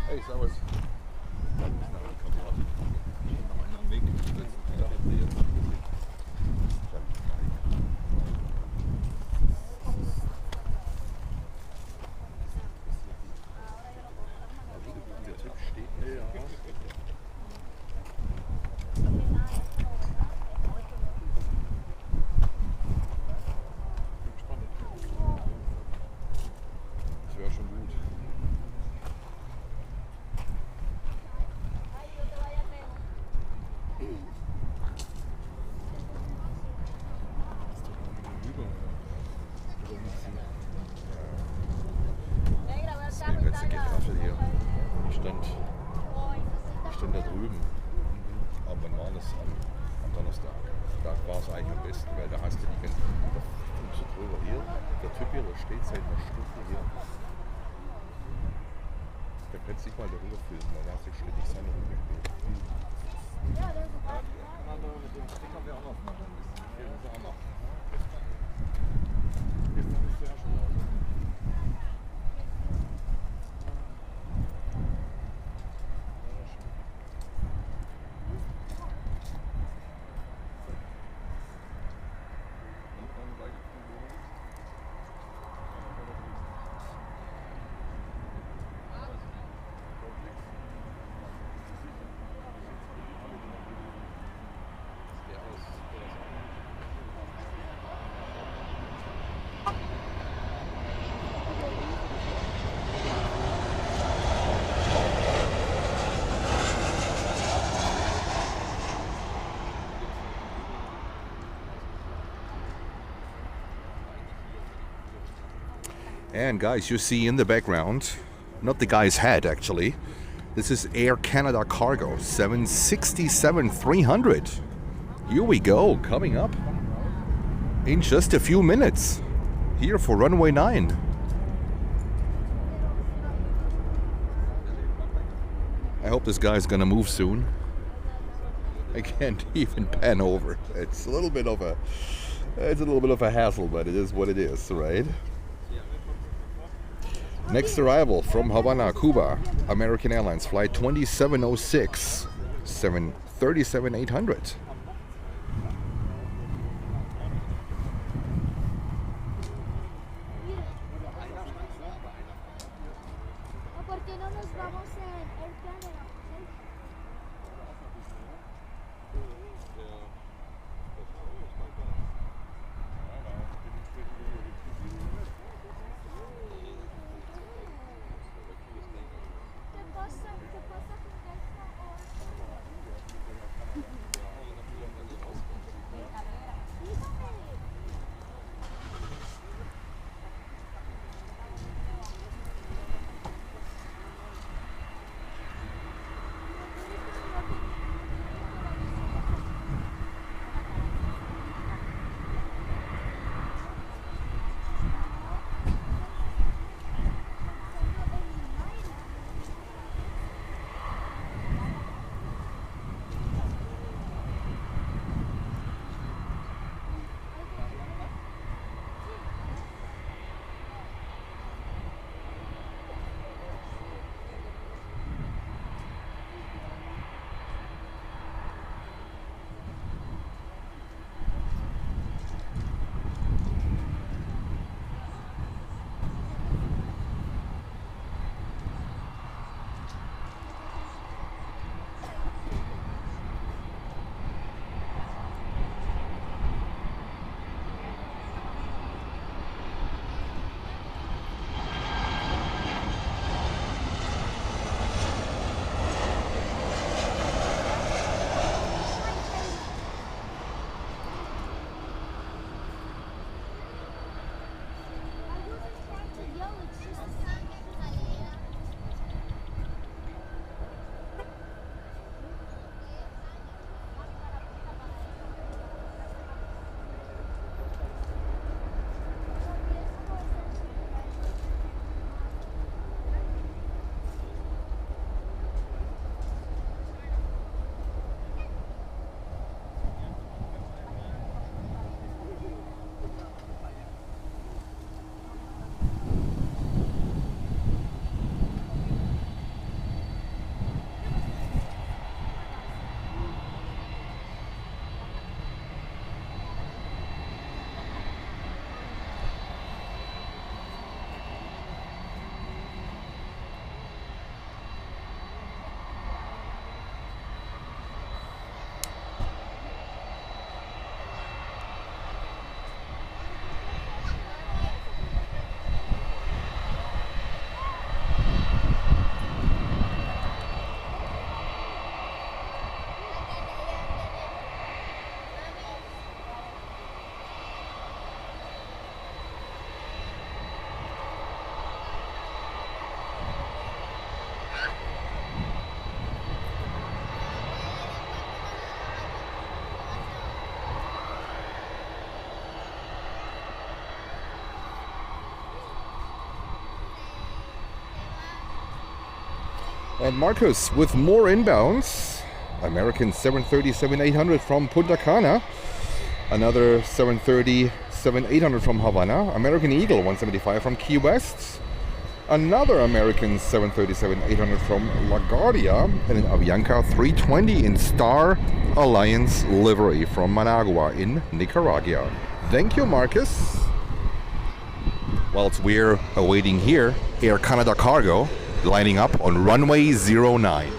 Hey, servus. Das wäre schon gut. Die ganze Geraffel hier. Ich stand da drüben. Aber wann war das? Am Donnerstag. Da war es eigentlich am besten, weil da hast du die ganze so drüber hier. Der Typ hier, der steht seit einer Stunde hier. Der kannst dich mal darüber filmen, weil da hast du ständig seine Runde gespielt. Ja, der ist okay. Mit dem Sticker wäre auch noch mal ein bisschen. Hier ist er auch noch. And guys, you see in the background, not the guy's head actually, this is Air Canada cargo, 767-300. Here we go, coming up in just a few minutes, here for runway 9. I hope this guy's gonna move soon. I can't even pan over. It's a little bit of a hassle, but it is what it is, right? Next arrival from Havana, Cuba, American Airlines flight 2706, 737-800. ¿Por qué no nos vamos en Air Canada? ¿Qué pasa con And Marcus with more inbounds. American 737-800 from Punta Cana. Another 737-800 from Havana. American Eagle 175 from Key West. Another American 737-800 from LaGuardia. And an Avianca 320 in Star Alliance livery from Managua in Nicaragua. Thank you, Marcus. Whilst we're awaiting here, Air Canada cargo lining up on runway 09.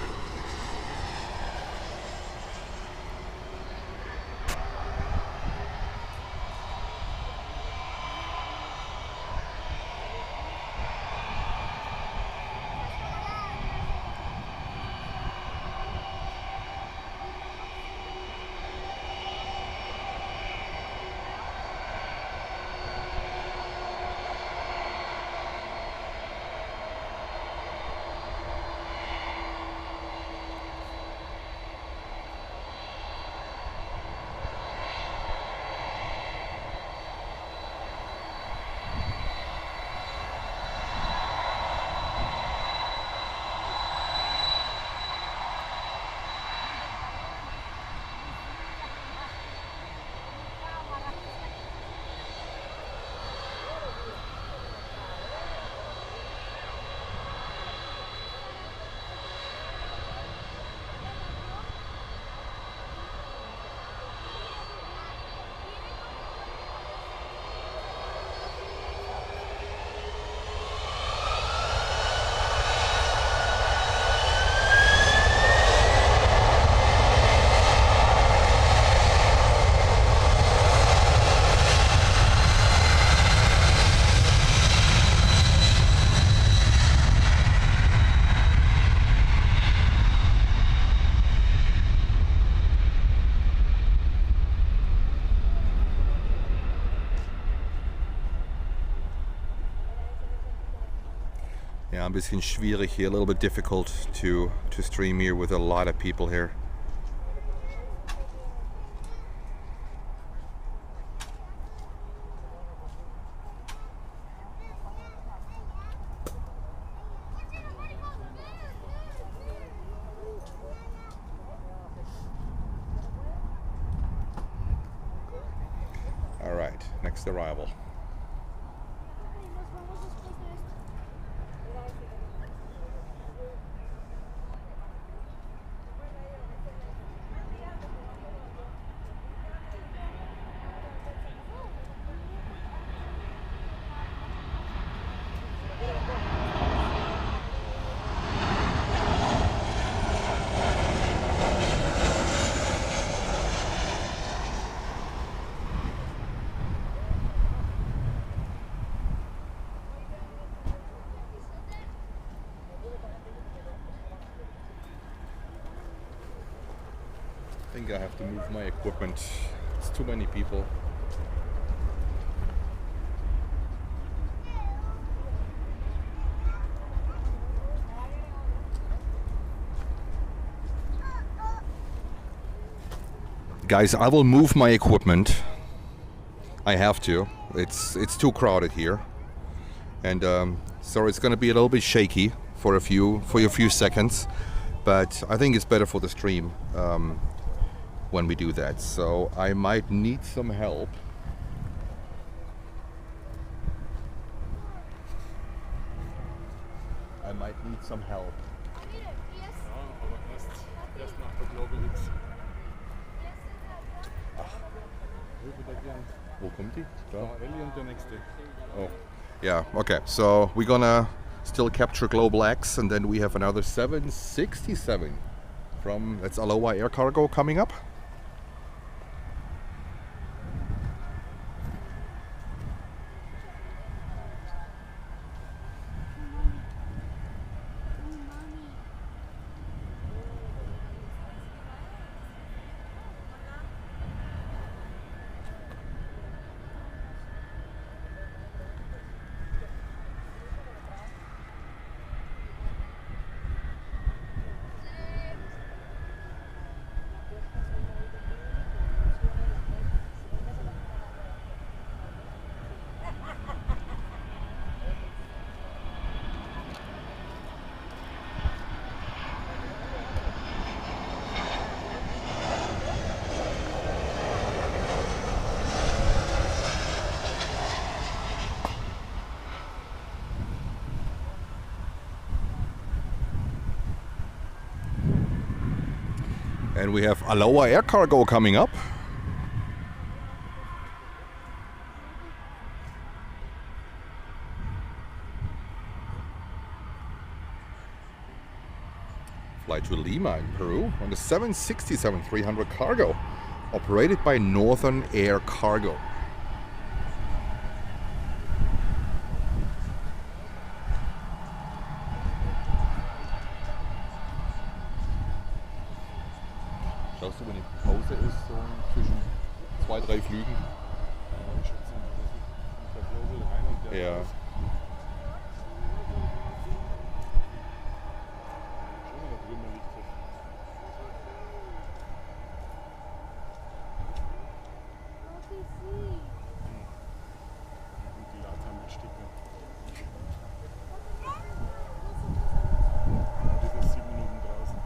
Yeah, ein bisschen schwierig here, a little bit difficult to stream here with a lot of people here. All right, next arrival. I think I have to move my equipment. It's too many people. Guys, I will move my equipment. I have to. It's too crowded here, and so it's going to be a little bit shaky for a few seconds. But I think it's better for the stream when we do that. So I might need some help. I might need some help. Ja, aber erst nach der Global X. Würde gern. Wo kommt die? Da. Ellie und der nächste. Oh, yeah. Okay. So we're gonna still capture Global X, and then we have another 767 from that's Aloha Air Cargo coming up. And we have Aloha Air Cargo coming up. Flight to Lima in Peru on the 767-300 cargo, operated by Northern Air Cargo. Schaust du, wenn die Pause ist, so zwischen 2-3 Flügen? Ich schätze, der Global rein und der Ja. raus. Schau mal, da drüben liegt das. Und die Latam-Mitsticker. Das ist 7 Minuten draußen.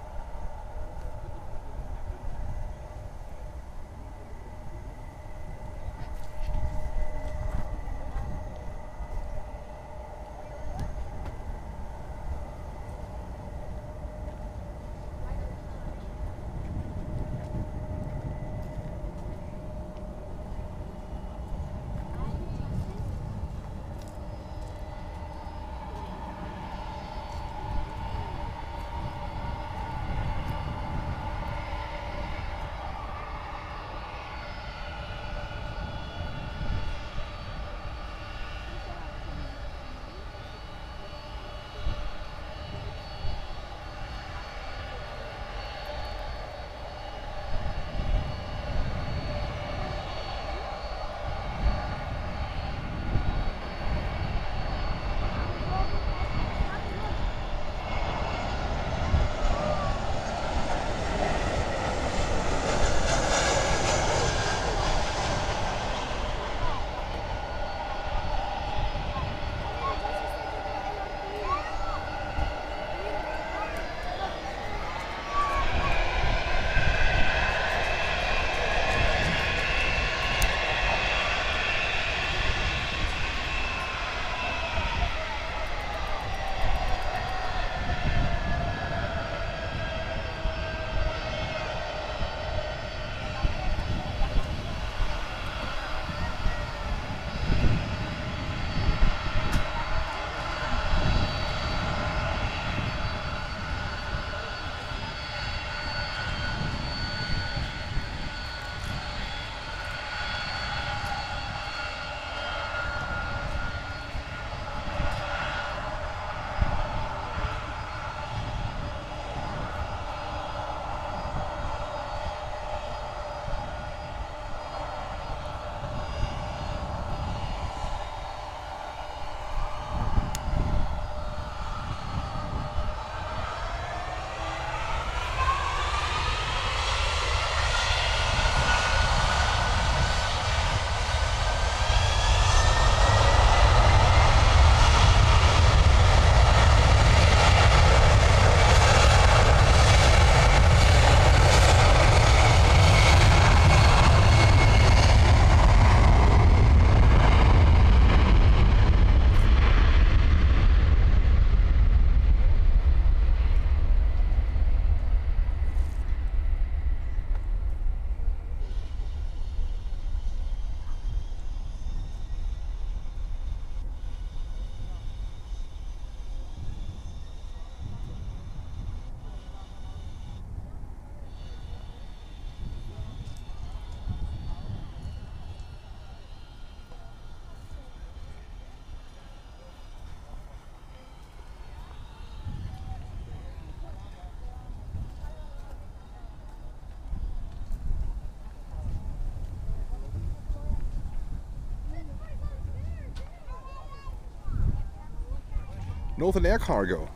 Northern Air Cargo.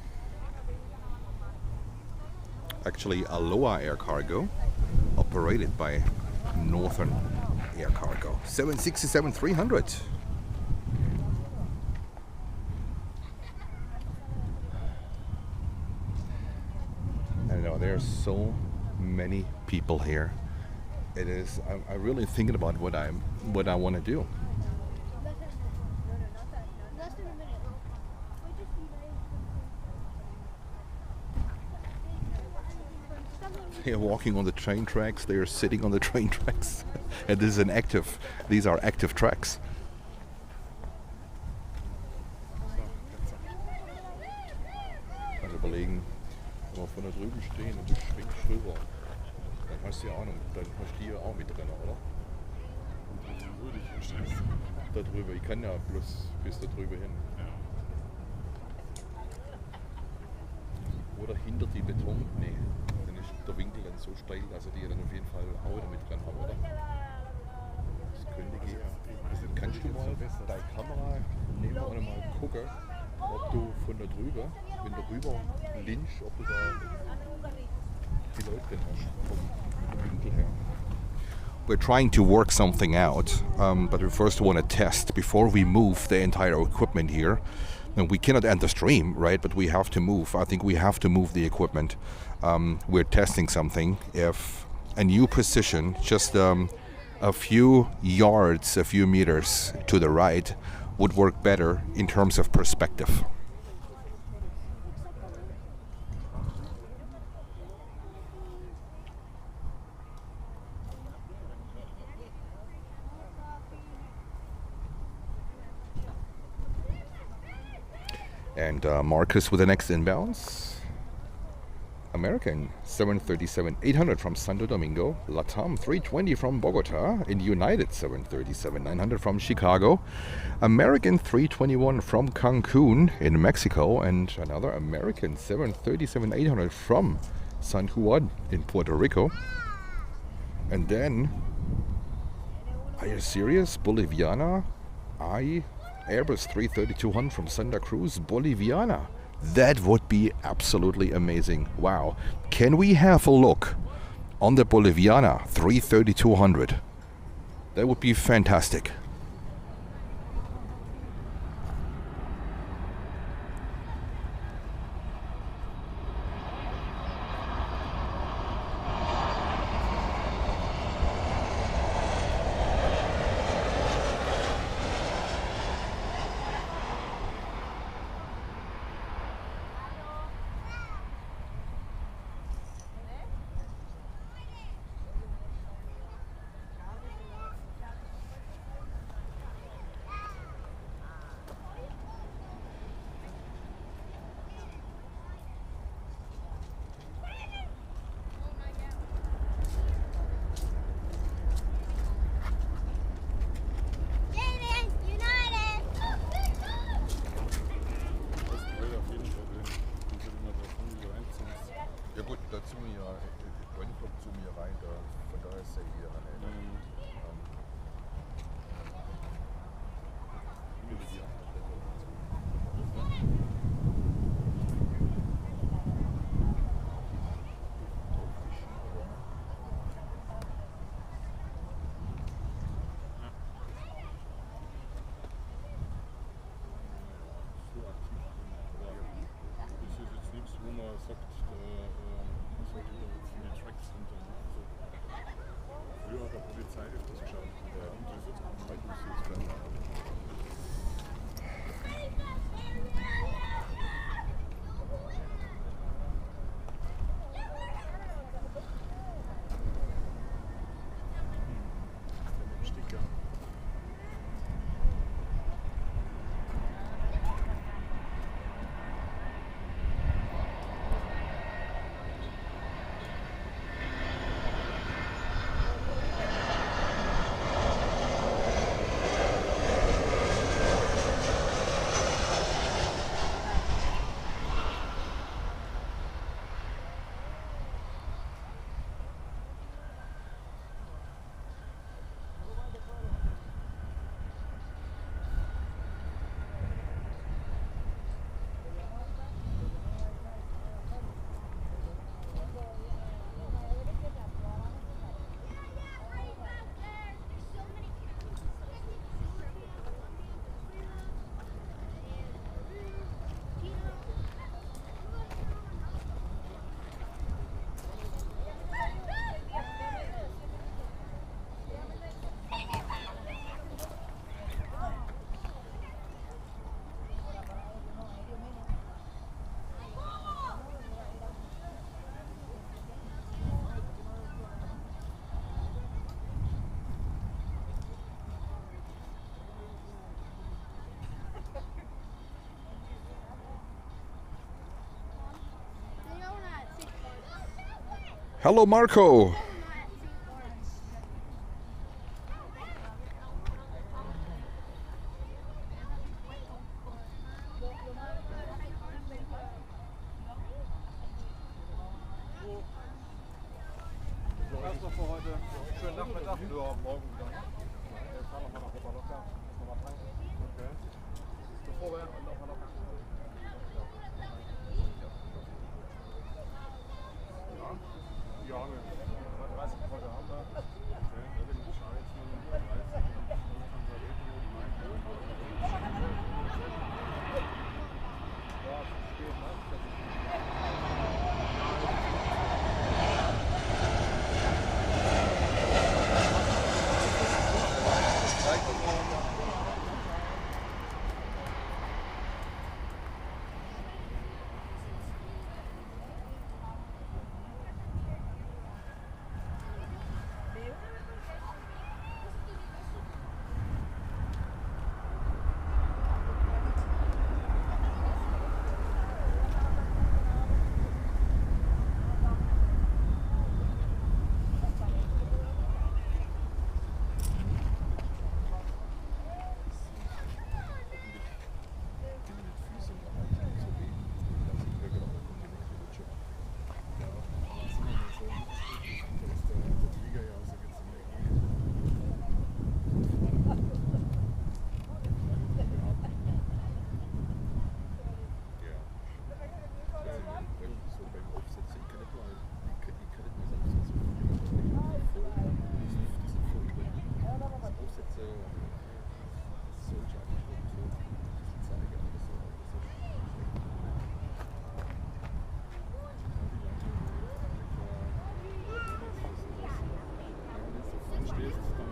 Actually, Aloha Air Cargo, operated by Northern Air Cargo. 767-300. I know there's so many people here. It is. I'm really thinking about what I want to do. Less than a minute. They're walking on the train tracks. They are sitting on the train tracks, and this is an active. These are active tracks. Also überlegen, wenn wir von da drüben stehen und du schwingst rüber, dann hast du ja Ahnung, dann hast du die ja auch mit drin, oder? Da drüber, ich kann ja bloß bis da drüber hin. Oder hinter die Beton, nee, dann ist der Winkel dann so steil, dass die ja dann auf jeden Fall auch damit dran haben, oder? Das könnte gehen. Also kannst du mal deine Kamera nehmen und mal gucken, ob du von da drüber, wenn du rüber linst, ob du da die Leute drin hast, vom Winkel her. We're trying to work something out, but we first want to test before we move the entire equipment here. And we cannot end the stream, right? But we have to move. I think we have to move the equipment. We're testing something. If a new position, just a few yards, a few meters to the right, would work better in terms of perspective. And Marcus with the next inbounds. American 737-800 from Santo Domingo. Latam 320 from Bogota. In United 737-900 from Chicago. American 321 from Cancun in Mexico. And another American 737-800 from San Juan in Puerto Rico. And then, are you serious? Boliviana? Airbus 330-200 from Santa Cruz, Boliviana. That would be absolutely amazing. Wow. Can we have a look on the Boliviana 330-200? That would be fantastic. Ja gut, dazu ja, Gwen kommt zu mir rein, da, von daher ist er hier. Hello, Marco. Das noch für heute. Schönen Nachmittag. Ja, morgen wieder. Wir fahren nochmal nach Oberlocker. Nochmal tanken. Okay. Bevor wir nochmal locker. Ja. Ja, wir 30 heute haben wir. Okay, da bin ich Bescheid. 30. Ja, spät, ne?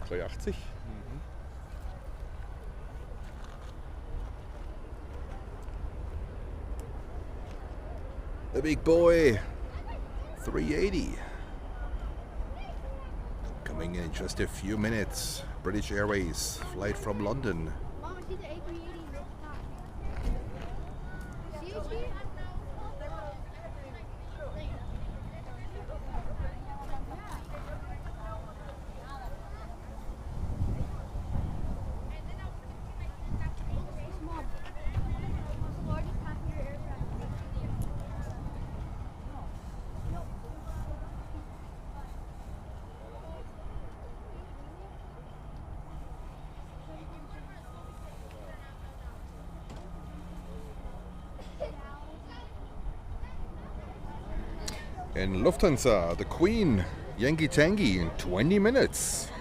$3,80. The big boy, $3.80. Coming in just a few minutes. British Airways flight from London. Mama, see the A380 See it here? And Lufthansa, the Queen, Yankee Tangy in 20 minutes.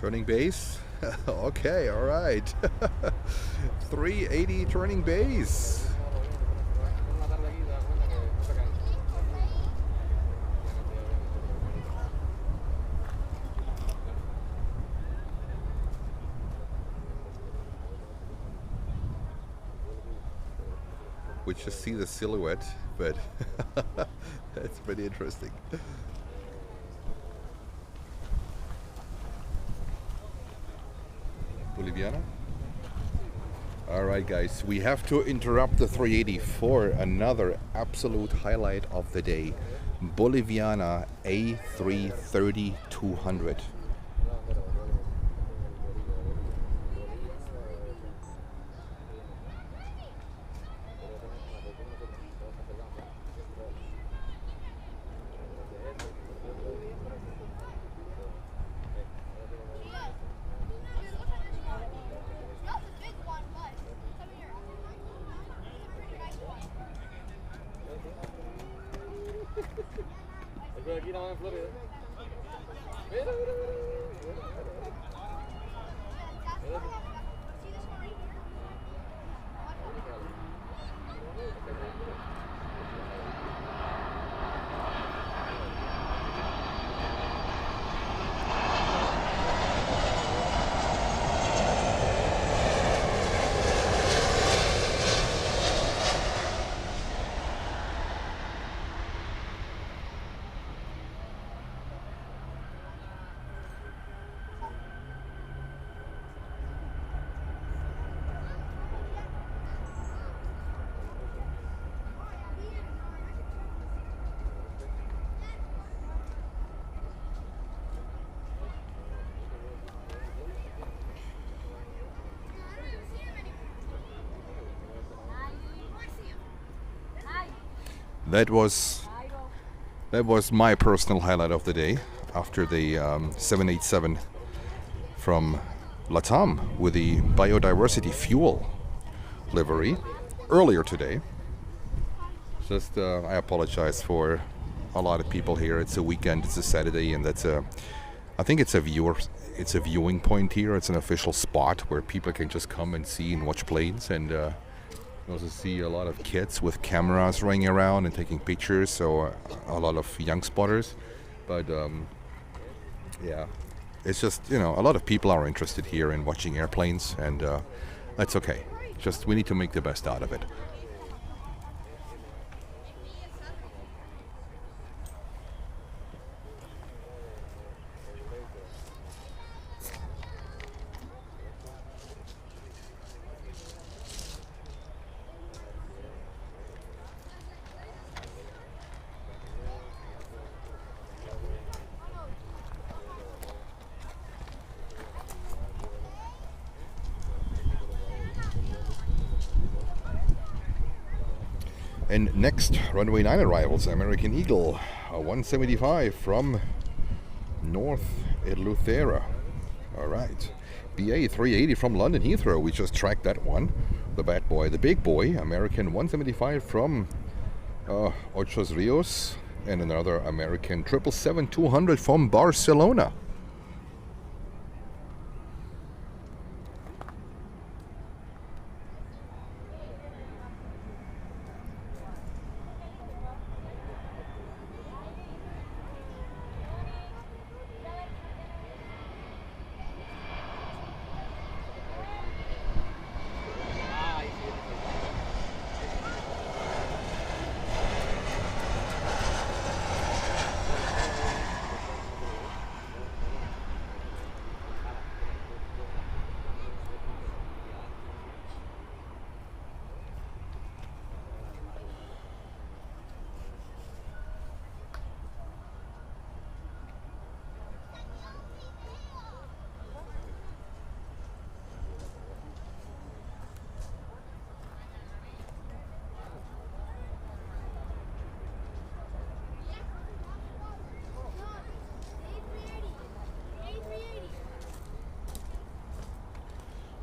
Turning base. Okay, all right. 380 turning base. We just see the silhouette, but that's pretty interesting. Boliviana? Alright guys, we have to interrupt the 380 for another absolute highlight of the day. Boliviana A330-200. Aquí no en Florida. That was my personal highlight of the day after the 787 from LATAM with the biodiversity fuel livery earlier today. Just I apologize for a lot of people here. It's a weekend, it's a Saturday, and I think it's a viewing point here. It's an official spot where people can just come and see and watch planes, and you also see a lot of kids with cameras running around and taking pictures, so a lot of young spotters. But yeah, it's just, a lot of people are interested here in watching airplanes, and that's okay. Just we need to make the best out of it. And next, runway 9 arrivals, American Eagle, a 175 from North Eleuthera. All right. BA 380 from London Heathrow. We just tracked that one. The bad boy, the big boy, American 175 from Ochos Rios. And another American 777-200 from Barcelona.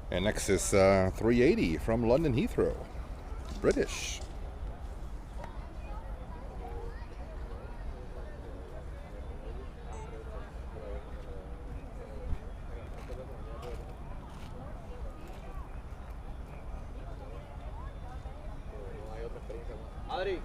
And next is 380 from London Heathrow, British. Adri.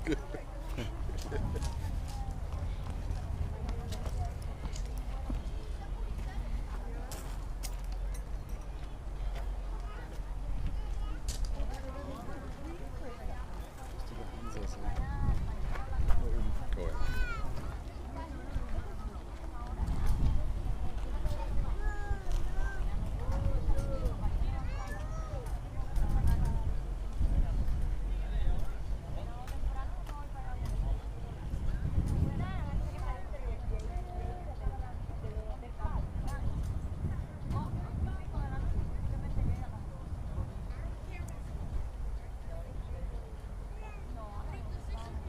Go ahead.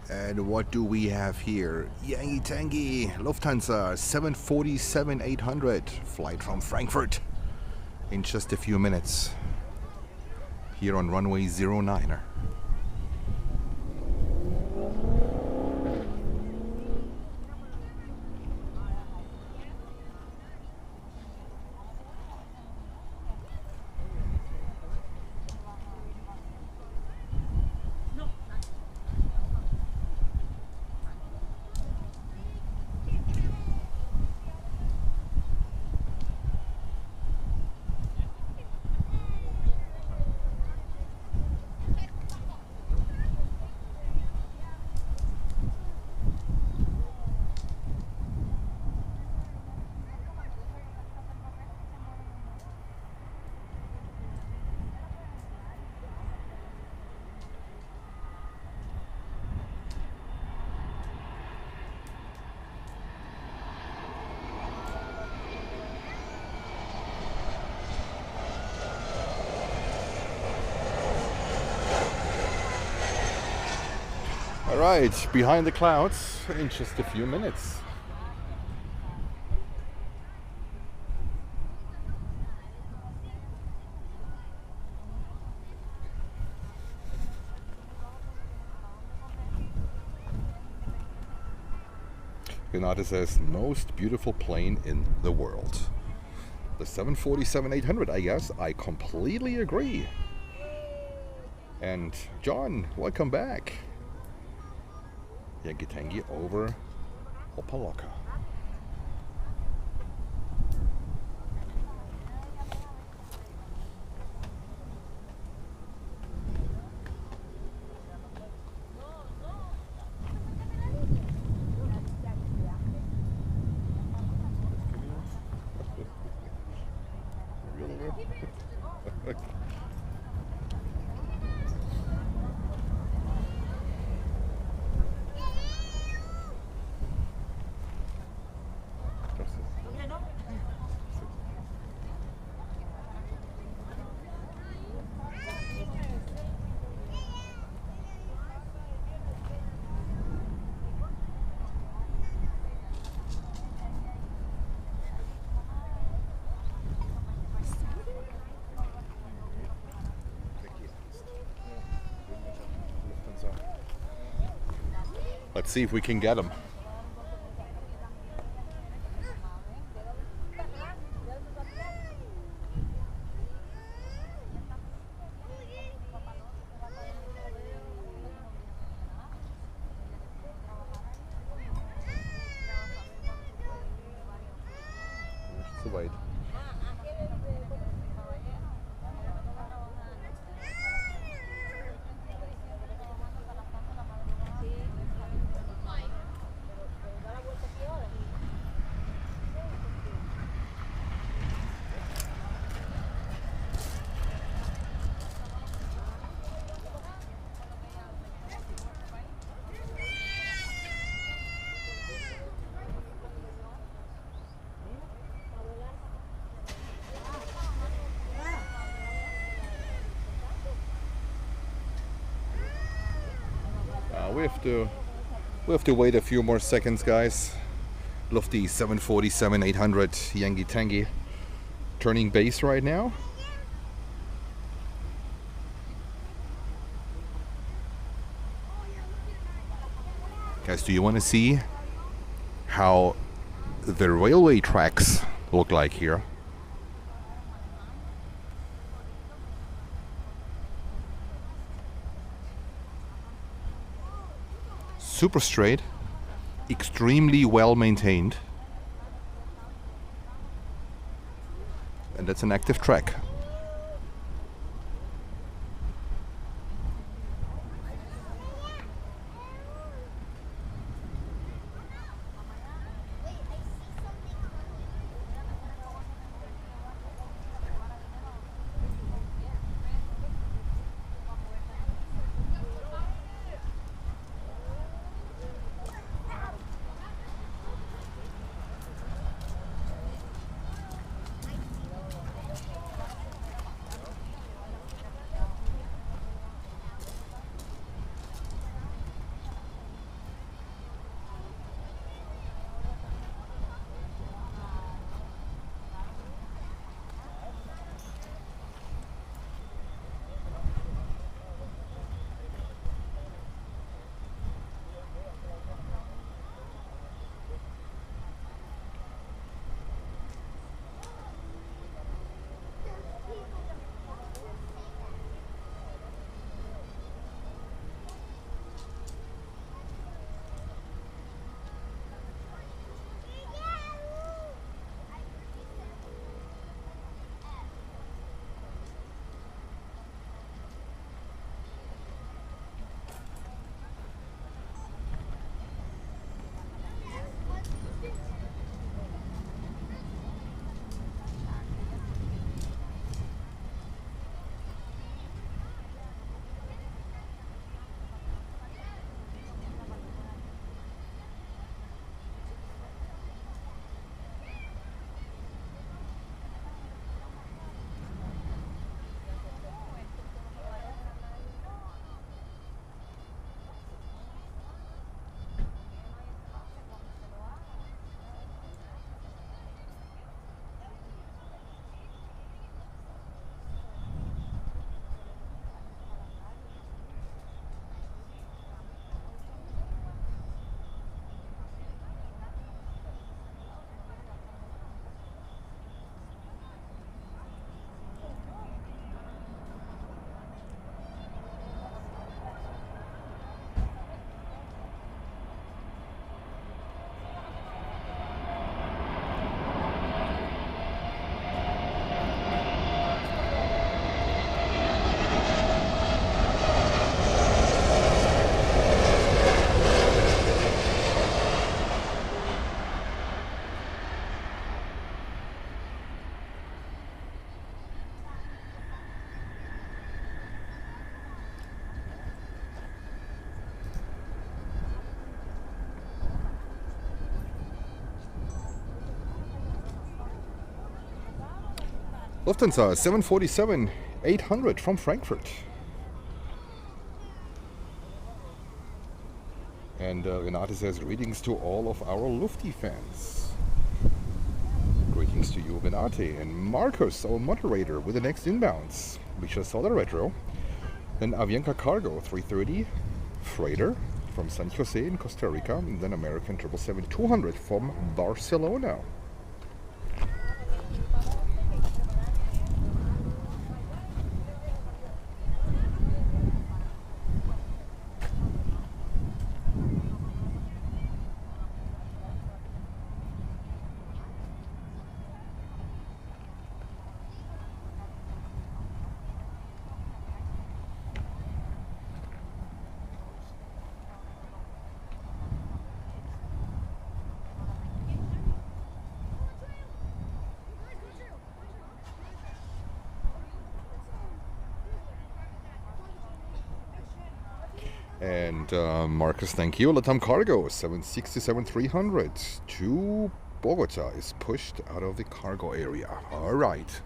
And what do we have here? Yangy Tangy, Lufthansa 747-800, flight from Frankfurt in just a few minutes here on runway 09. All right, behind the clouds in just a few minutes. Renate says, most beautiful plane in the world. The 747-800, I guess. I completely agree. And John, welcome back. Yangy Tangy over Opaloka. Let's see if we can get them. Soweit. We have to wait a few more seconds, guys. Lofty 747-800 Yangi Tangi turning base right now. Guys, do you want to see how the railway tracks look like here? Super straight, extremely well maintained, and that's an active track. Lufthansa 747-800 from Frankfurt. And Renate says greetings to all of our Lufti fans. Greetings to you, Renate. And Marcus, our moderator, with the next inbounds. We just saw the retro. Then Avianca Cargo 330 freighter from San Jose in Costa Rica. And then American 777-200 from Barcelona. And Marcus, thank you. Latam Cargo 767-300 to Bogota is pushed out of the cargo area. All right.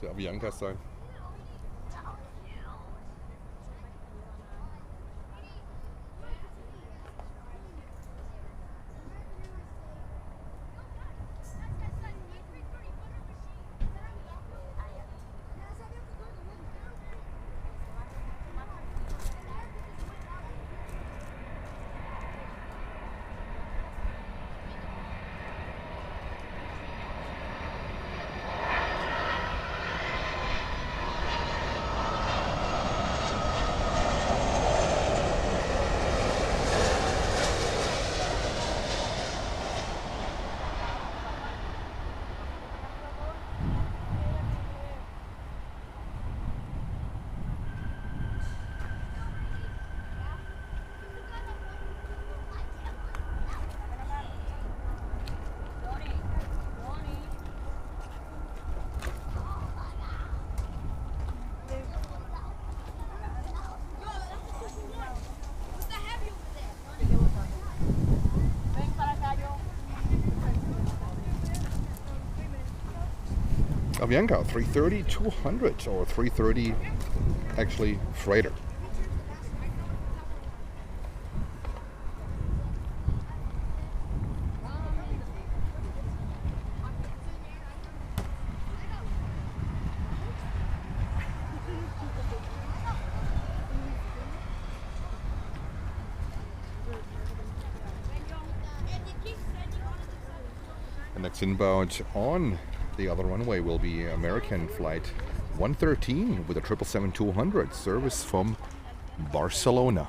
The Avianca side. Avianca 330-200 or 330 actually freighter. The next inbound on the other runway will be American flight 113 with a 777-200 service from Barcelona.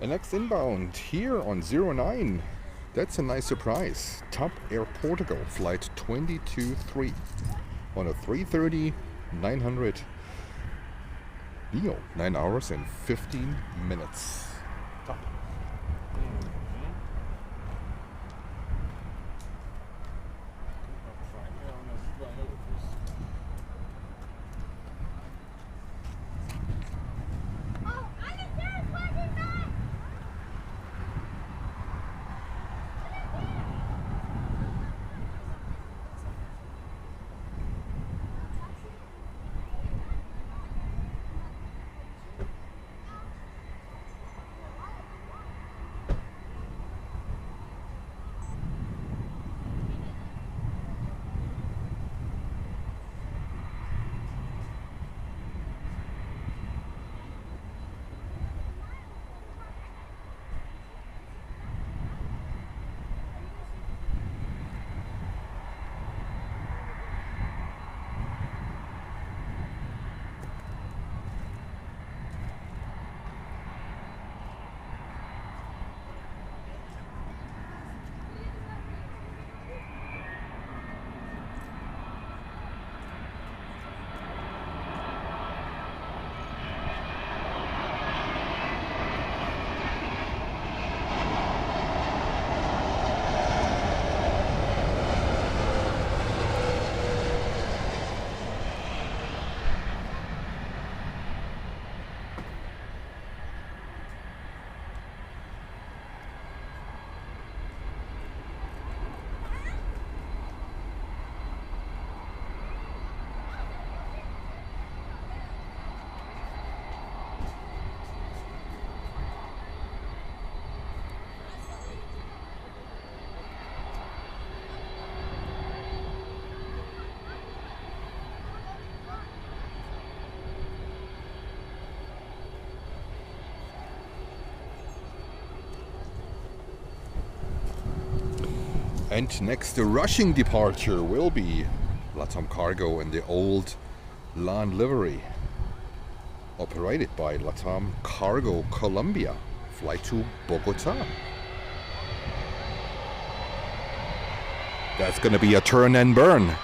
The next inbound here on 09. That's a nice surprise. Top Air Portugal flight 22-3 on a 330-900 Neo. 9 hours and 15 minutes. Top. And next, the rushing departure will be LATAM Cargo in the old land livery, operated by LATAM Cargo Colombia, flight to Bogota. That's gonna be a turn and burn.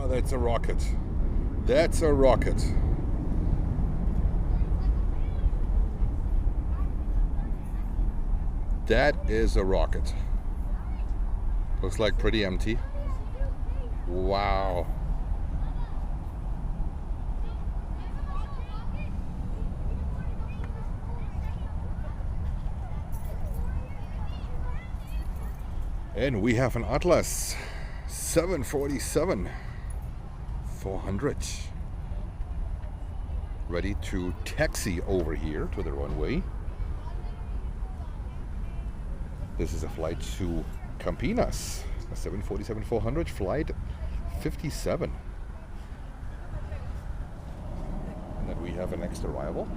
Oh, that's a rocket. That's a rocket. That is a rocket. Looks like pretty empty. Wow. And we have an Atlas 747 400 ready to taxi over here to the runway. This is a flight to Campinas, a 747-400 flight 57. And then we have a next arrival.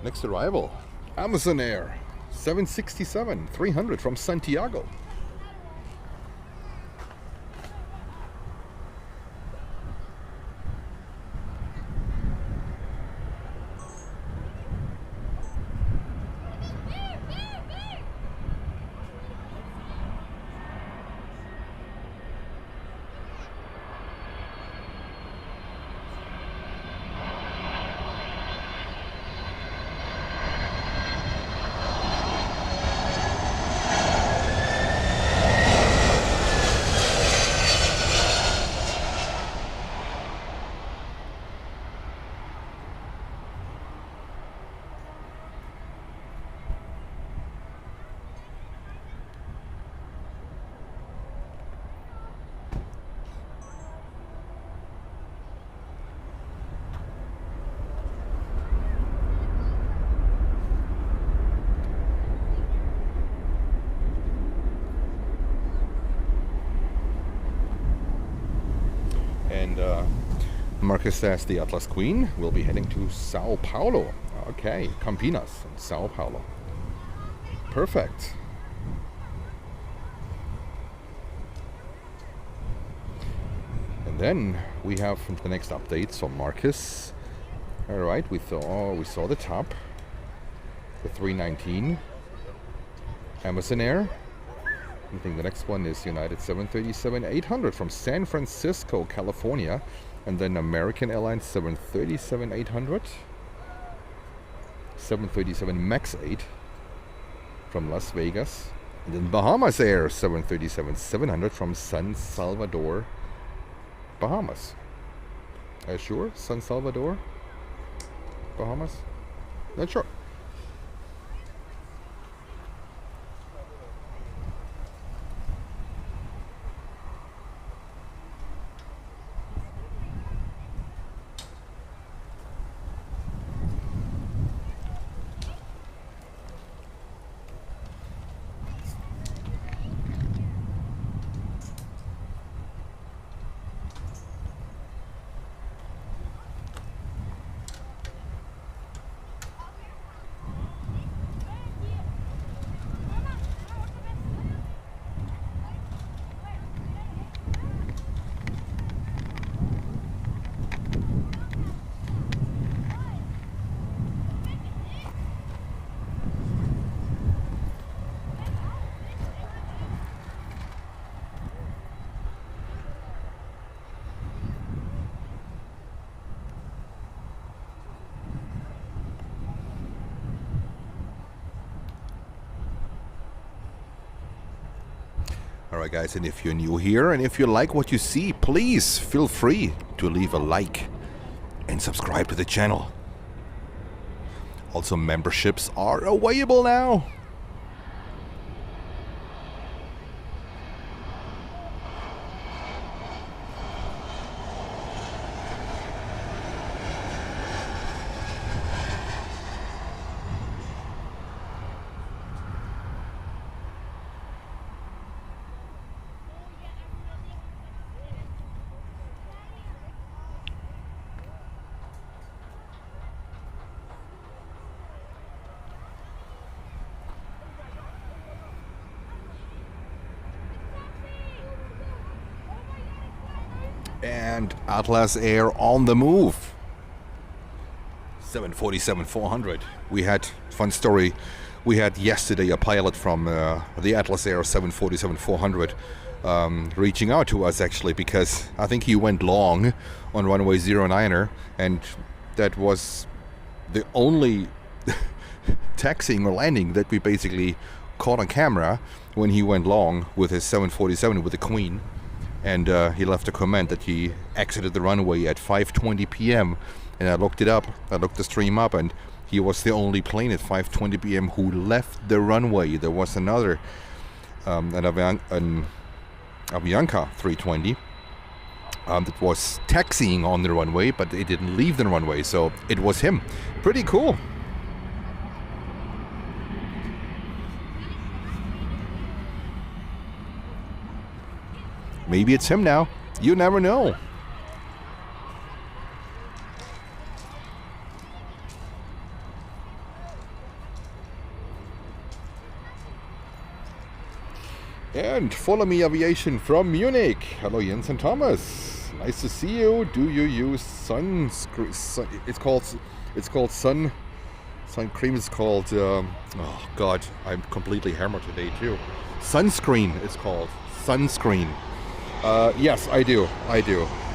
Next arrival, Amazon Air 767-300 from Santiago. Marcus says the Atlas Queen will be heading to Sao Paulo. Okay, Campinas and Sao Paulo. Perfect. And And then we have the next updates on Marcus. All right, we saw the top, the 319, Amazon Air. I think the next one is United 737-800 from San Francisco, California, and then American Airlines 737-800, 737 MAX 8 from Las Vegas, and then Bahamas Air 737-700 from San Salvador, Bahamas. Sure, San Salvador, Bahamas? Not sure. Alright guys, and if you're new here and if you like what you see, please feel free to leave a like and subscribe to the channel. Also, memberships are available now. And Atlas Air on the move. 747-400. We had fun story. We had yesterday a pilot from the Atlas Air 747-400 reaching out to us actually, because I think he went long on runway 09er, and that was the only taxiing or landing that we basically caught on camera when he went long with his 747 with the Queen. And he left a comment that he exited the runway at 5:20 p.m. And I looked it up, I looked the stream up, and he was the only plane at 5:20 p.m. who left the runway. There was another, an Avianca 320 that was taxiing on the runway, but it didn't leave the runway, so it was him. Pretty cool. Maybe it's him now. You never know. And Follow Me Aviation from Munich. Hello, Jens and Thomas. Nice to see you. Do you use sunscreen? It's called sun cream. It's called. Oh God, I'm completely hammered today too. Sunscreen. It's called sunscreen. Yes, I do.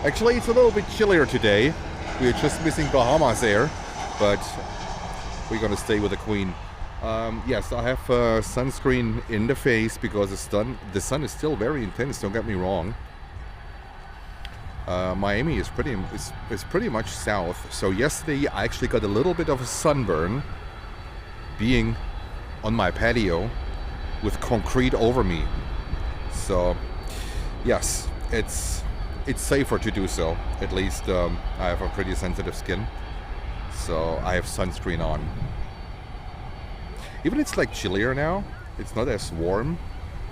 Actually, it's a little bit chillier today. We're just missing Bahamas Air, but we're gonna stay with the Queen. Yes, I have sunscreen in the face because the sun is still very intense. Don't get me wrong. Miami is pretty much south. So yesterday I actually got a little bit of a sunburn, being on my patio with concrete over me. So. Yes, it's safer to do so. At least I have a pretty sensitive skin, so I have sunscreen on. Even it's like chillier now. It's not as warm,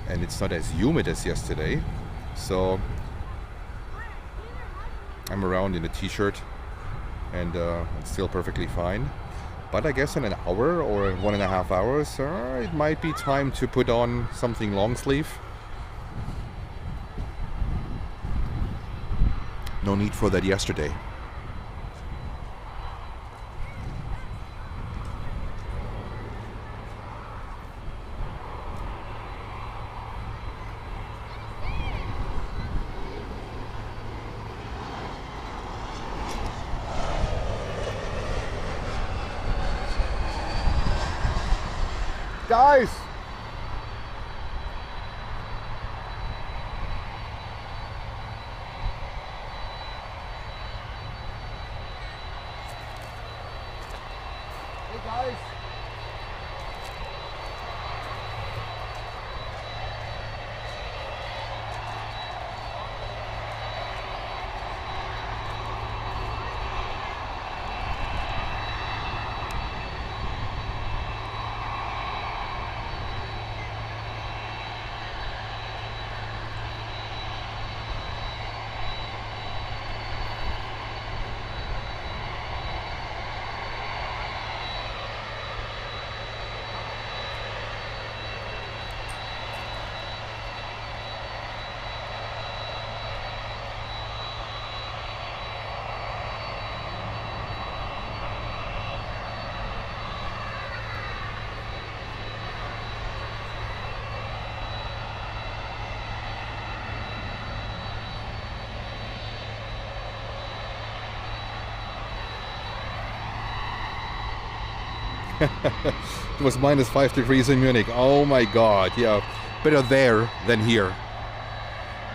and it's not as humid as yesterday. So I'm around in a t-shirt, and it's still perfectly fine. But I guess in an hour or 1.5 hours, it might be time to put on something long sleeve. No need for that yesterday. Guys! Hey guys! It was minus 5 degrees in Munich. Oh my god, yeah. Better there than here.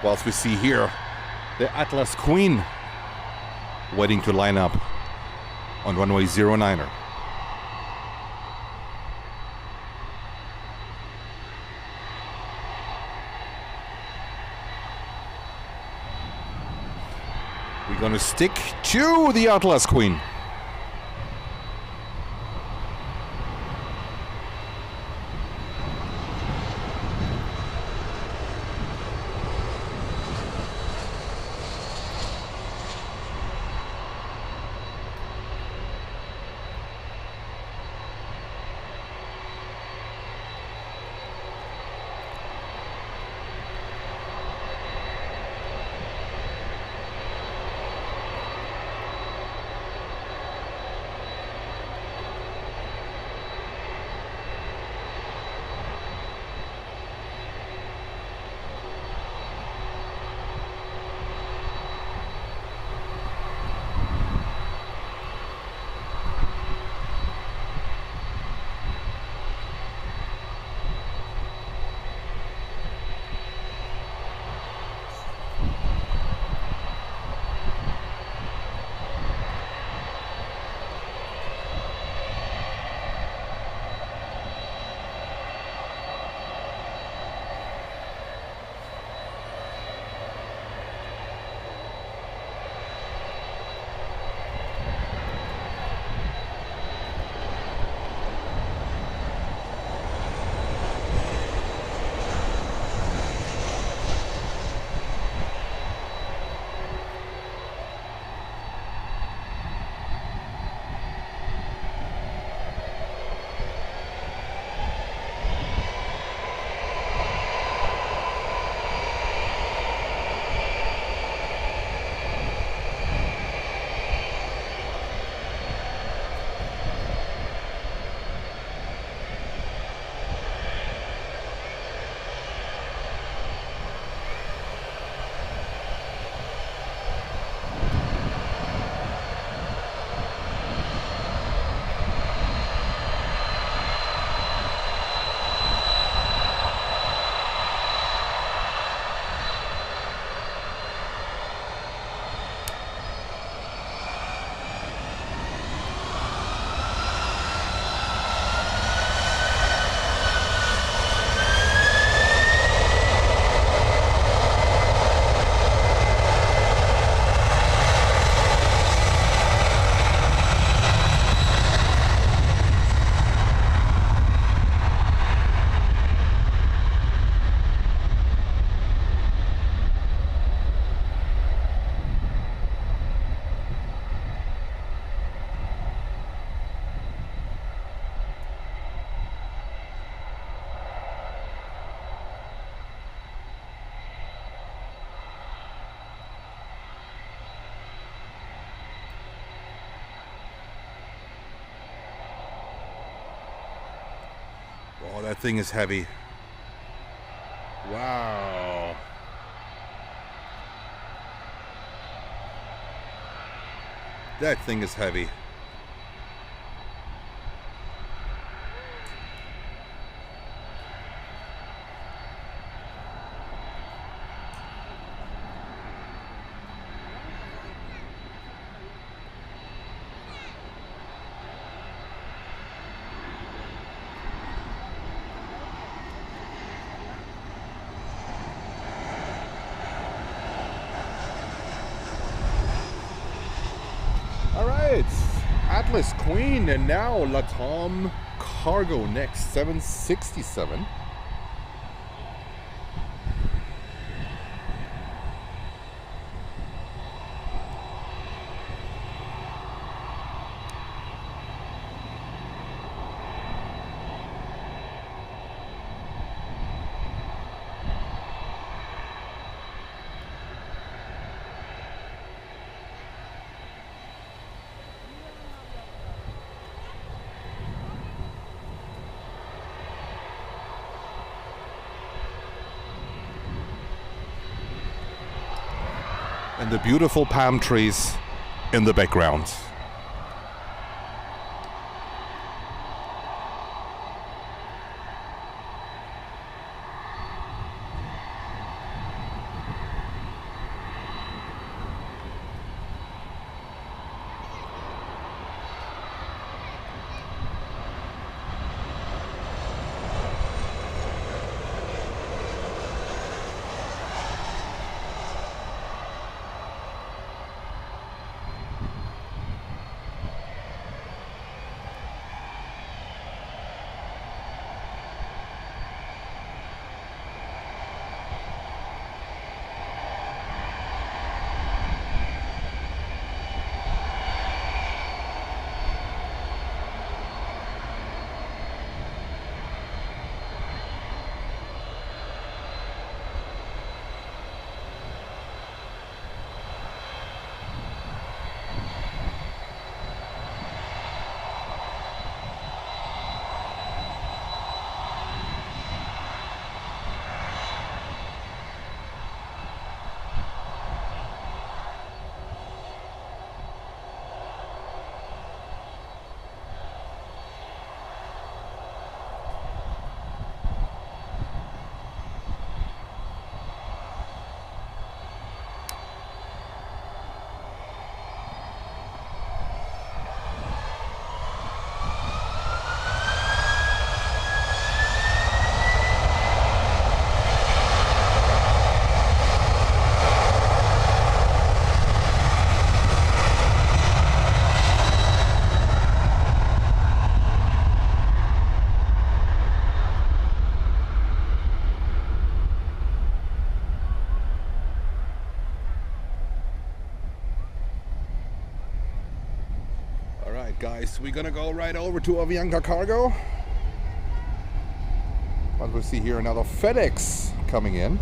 Whilst we see here the Atlas Queen waiting to line up on runway 09er. We're gonna stick to the Atlas Queen. that thing is heavy. Wow. That thing is heavy. Atlas Queen, and now Latam Cargo next, 767. And the beautiful palm trees in the background. Guys, we're gonna go right over to Avianca Cargo. But we see here another FedEx coming in.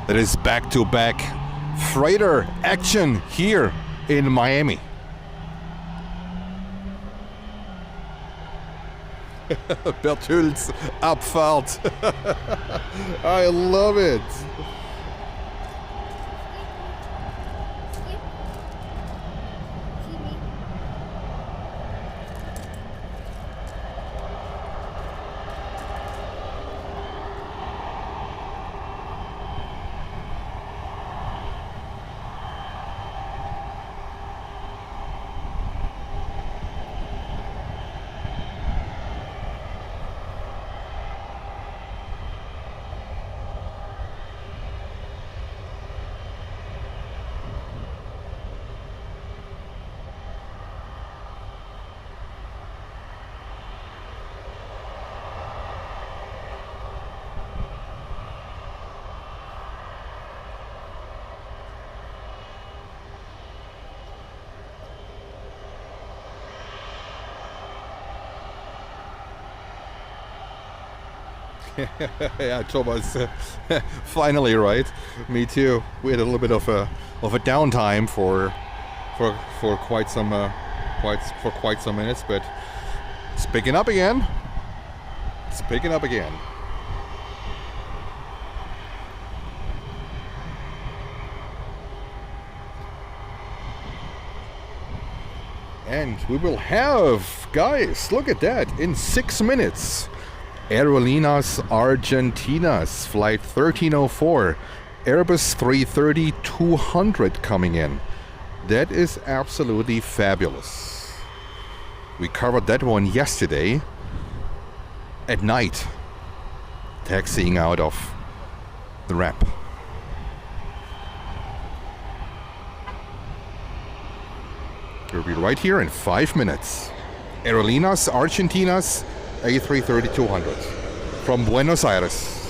It is back-to-back freighter action here in Miami. Bertulds Abfahrt. I love it. Yeah, Thomas, finally, right? Me too. We had a little bit of a downtime for quite some minutes, but it's picking up again. It's picking up again. And we will have, guys, look at that, in 6 minutes. Aerolíneas Argentinas, flight 1304, Airbus 330-200 coming in. That is absolutely fabulous. We covered that one yesterday at night, taxiing out of the ramp. We'll be right here in 5 minutes. Aerolíneas Argentinas A330-200 from Buenos Aires.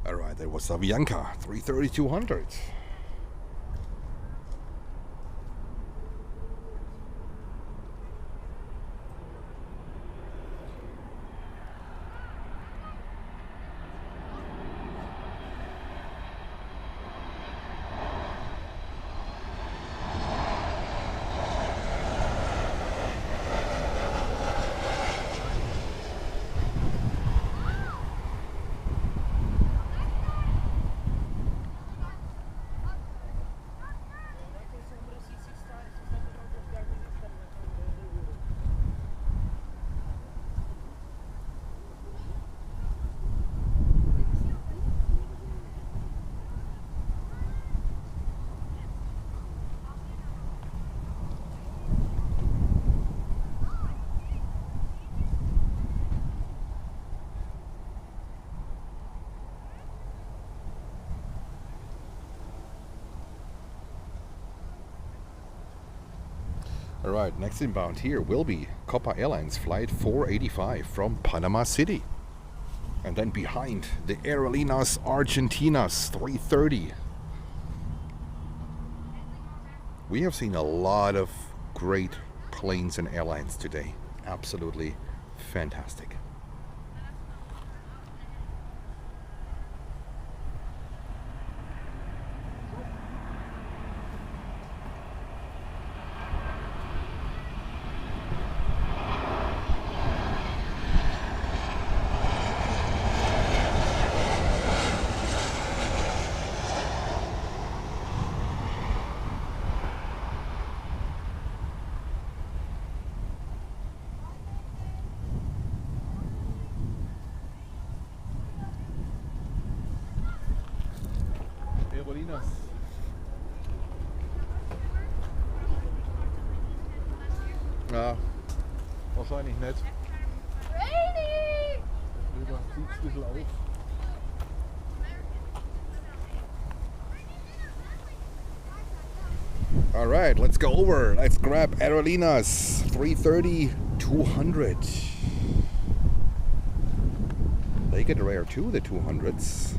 Alright, that was Avianca 330-200. Alright, next inbound here will be Copa Airlines flight 485 from Panama City. And then behind, the Aerolíneas Argentinas 330. We have seen a lot of great planes and airlines today. Absolutely fantastic. Airlines. Ja, wahrscheinlich nicht. Rainy! Lieber zieht's ein bisschen auf. All right, let's go over. Let's grab Aerolíneas 330, 200. They get rare too, the 200s.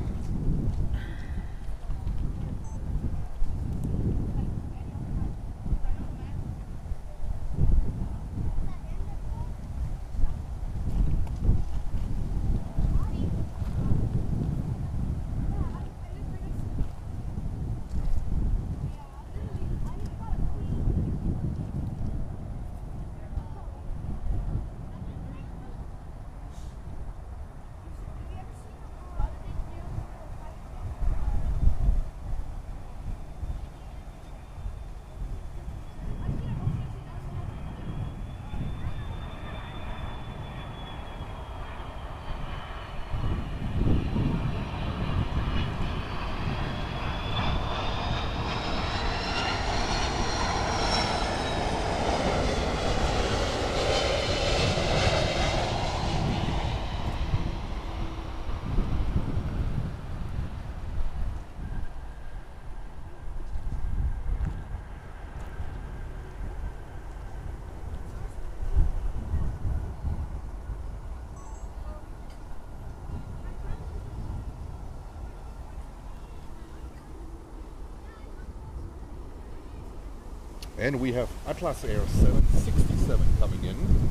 And we have Atlas Air 767 coming in.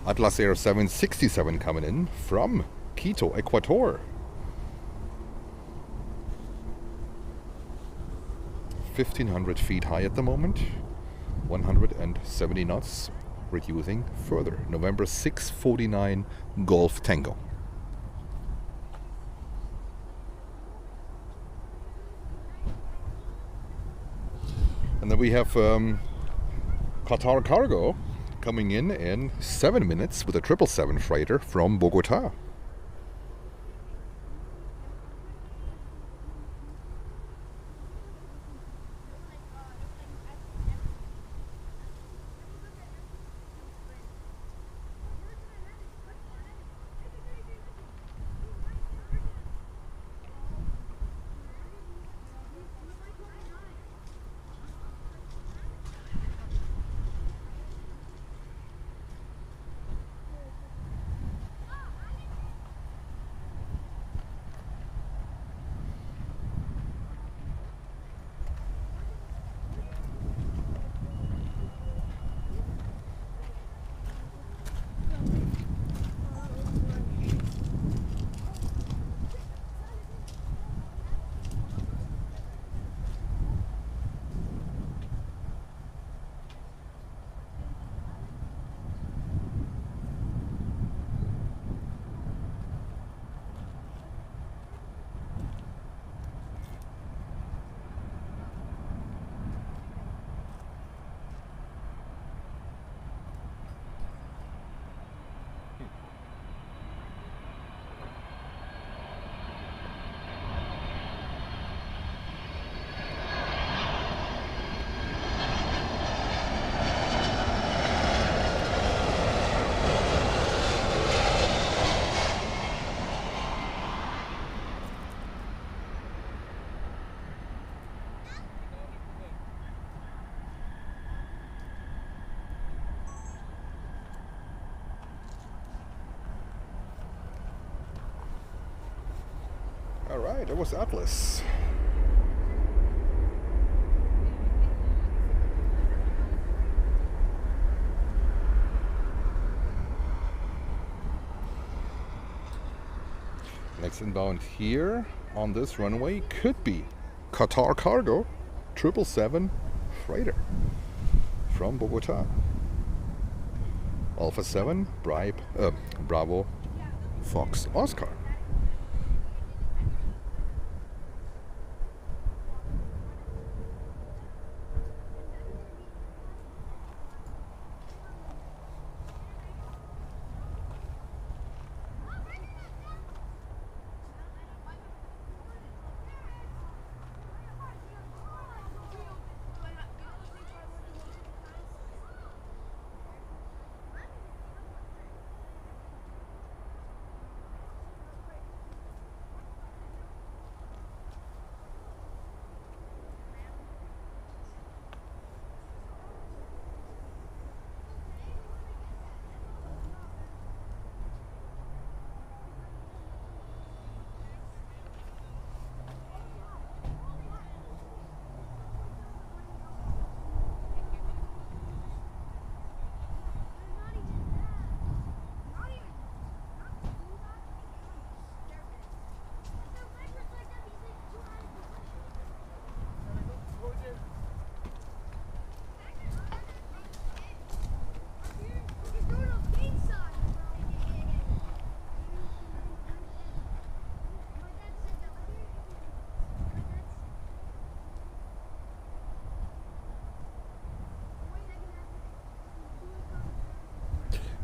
Atlas Air 767 coming in from Quito, Ecuador. 1,500 feet high at the moment. 170 knots, reducing further. November 649 Golf Tango. And then we have Qatar Cargo coming in 7 minutes with a 777 freighter from Bogota. All right, that was Atlas. Next inbound here on this runway could be Qatar Cargo 777 freighter from Bogota. Alpha 7 Bravo Fox Oscar.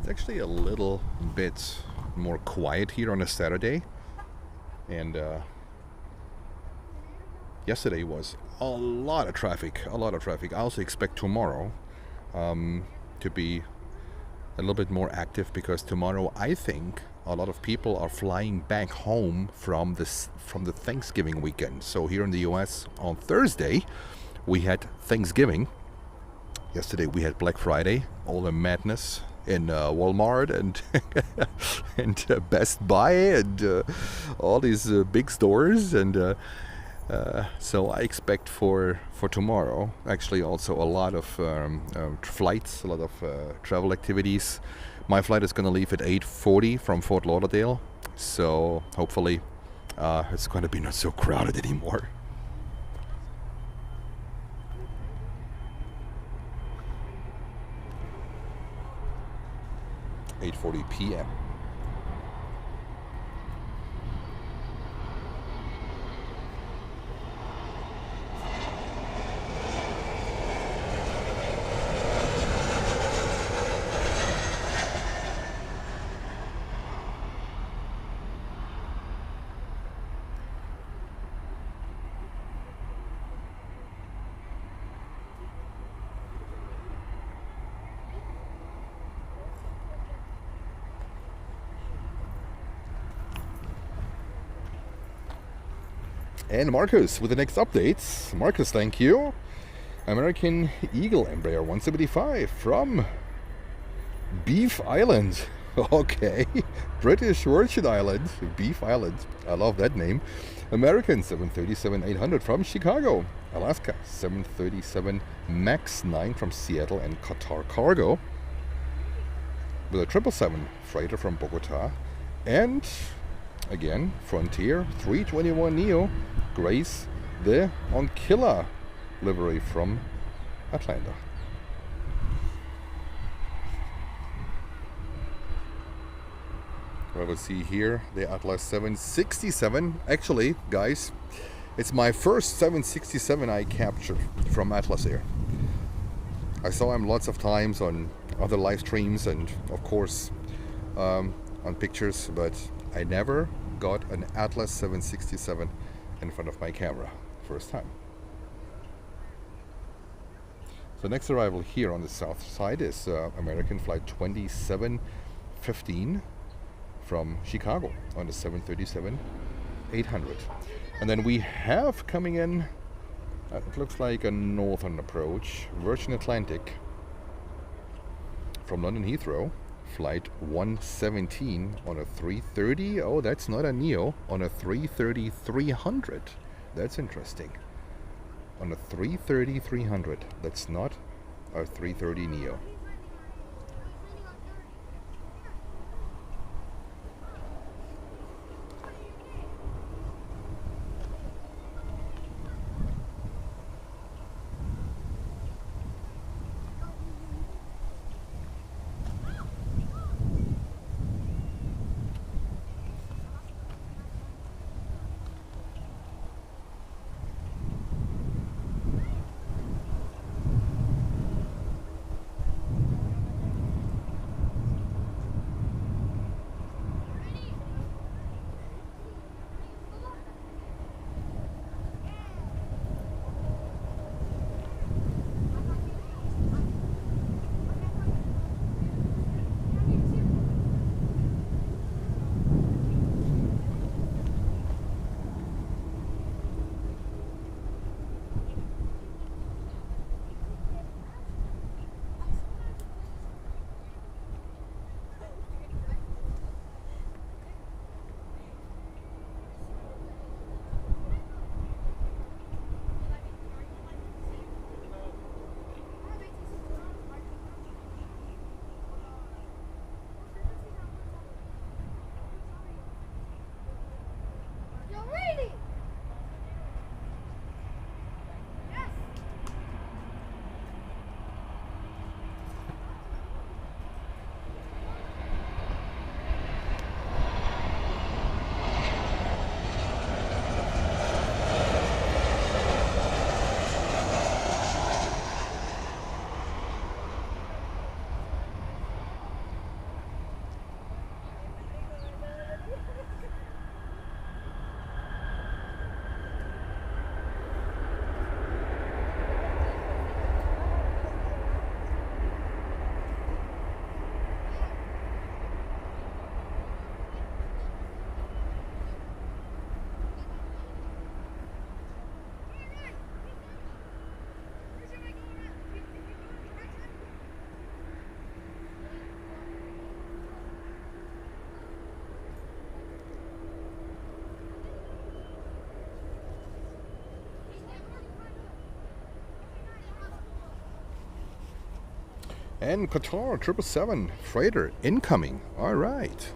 actually a little bit more quiet here on a Saturday, and yesterday was a lot of traffic. I also expect tomorrow to be a little bit more active, because tomorrow I think a lot of people are flying back home from the Thanksgiving weekend. So here in the US on Thursday we had Thanksgiving. Yesterday we had Black Friday, all the madness in Walmart and and Best Buy and all these big stores, and so I expect for tomorrow actually also a lot of flights, a lot of travel activities. My flight is going to leave at 8:40 from Fort Lauderdale, so hopefully it's going to be not so crowded anymore. (8:40 p.m.) And Marcus with the next updates. Marcus, thank you. American Eagle Embraer 175 from Beef Island. Okay, British Virgin Islands, Beef Island. I love that name. American 737-800 from Chicago. Alaska 737 MAX 9 from Seattle and Qatar Cargo. With a 777 freighter from Bogota. And again, Frontier 321neo grace the Onkilla livery from Atlanta. What we see here, the Atlas 767. Actually, guys, it's my first 767 I captured from Atlas Air. I saw him lots of times on other live streams and of course on pictures, but I never got an Atlas 767 in front of my camera. First time. So next arrival here on the south side is American flight 2715 from Chicago on the 737-800. And then we have coming in, it looks like a northern approach, Virgin Atlantic from London Heathrow. Flight 117 on a 330. Oh, that's not a Neo. On a 330-300. That's interesting. On a 330-300. That's not a 330 Neo. And Qatar 777 freighter incoming. All right.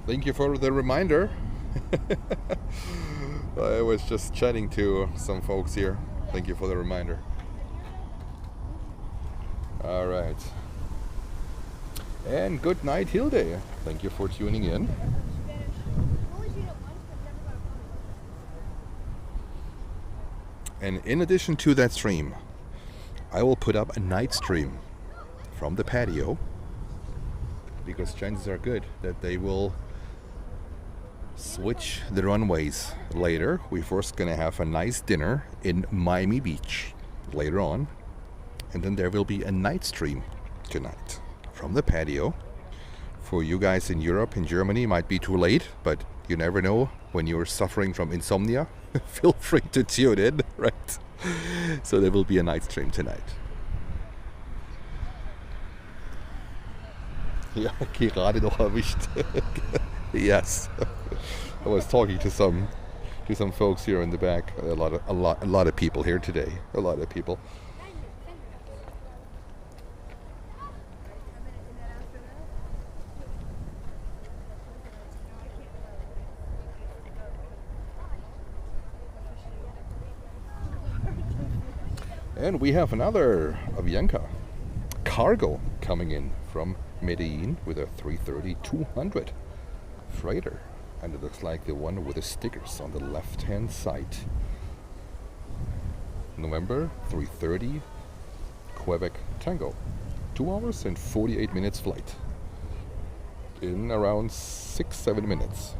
Thank you for the reminder. I was just chatting to some folks here. Thank you for the reminder. All right. And good night, Hilde. Thank you for tuning in. And in addition to that stream, I will put up a night stream from the patio, because chances are good that they will switch the runways later. We're first gonna have a nice dinner in Miami Beach later on, and then there will be a night stream tonight from the patio. For you guys in Europe, in Germany, might be too late, but you never know when you're suffering from insomnia. Feel free to tune in, right? So there will be a night stream tonight. Ja, gerade noch erwischt. Yes. I was talking to some folks here in the back. A lot of people here today. A lot of people. And we have another Avianca cargo coming in from Medellin with a 330-200 freighter, and it looks like the one with the stickers on the left hand side. November 330 Quebec Tango, 2 hours and 48 minutes flight in around 6-7 minutes.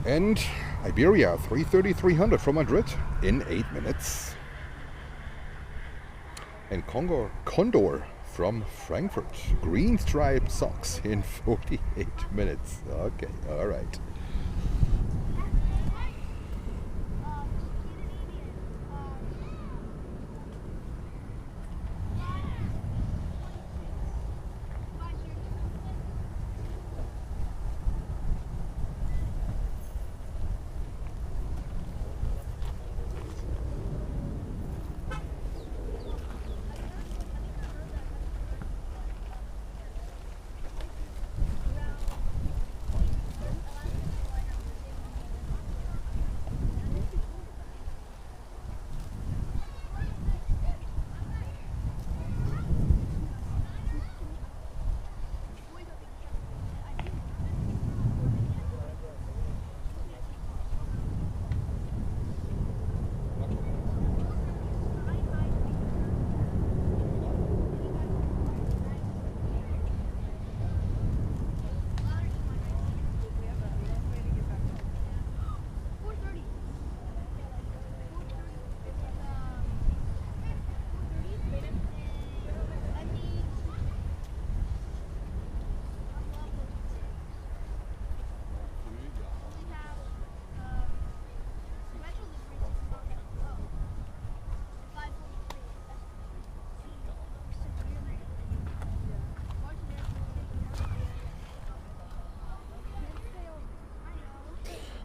And Iberia 330-300 from Madrid in 8 minutes. And Condor from Frankfurt, green stripe socks in 48 minutes. Okay, all right.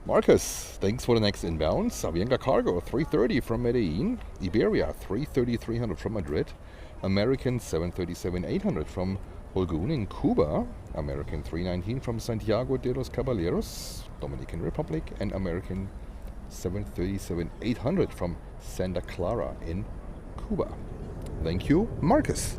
Marcus, thanks for the next inbounds. Avianca Cargo 330 from Medellin. Iberia 330-300 from Madrid. American 737-800 from Holguin in Cuba. American 319 from Santiago de los Caballeros, Dominican Republic. And American 737-800 from Santa Clara in Cuba. Thank you, Marcus.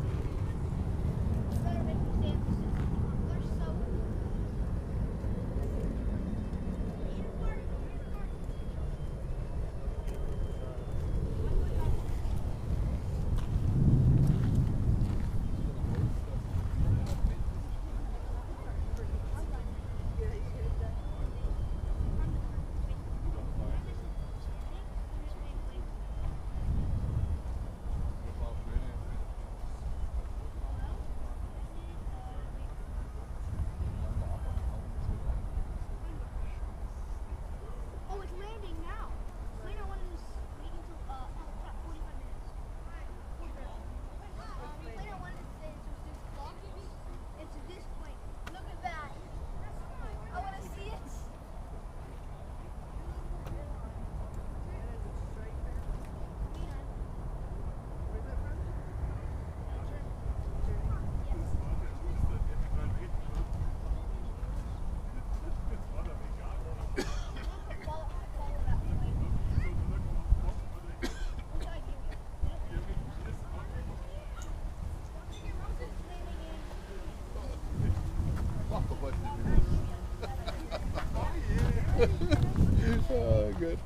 Oh, good.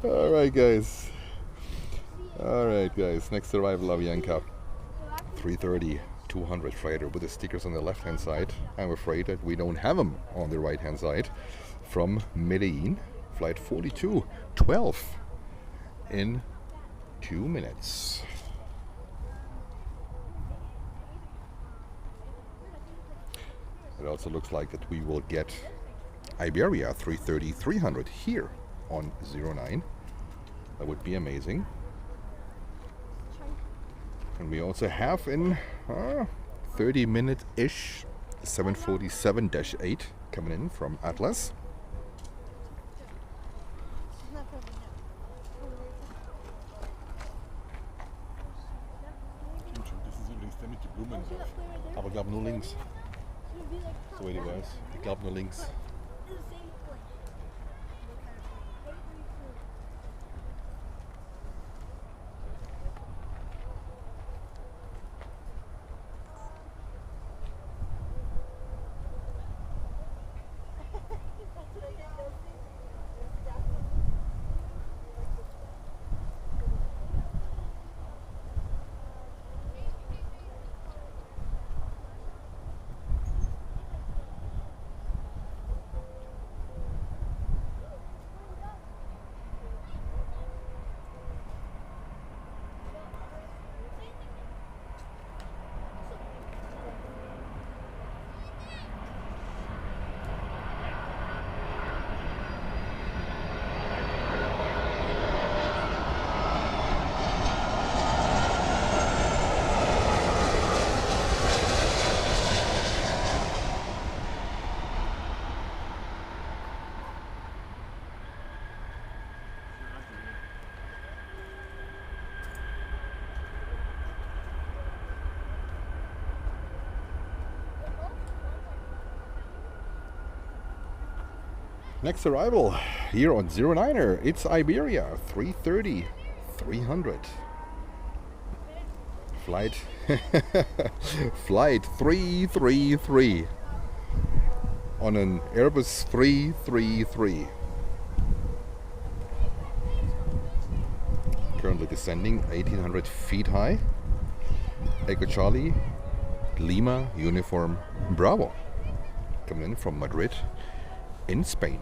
All right, guys. Next arrival, Avianca 330-200 freighter with the stickers on the left-hand side. I'm afraid that we don't have them on the right-hand side. From Medellin, flight 4212 in 2 minutes. It also looks like that we will get Iberia 330-300 here on 09. That would be amazing. And we also have in 30-minute-ish 747-8 coming in from Atlas. Das ist übrigens der mit den Blumen. Aber ich glaube nur links. Soweit ich weiß. Ich glaube nur links. Next arrival here on 09er, it's Iberia 330 300. Flight Flight 333 on an Airbus 333. Currently descending 1800 feet high. Echo Charlie, Lima, Uniform, Bravo. Coming in from Madrid in Spain.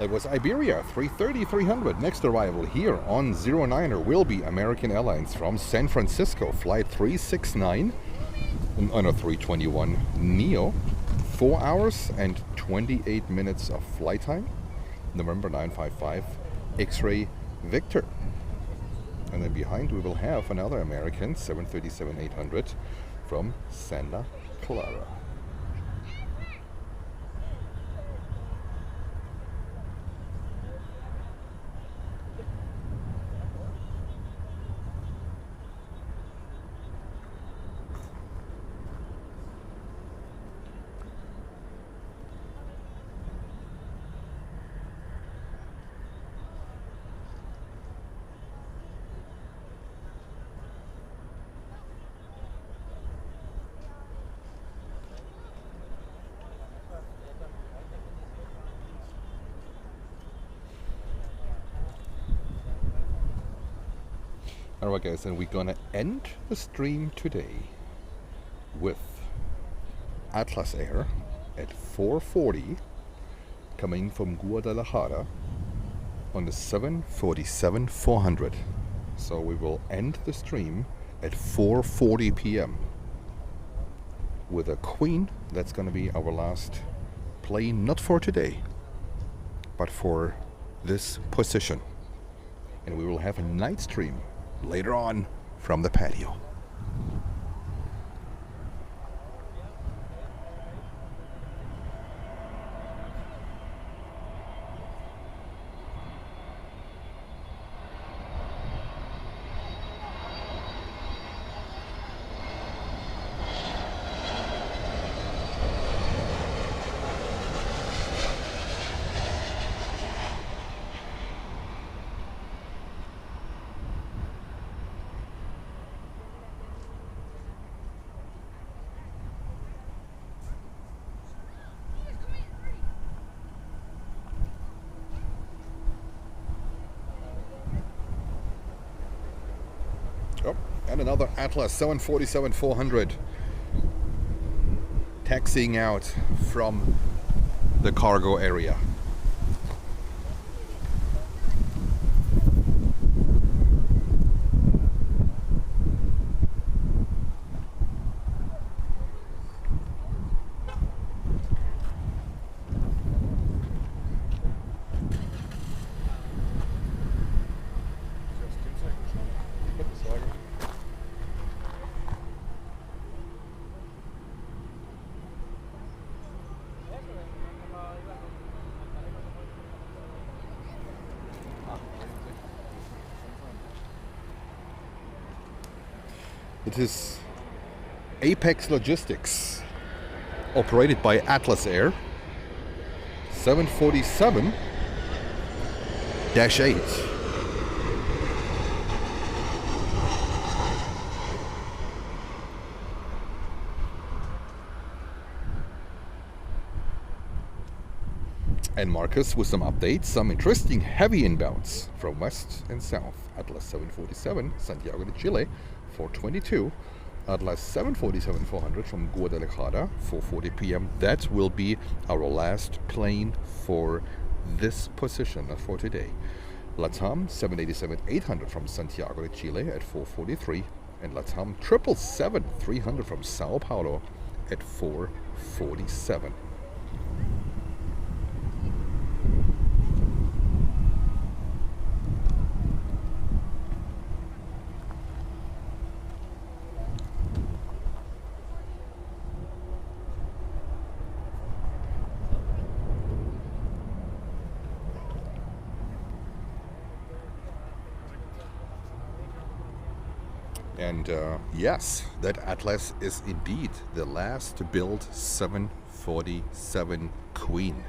That was Iberia 330 300. Next arrival here on 09er will be American Airlines from San Francisco, flight 369 on a 321 Neo. 4 hours and 28 minutes of flight time. November 955 X-Ray Victor. And then behind we will have another American 737-800 from Santa Clara. Alright guys, and we're gonna end the stream today with Atlas Air at 4:40 coming from Guadalajara on the 747-400. So we will end the stream at 4:40 p.m. with a Queen. That's gonna be our last plane, not for today, but for this position. And we will have a night stream later on from the patio. Oh, and another Atlas 747-400 taxiing out from the cargo area. It is Apex Logistics, operated by Atlas Air, 747-8. And Marcus with some updates, some interesting heavy inbounds from west and south. Atlas 747, Santiago de Chile, 4:22. Atlas 747-400 from Guadalajara, 4:40 p.m. That will be our last plane for this position for today. LATAM 787-800 from Santiago de Chile at 4:43. And LATAM 777-300 from Sao Paulo at 4:47. And yes, that Atlas is indeed the last built 747 Queen.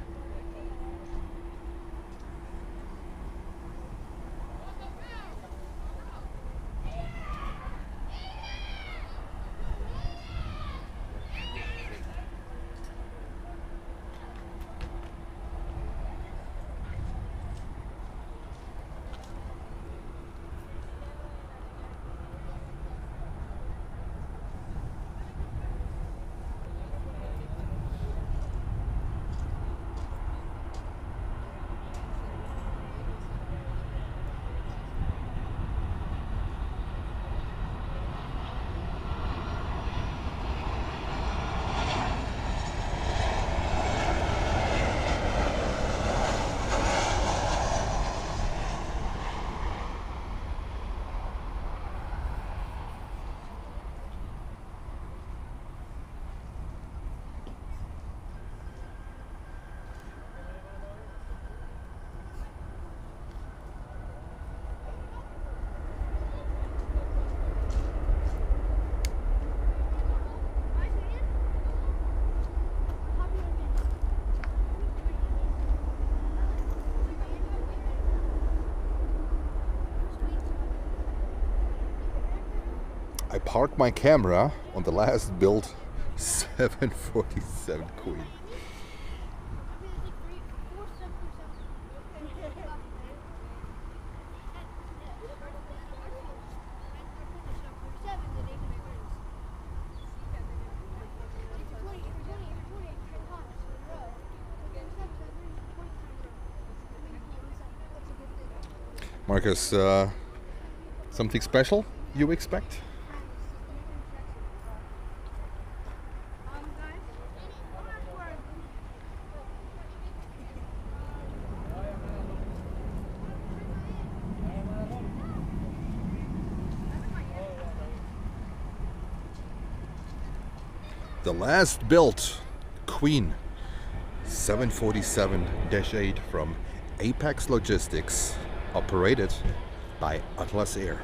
I parked my camera on the last built 747 Queen. Marcus, something special you expect? The last built Queen 747-8 from Apex Logistics, operated by Atlas Air.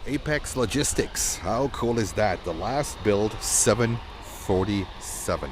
Apex Logistics. How cool is that? The last build 747.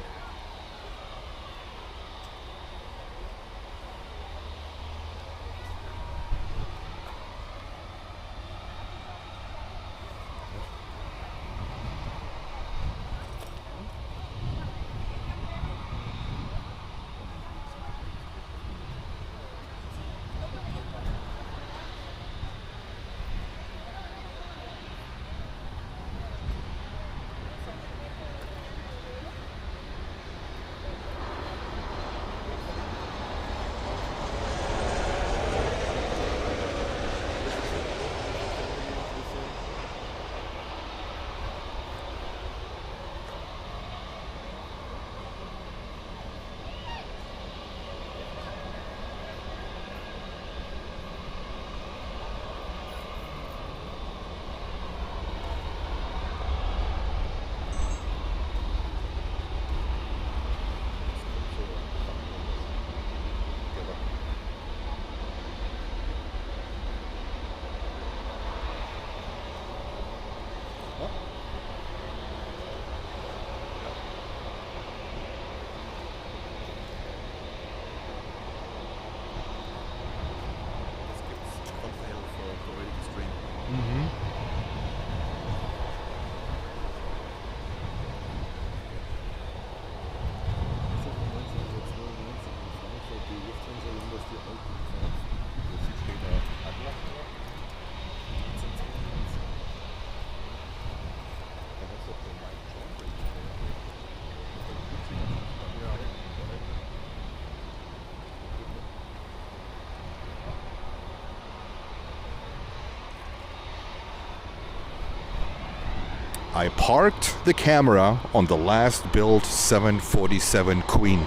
I parked the camera on the last build 747 Queen.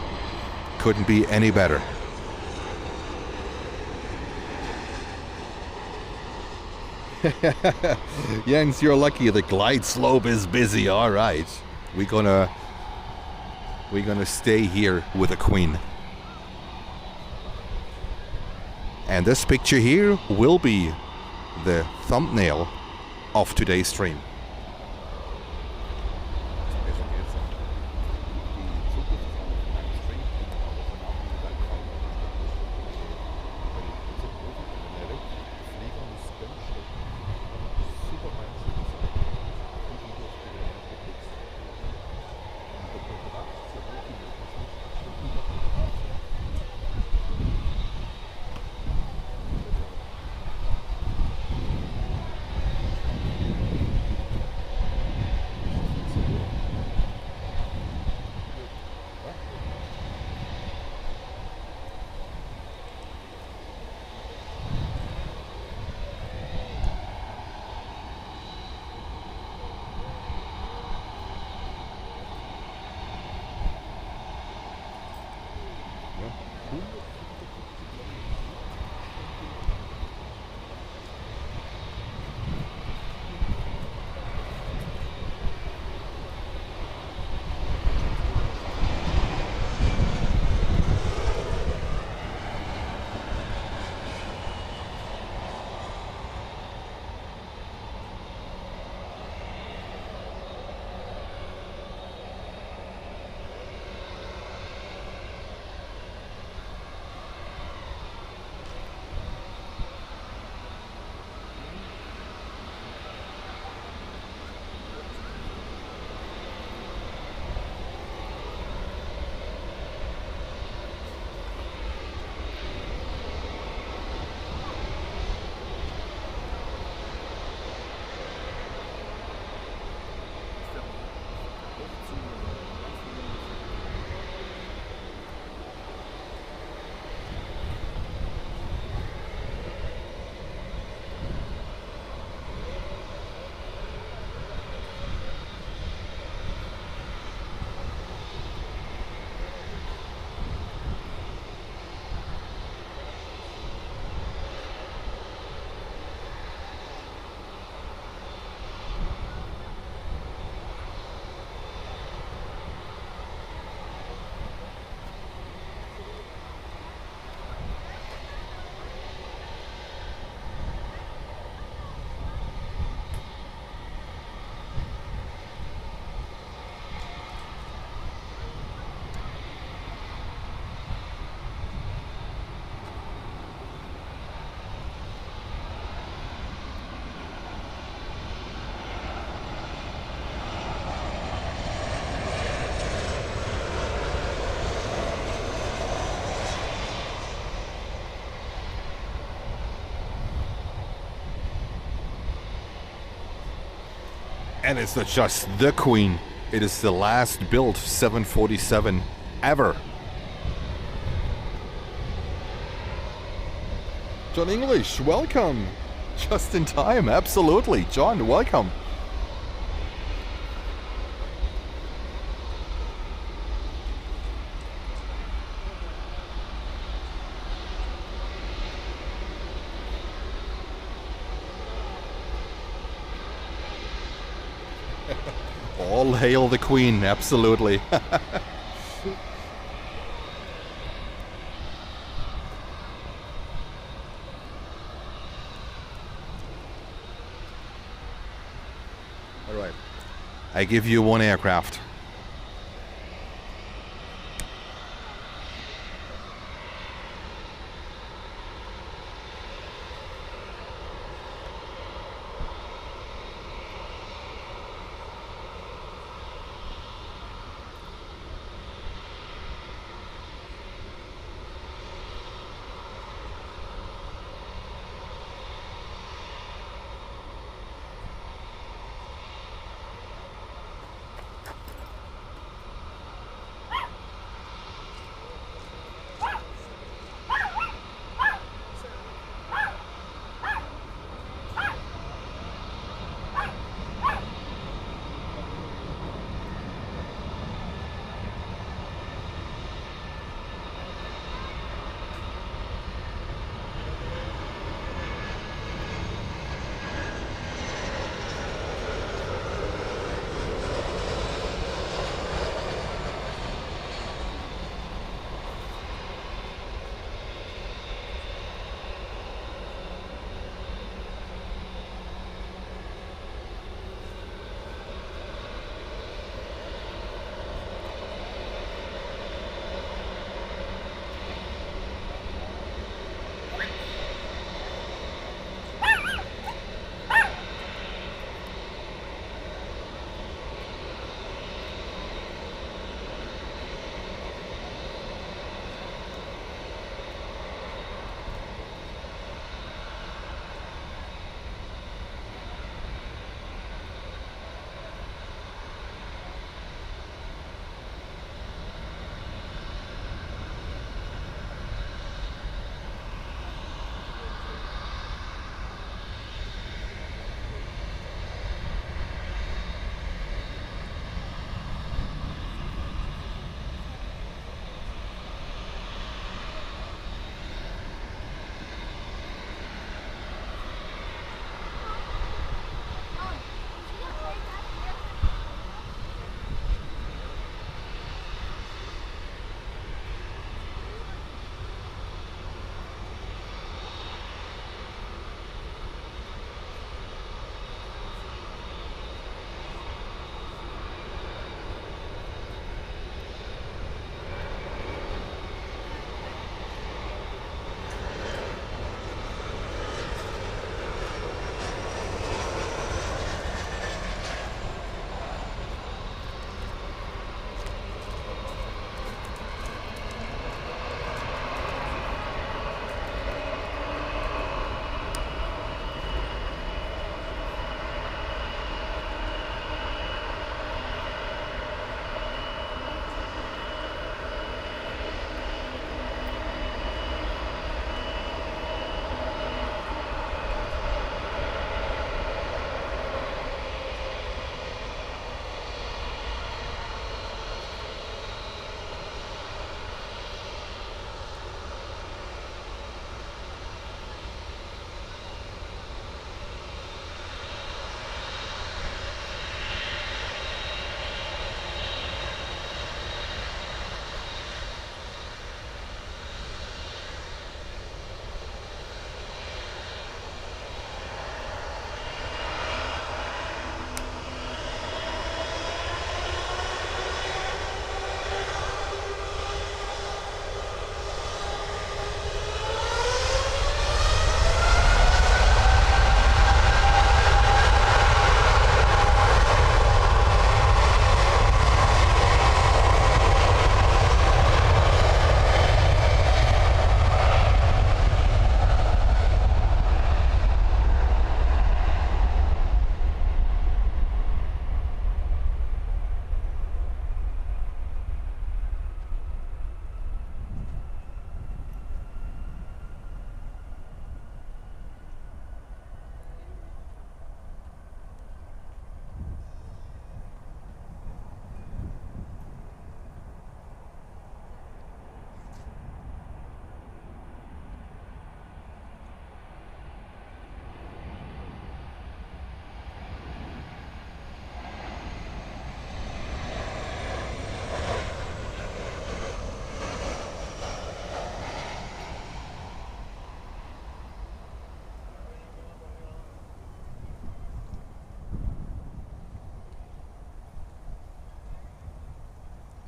Couldn't be any better. Jens, you're lucky the glide slope is busy. All right. We're gonna stay here with the Queen. And this picture here will be the thumbnail of today's stream. And it's not just the Queen, it is the last built 747 ever. John English, welcome. Just in time, absolutely. John, welcome. All hail the Queen, absolutely. All right. I give you one aircraft.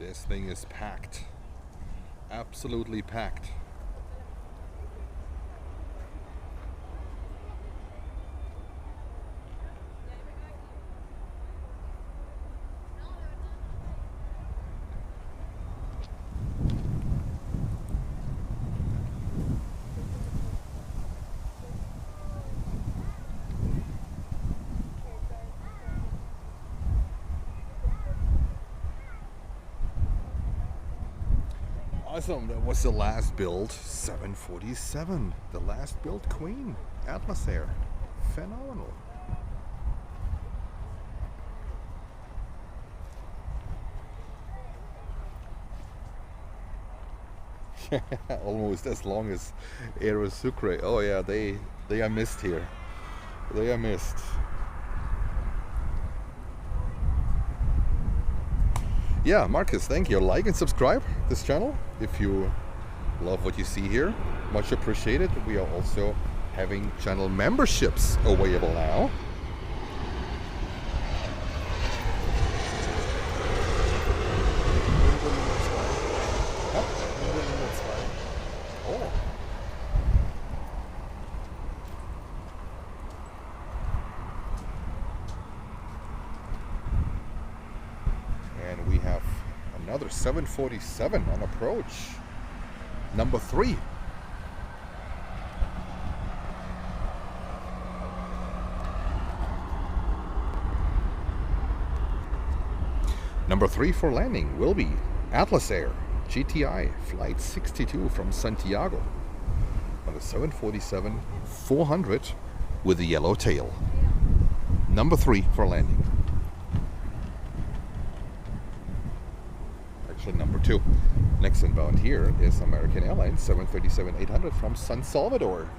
This thing is packed. Absolutely packed. Awesome, that was the last build, 747. The last build Queen, Atlas Air. Phenomenal. Almost as long as Aero Sucre. Oh yeah, they are missed here. They are missed. Yeah, Marcus, thank you. Like and subscribe this channel if you love what you see here. Much appreciated. We are also having channel memberships available now. Oh. And we have another 747 on approach. Number 3. Number 3 for landing will be Atlas Air GTI Flight 62 from Santiago on the 747-400 with the yellow tail. Number 3 for landing. Actually, number 2. Next inbound here is American Airlines 737-800 from San Salvador.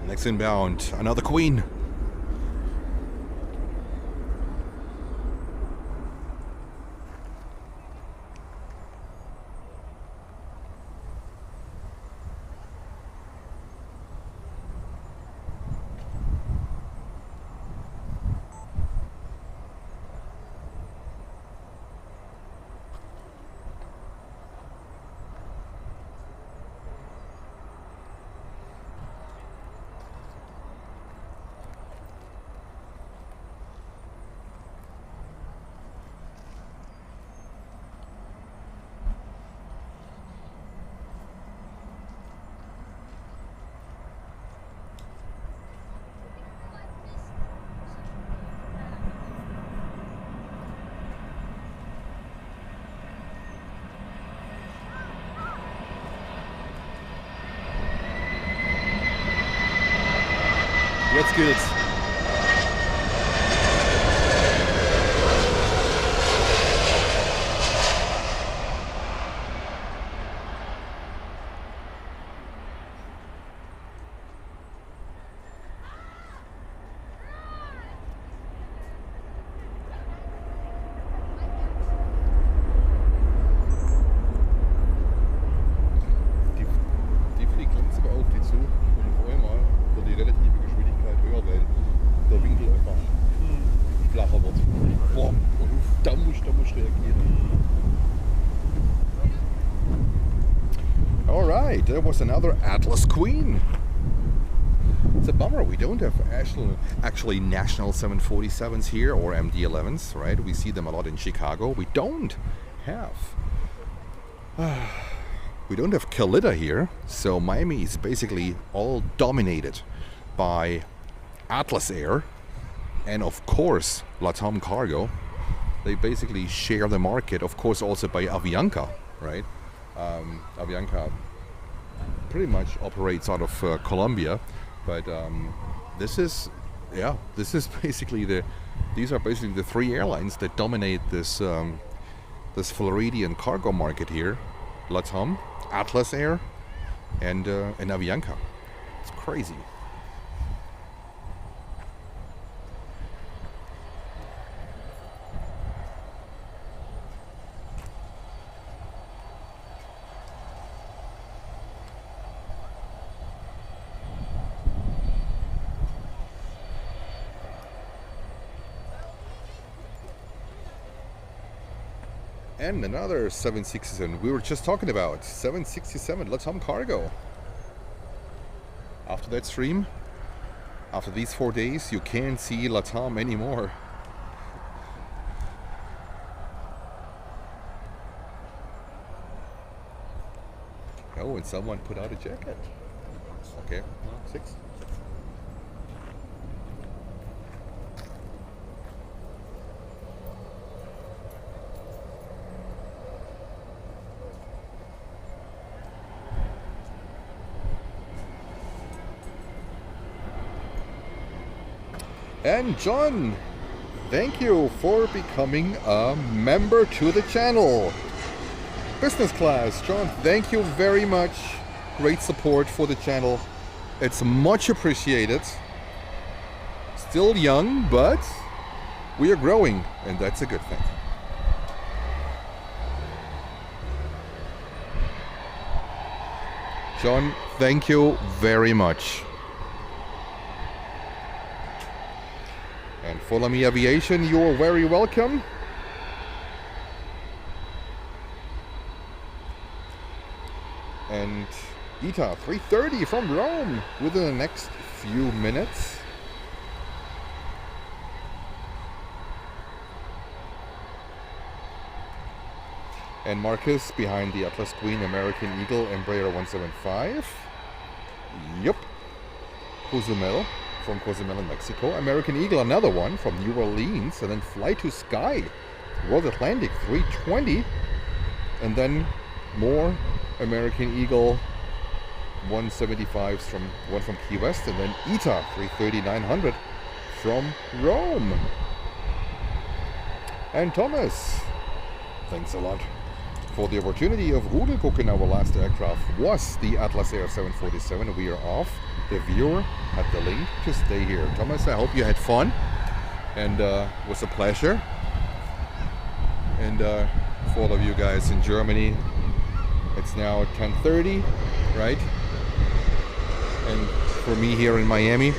Next inbound, another Queen. Jetzt geht's. Die fliegt langsam auf die zu und auf einmal wird die relative Geschwindigkeit höher, weil der Winkel einfach flacher wird. Boah, da muss reagieren. Alright, there was another Atlas Queen. It's a bummer we don't have actually national 747s here or MD-11s, right? We see them a lot in Chicago. We don't have Kalita here, so Miami is basically all dominated by Atlas Air and of course LATAM Cargo. They basically share the market, of course also by Avianca, right? Avianca pretty much operates out of Colombia, but this is yeah, this is basically these are basically the three airlines that dominate this this Floridian cargo market here: LATAM, Atlas Air, and Avianca. It's crazy. And another 767 we were just talking about, 767 LATAM cargo. After that stream, after these 4 days, you can't see LATAM anymore. Oh, and someone put out a jacket. Okay, 6. And John, thank you for becoming a member to the channel. Business class, John, thank you very much. Great support for the channel. It's much appreciated. Still young, but we are growing, and that's a good thing. John, thank you very much. And Follow Me Aviation, you are very welcome. And ETA 3:30 from Rome within the next few minutes. And Marcus behind the Atlas Queen, American Eagle, Embraer 175. Yup. Cozumel from Cozumel in Mexico. American Eagle, another one from New Orleans. And then Fly to Sky, World Atlantic 320. And then more American Eagle 175s from one from Key West. And then ETA 330-900 from Rome. And Thomas, thanks a lot for the opportunity of Rudelgucken. Our last aircraft was the Atlas Air 747. We are off. The viewer had the link to stay here. Thomas, I hope you had fun, and it was a pleasure. And for all of you guys in Germany, it's now 10:30, right? And for me here in Miami,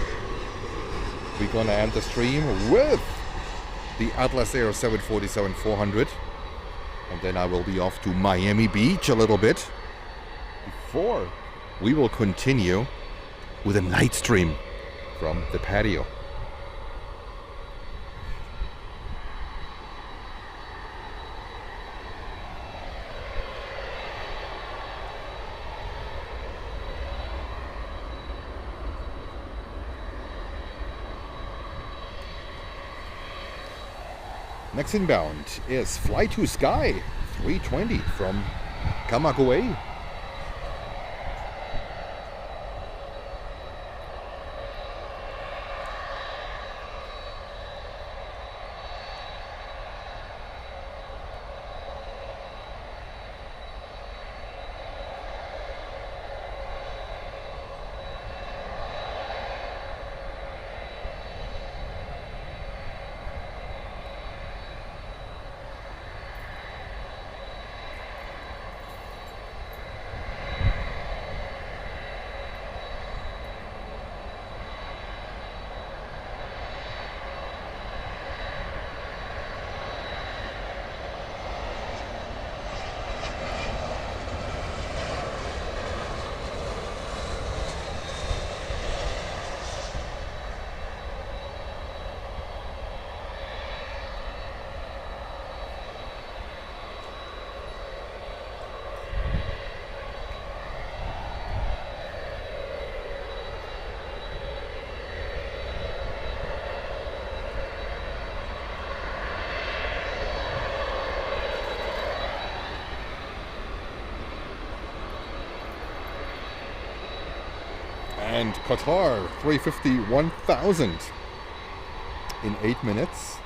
we're gonna end the stream with the Atlas Air 747-400. And then I will be off to Miami Beach a little bit before we will continue with a night stream from the patio. Next inbound is Fly to Sky 320 from Camagüey. And Qatar 350-1000 in 8 minutes.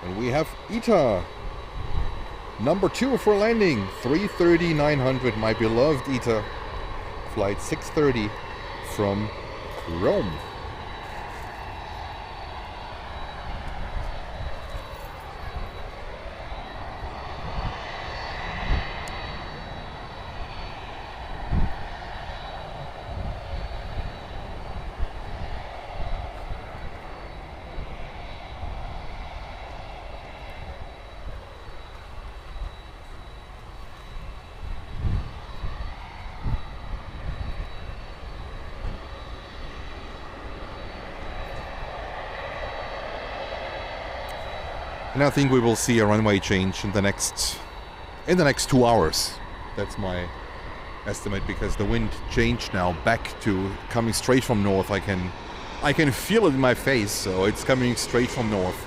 And we have ITA, number 2 for landing, 3:30-900, my beloved ITA, flight 6:30 from Rome. And I think we will see a runway change in the next 2 hours. That's my estimate, because the wind changed now back to coming straight from north. I can feel it in my face, so it's coming straight from north.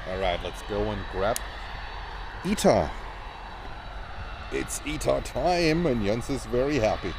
Alright, let's go and grab ITA. It's ITA time, and Jens is very happy.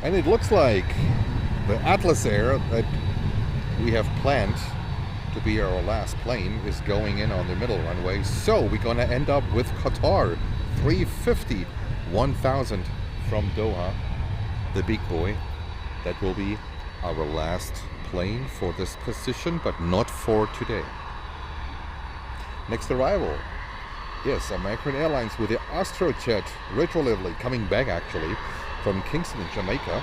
And it looks like the Atlas Air that we have planned to be our last plane is going in on the middle runway. So we're gonna end up with Qatar 350 1000 from Doha, the big boy. That will be our last plane for this position, but not for today. Next arrival, yes, American Airlines with the Astrojet retro livery, coming back actually from Kingston in Jamaica.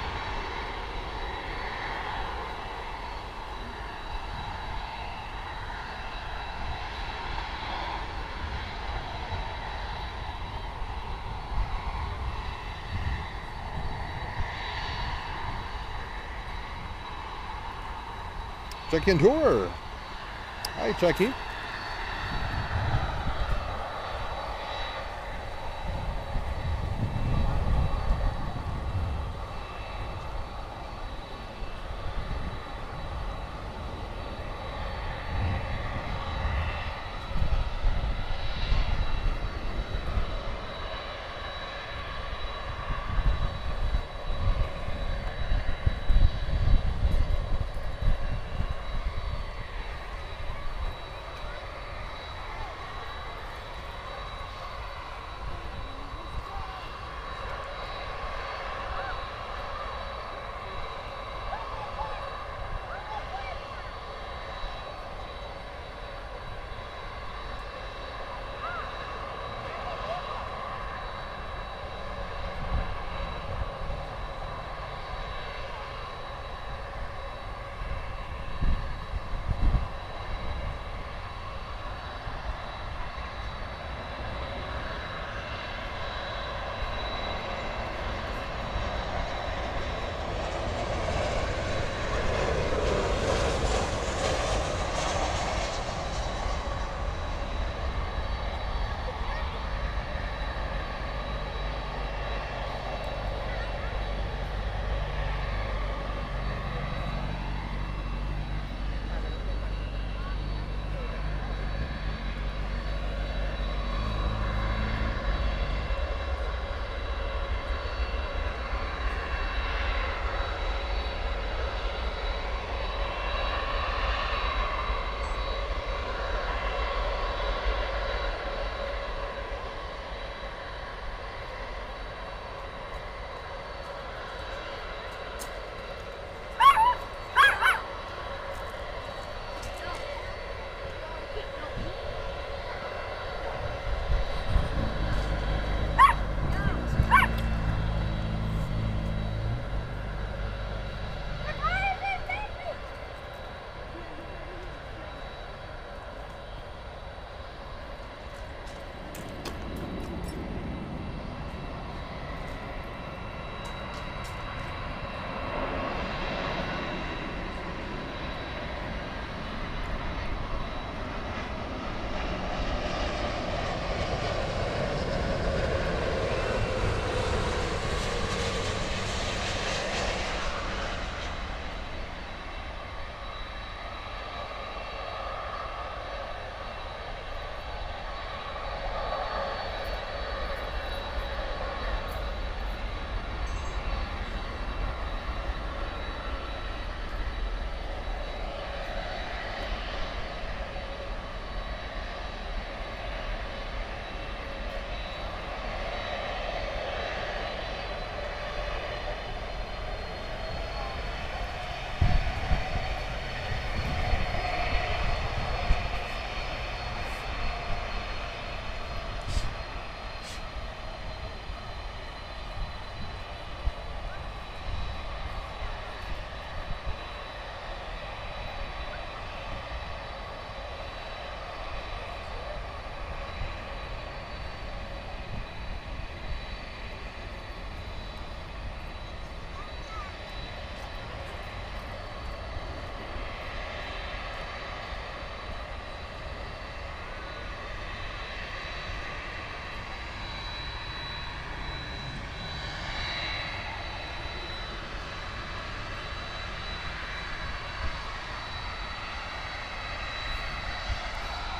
Jackie and Tour. Hi, Jackie.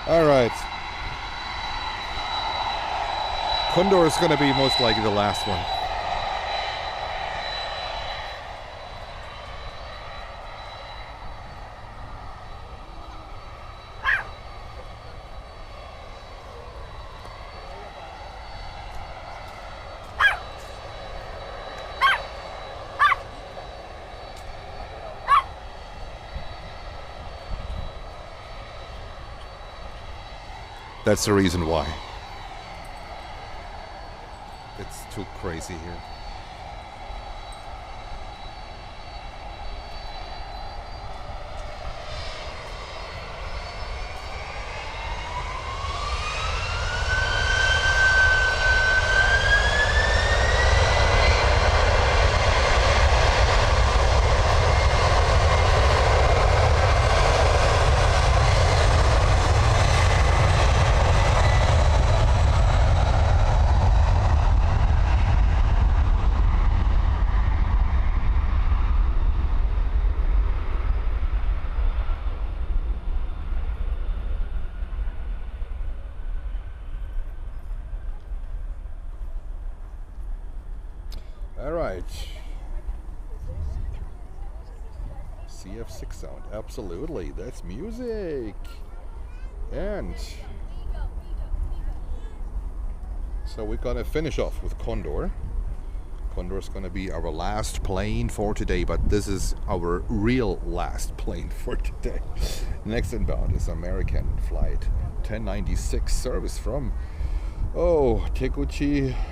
All right. Condor is going to be most likely the last one. That's the reason why. It's too crazy here. All right. CF6 sound. Absolutely. That's music. And so we're going to finish off with Condor. Condor is going to be our last plane for today, but this is our real last plane for today. Next inbound is American flight 1096 service from Tegucigalpa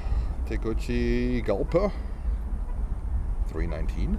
319.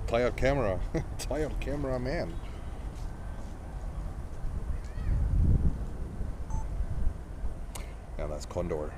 Tired camera. Tired cameraman. And that's Condor.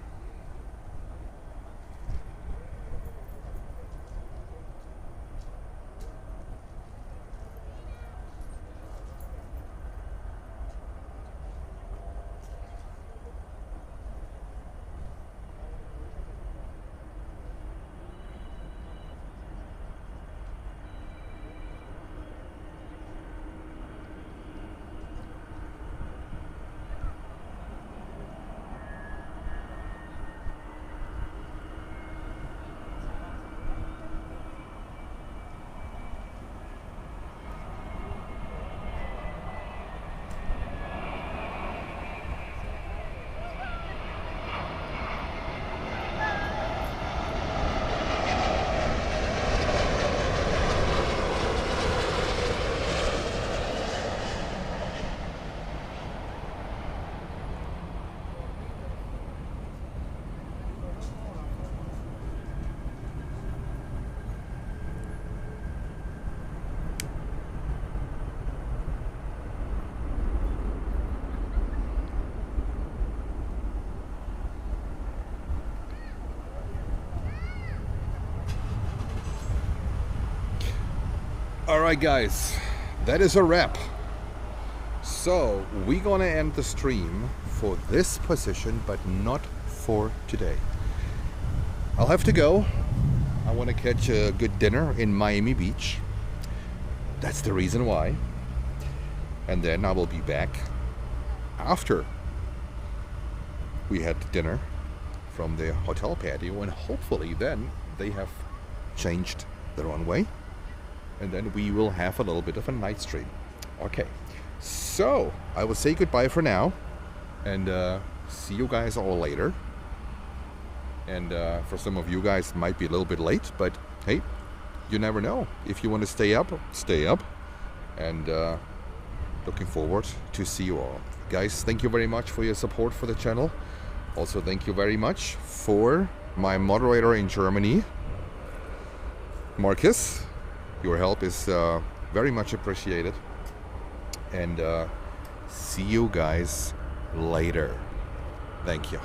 Alright guys, that is a wrap. So we're gonna end the stream for this position, but not for today. I'll have to go. I want to catch a good dinner in Miami Beach. That's the reason why. And then I will be back after we had dinner from the hotel patio, and hopefully then they have changed the runway and then we will have a little bit of a night stream. Okay, so I will say goodbye for now, and see you guys all later. And for some of you guys, it might be a little bit late, but hey, you never know. If you want to stay up, stay up. And looking forward to see you all. Guys, thank you very much for your support for the channel. Also, thank you very much for my moderator in Germany, Marcus. Your help is very much appreciated. And see you guys later. Thank you.